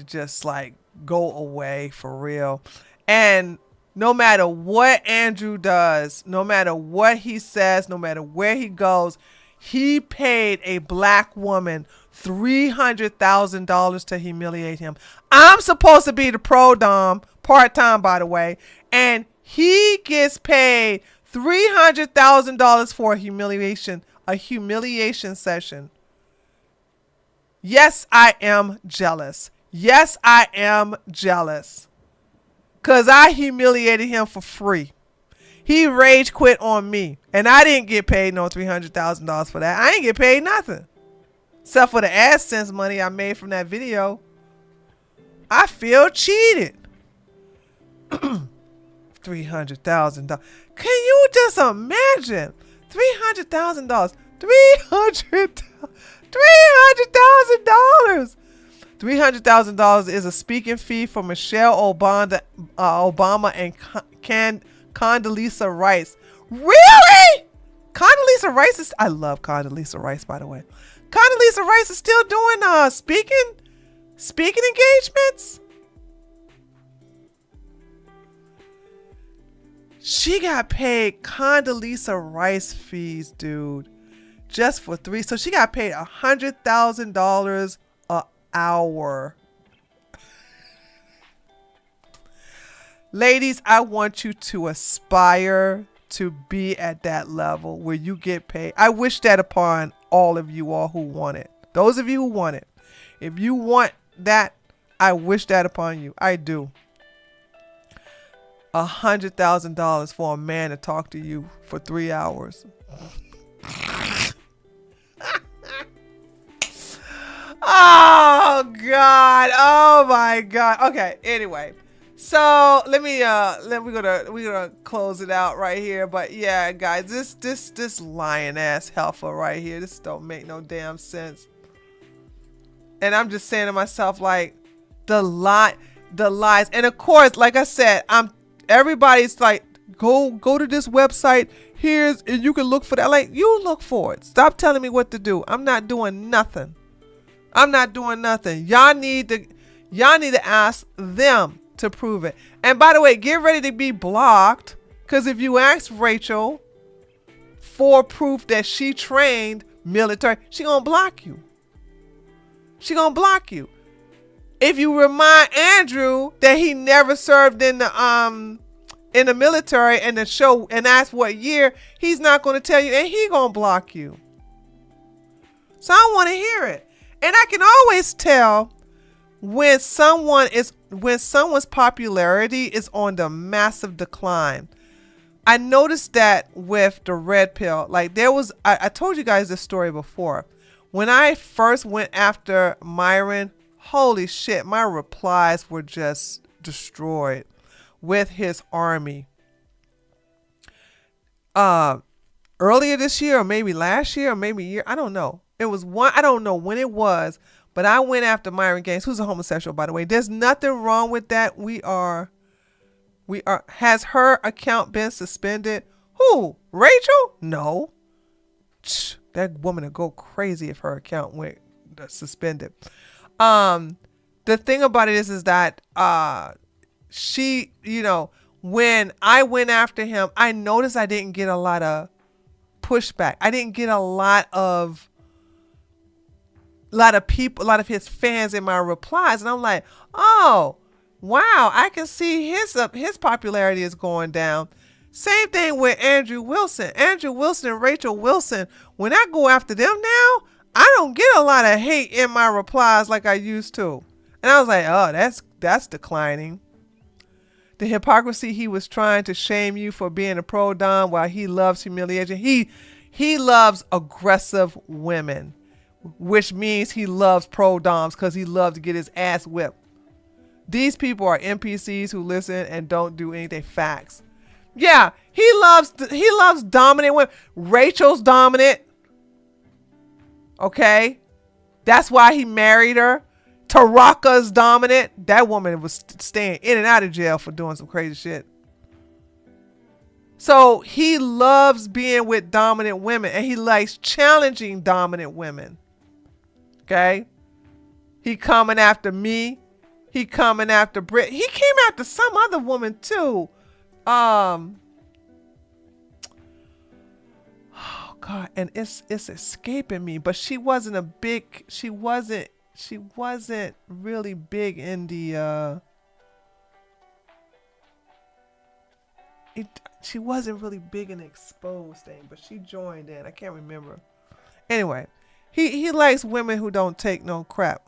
just like go away for real. And no matter what Andrew does, no matter what he says, no matter where he goes, he paid a black woman $300,000 to humiliate him. I'm supposed to be the pro dom, part-time by the way, and he gets paid $300,000 for a humiliation session. Yes, I am jealous. Yes, I am jealous. Because I humiliated him for free. He rage quit on me. And I didn't get paid no $300,000 for that. I ain't get paid nothing. Except for the AdSense money I made from that video. I feel cheated. $300,000. Can you just imagine? $300,000. $300,000. $300,000 is a speaking fee for Michelle Obama and Condoleezza Rice. Really? Condoleezza Rice is... I love Condoleezza Rice, by the way. Condoleezza Rice is still doing speaking engagements. She got paid Condoleezza Rice fees, dude, just for three. So she got paid $100,000 an hour. Ladies, I want you to aspire to be at that level where you get paid. I wish that upon all of you all who want it. Those of you who want it. If you want that, I wish that upon you. I do. $100,000 for a man to talk to you for 3 hours. Oh God! Oh my God! Okay. Anyway, so we're gonna close it out right here. But yeah, guys, this lion ass heifer right here, this don't make no damn sense. And I'm just saying to myself, like, the lies, and of course, like I said, everybody's like, go to this website. And you can look for that. Like, you look for it. Stop telling me what to do. I'm not doing nothing. Y'all need to ask them to prove it. And by the way, get ready to be blocked, because if you ask Rachel for proof that she trained military, she gonna block you. If you remind Andrew that he never served in the military and ask what year, he's not going to tell you, and he gonna block you. So I want to hear it. And I can always tell when someone's popularity is on the massive decline. I noticed that with the red pill. Like, I told you guys this story before. When I first went after Myron, holy shit, my replies were just destroyed with his army. Earlier this year, or maybe last year, or maybe a year, I don't know. It was I don't know when it was, but I went after Myron Gaines, who's a homosexual, by the way. There's nothing wrong with that. Has her account been suspended? Who? Rachel? No. That woman would go crazy if her account went suspended. The thing about it is that she, when I went after him, I noticed I didn't get a lot of pushback. I didn't get a lot of people, a lot of his fans in my replies, and I'm like, oh wow, I can see his popularity is going down. Same thing with Andrew Wilson and Rachel Wilson. When I go after them now, I don't get a lot of hate in my replies like I used to. And I was like, oh, that's declining. The hypocrisy, he was trying to shame you for being a pro-dom while he loves humiliation. He loves aggressive women, which means he loves pro-doms because he loves to get his ass whipped. These people are NPCs who listen and don't do anything. Facts. Yeah, he loves dominant women. Rachel's dominant. Okay? That's why he married her. Taraka's dominant. That woman was staying in and out of jail for doing some crazy shit. So he loves being with dominant women, and he likes challenging dominant women. Okay? He coming after me. He coming after Britt. He came after some other woman too. Oh God, and it's escaping me. But she wasn't really big in the she wasn't really big in the exposed thing, but she joined in. I can't remember. Anyway, he likes women who don't take no crap.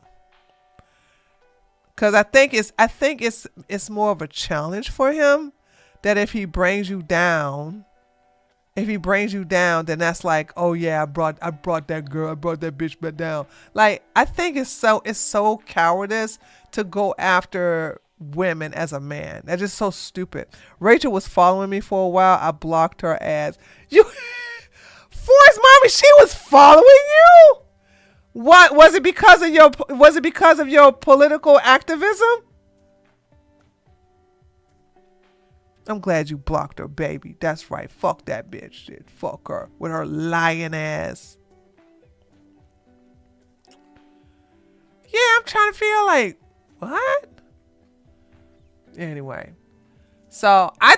Cause I think it's more of a challenge for him that if he brings you down, then that's like, oh yeah, I brought that bitch back down. Like, I think it's so cowardice to go after women as a man. That's just so stupid. Rachel was following me for a while. I blocked her ass. You, Forrest, mommy, she was following you. What was it because of your political activism? I'm glad you blocked her, baby. That's right. Fuck that bitch shit. Fuck her with her lying ass. Yeah, I'm trying to feel like, what? Anyway. So I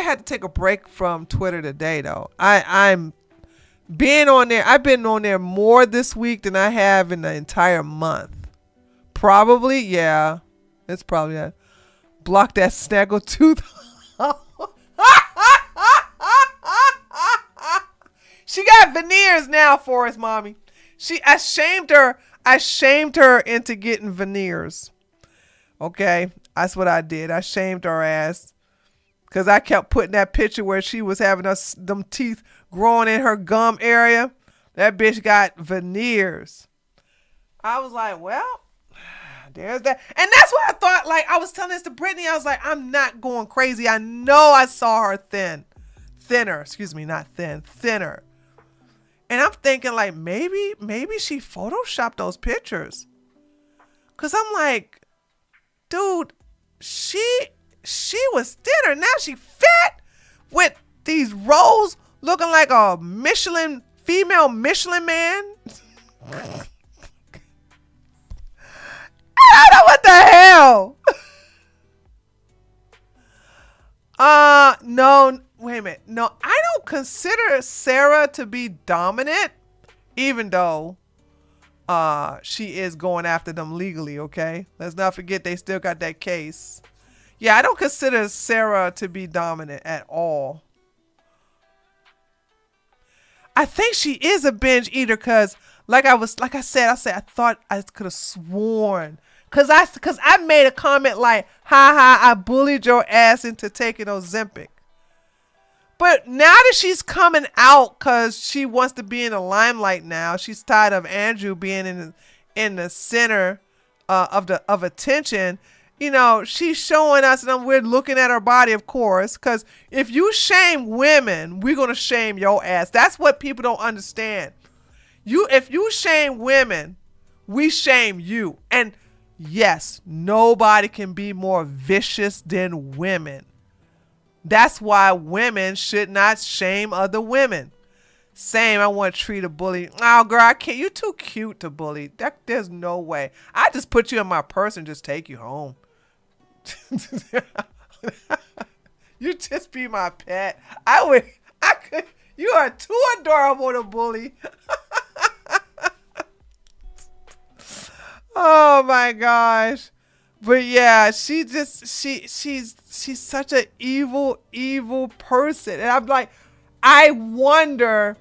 had to take a break from Twitter today though. I'm being on there. I've been on there more this week than I have in the entire month. Probably, yeah. It's probably that. Block that snaggletooth. She got veneers now for us, mommy. I shamed her into getting veneers. Okay, that's what I did. I shamed her ass because I kept putting that picture where she was having them teeth growing in her gum area. That bitch got veneers. I was like, well, there's that. And that's what I thought. Like, I was telling this to Brittany. I was like, I'm not going crazy. I know I saw her thinner. Excuse me, not thin, thinner. And I'm thinking like, maybe she photoshopped those pictures. Cause I'm like, dude, she was thinner. Now she fat with these rolls looking like a female Michelin man. I don't know what the hell. No, wait a minute. No, I don't consider Sarah to be dominant, even though she is going after them legally, okay? Let's not forget they still got that case. Yeah, I don't consider Sarah to be dominant at all. I think she is a binge eater because like I said, I thought I could have sworn. Cause I made a comment like, ha, I bullied your ass into taking Ozempic. But now that she's coming out because she wants to be in the limelight now, she's tired of Andrew being in the center of attention. You know, she's showing us, and we're looking at her body, of course, because if you shame women, we're gonna shame your ass. That's what people don't understand. If you shame women, we shame you. And yes, nobody can be more vicious than women. That's why women should not shame other women. Same, I want to treat a bully. Oh, girl, I can't. You're too cute to bully. There's no way. I just put you in my purse and just take you home. You just be my pet. I could. You are too adorable to bully. Oh my gosh. But yeah, she's such an evil person. And I'm like, I wonder,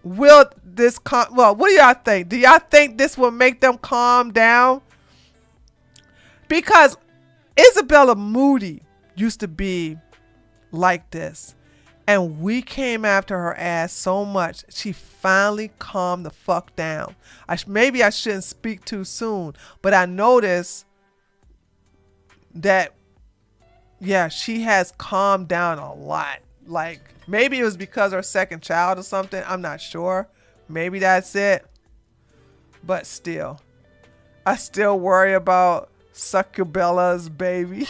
will this what do y'all think? Do y'all think this will make them calm down? Because Isabella Moody used to be like this. And we came after her ass so much, she finally calmed the fuck down. Maybe I shouldn't speak too soon, but I noticed that, yeah, she has calmed down a lot. Like, maybe it was because her second child or something. I'm not sure. Maybe that's it. But still, I still worry about Succubella's baby.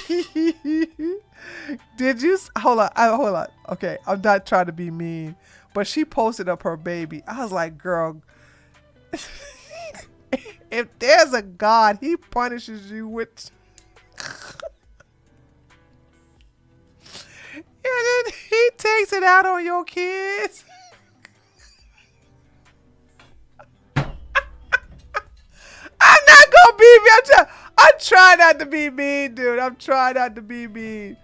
Did you hold on? Okay, I'm not trying to be mean, but she posted up her baby. I was like, girl, if there's a God, he punishes you with and then he takes it out on your kids. I'm not gonna be mean. I'm trying not to be mean, dude. I'm trying not to be mean.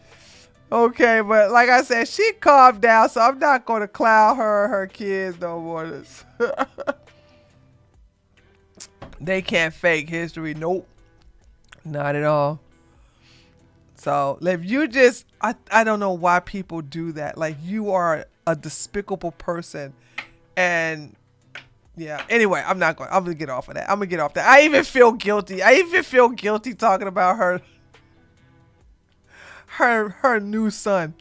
Okay, but like I said, she calmed down, so I'm not going to clown her or her kids no more. They can't fake history. Nope. Not at all. So, if you just, I don't know why people do that. Like, you are a despicable person. And, yeah. Anyway, I'm going to get off of that. I'm going to get off that. I even feel guilty. Talking about her new son.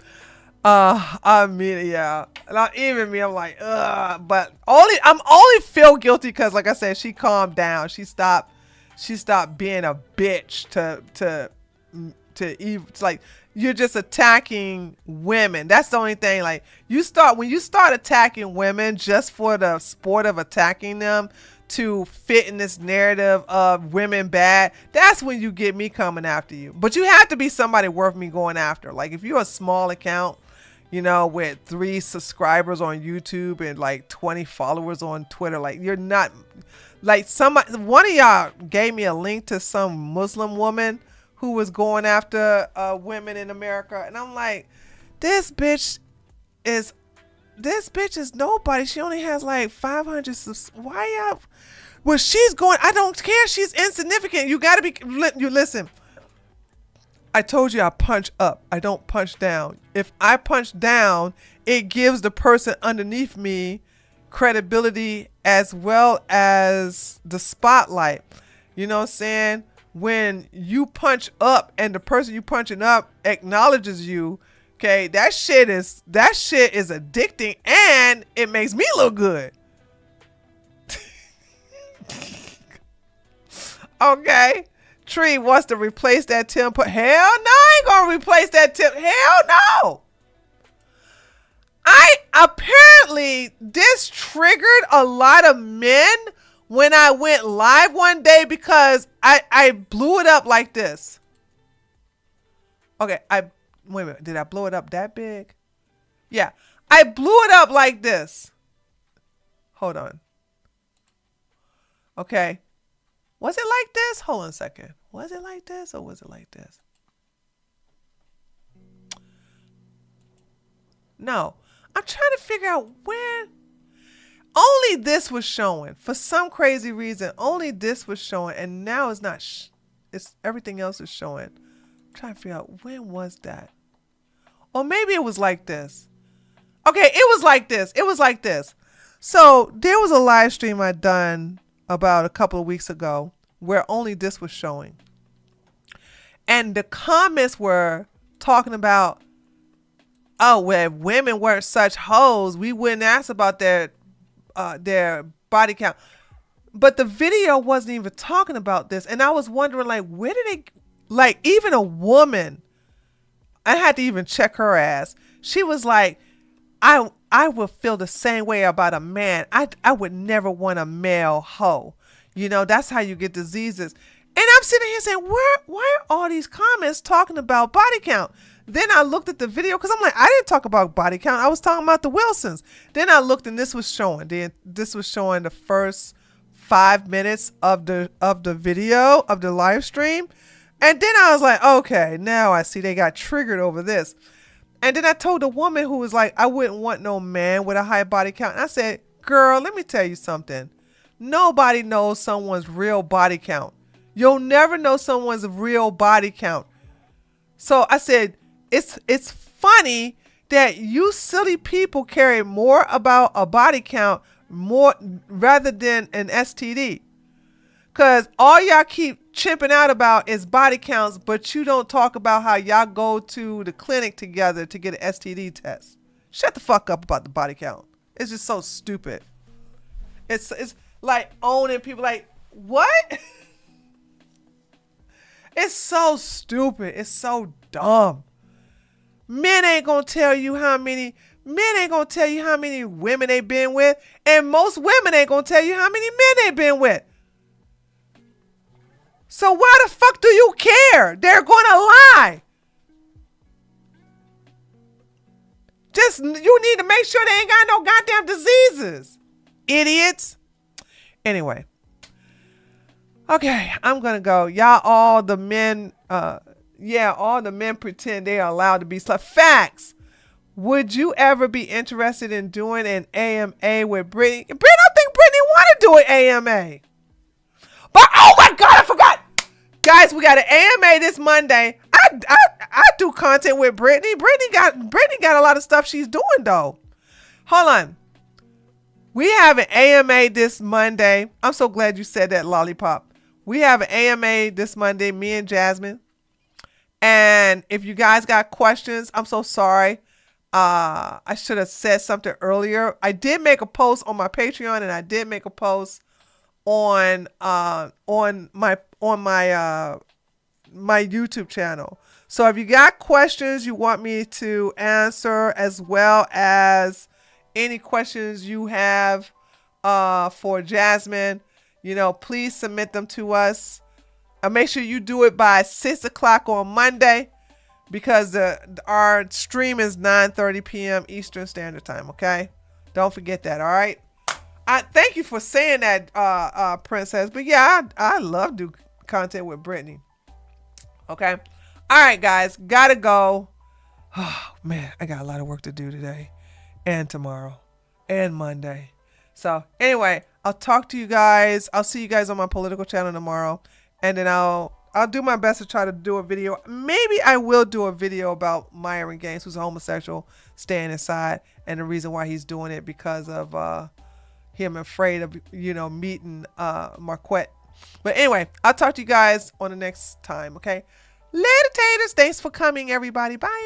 I mean, yeah. Not even me. I'm like, but I'm only feel guilty because, like I said, she calmed down. She stopped being a bitch to it's like you're just attacking women. That's the only thing. Like when you start attacking women just for the sport of attacking them to fit in this narrative of women bad, that's when you get me coming after you. But you have to be somebody worth me going after. Like if you're a small account, with 3 subscribers on YouTube and like 20 followers on Twitter, like you're not like one of y'all gave me a link to some Muslim woman who was going after women in America. And I'm like, this bitch is this bitch is nobody. She only has like 500 why y'all? Well, she's going. I don't care. She's insignificant. You gotta be. You listen. I told you I punch up. I don't punch down. If I punch down, it gives the person underneath me credibility as well as the spotlight. You know what I'm saying? When you punch up and the person you punching up acknowledges you, okay, that shit is addicting and it makes me look good. Okay. Tree wants to replace that temper. Hell no, I ain't gonna replace that temper. Hell no. Apparently this triggered a lot of men when I went live one day because I blew it up like this. Okay, wait a minute. Did I blow it up that big? Yeah, I blew it up like this. Hold on. Okay. Was it like this? Hold on a second. Was it like this or was it like this? No. I'm trying to figure out when. Only this was showing. For some crazy reason, only this was showing. And now it's not. It's everything else is showing. I'm trying to figure out when was that. Or maybe it was like this. Okay, it was like this. It was like this. So there was a live stream I done about a couple of weeks ago where only this was showing. And the comments were talking about, oh, well, if women weren't such hoes, we wouldn't ask about their body count. But the video wasn't even talking about this. And I was wondering, like, where did it, like, even a woman, I had to even check her ass. She was like, I would feel the same way about a man. I would never want a male hoe. You know, that's how you get diseases. And I'm sitting here saying, why are all these comments talking about body count? Then I looked at the video because I'm like, I didn't talk about body count. I was talking about the Wilsons. Then I looked and this was showing. This was showing the first 5 minutes of the video of the live stream. And then I was like, okay, now I see they got triggered over this. And then I told a woman who was like, I wouldn't want no man with a high body count. And I said, girl, let me tell you something. Nobody knows someone's real body count. You'll never know someone's real body count. So I said, it's funny that you silly people care more about a body count more rather than an STD. Because all y'all keep chimping out about is body counts, but you don't talk about how y'all go to the clinic together to get an STD test. Shut the fuck up about the body count. It's just so stupid. It's like owning people like, what? It's so stupid. It's so dumb. Men ain't gonna tell you how many women they been with, and most women ain't gonna tell you how many men they been with. So why the fuck do you care? They're gonna lie. Just, you need to make sure they ain't got no goddamn diseases. Idiots. Anyway. Okay, I'm gonna go. Y'all, all the men pretend they are allowed to be Facts. Would you ever be interested in doing an AMA with Brittany? I don't think Brittany want to do an AMA. But oh my God, I forgot. Guys, we got an AMA this Monday. I do content with Brittany. Brittany got a lot of stuff she's doing though. Hold on. We have an AMA this Monday. I'm so glad you said that, Lollipop. We have an AMA this Monday, me and Jasmine. And if you guys got questions, I'm so sorry. I should have said something earlier. I did make a post on my Patreon and I did make a post on my YouTube channel. So if you got questions you want me to answer, as well as any questions you have for Jasmine, you know, please submit them to us. Make sure you do it by 6 o'clock on Monday, because our stream is 9:30 p.m. Eastern Standard Time. Okay, don't forget that. All right. I thank you for saying that, Princess. But yeah, I love do content with Brittany. Okay. All right, guys, gotta go. Oh man, I got a lot of work to do today. and tomorrow and Monday. So anyway, I'll talk to you guys. I'll see you guys on my political channel tomorrow. And then I'll do my best to try to do a video. Maybe I will do a video about Myron Gaines, who's a homosexual, staying inside, and the reason why he's doing it because of him afraid of, meeting Marquette. But anyway, I'll talk to you guys on the next time, okay? Later, taters. Thanks for coming, everybody. Bye.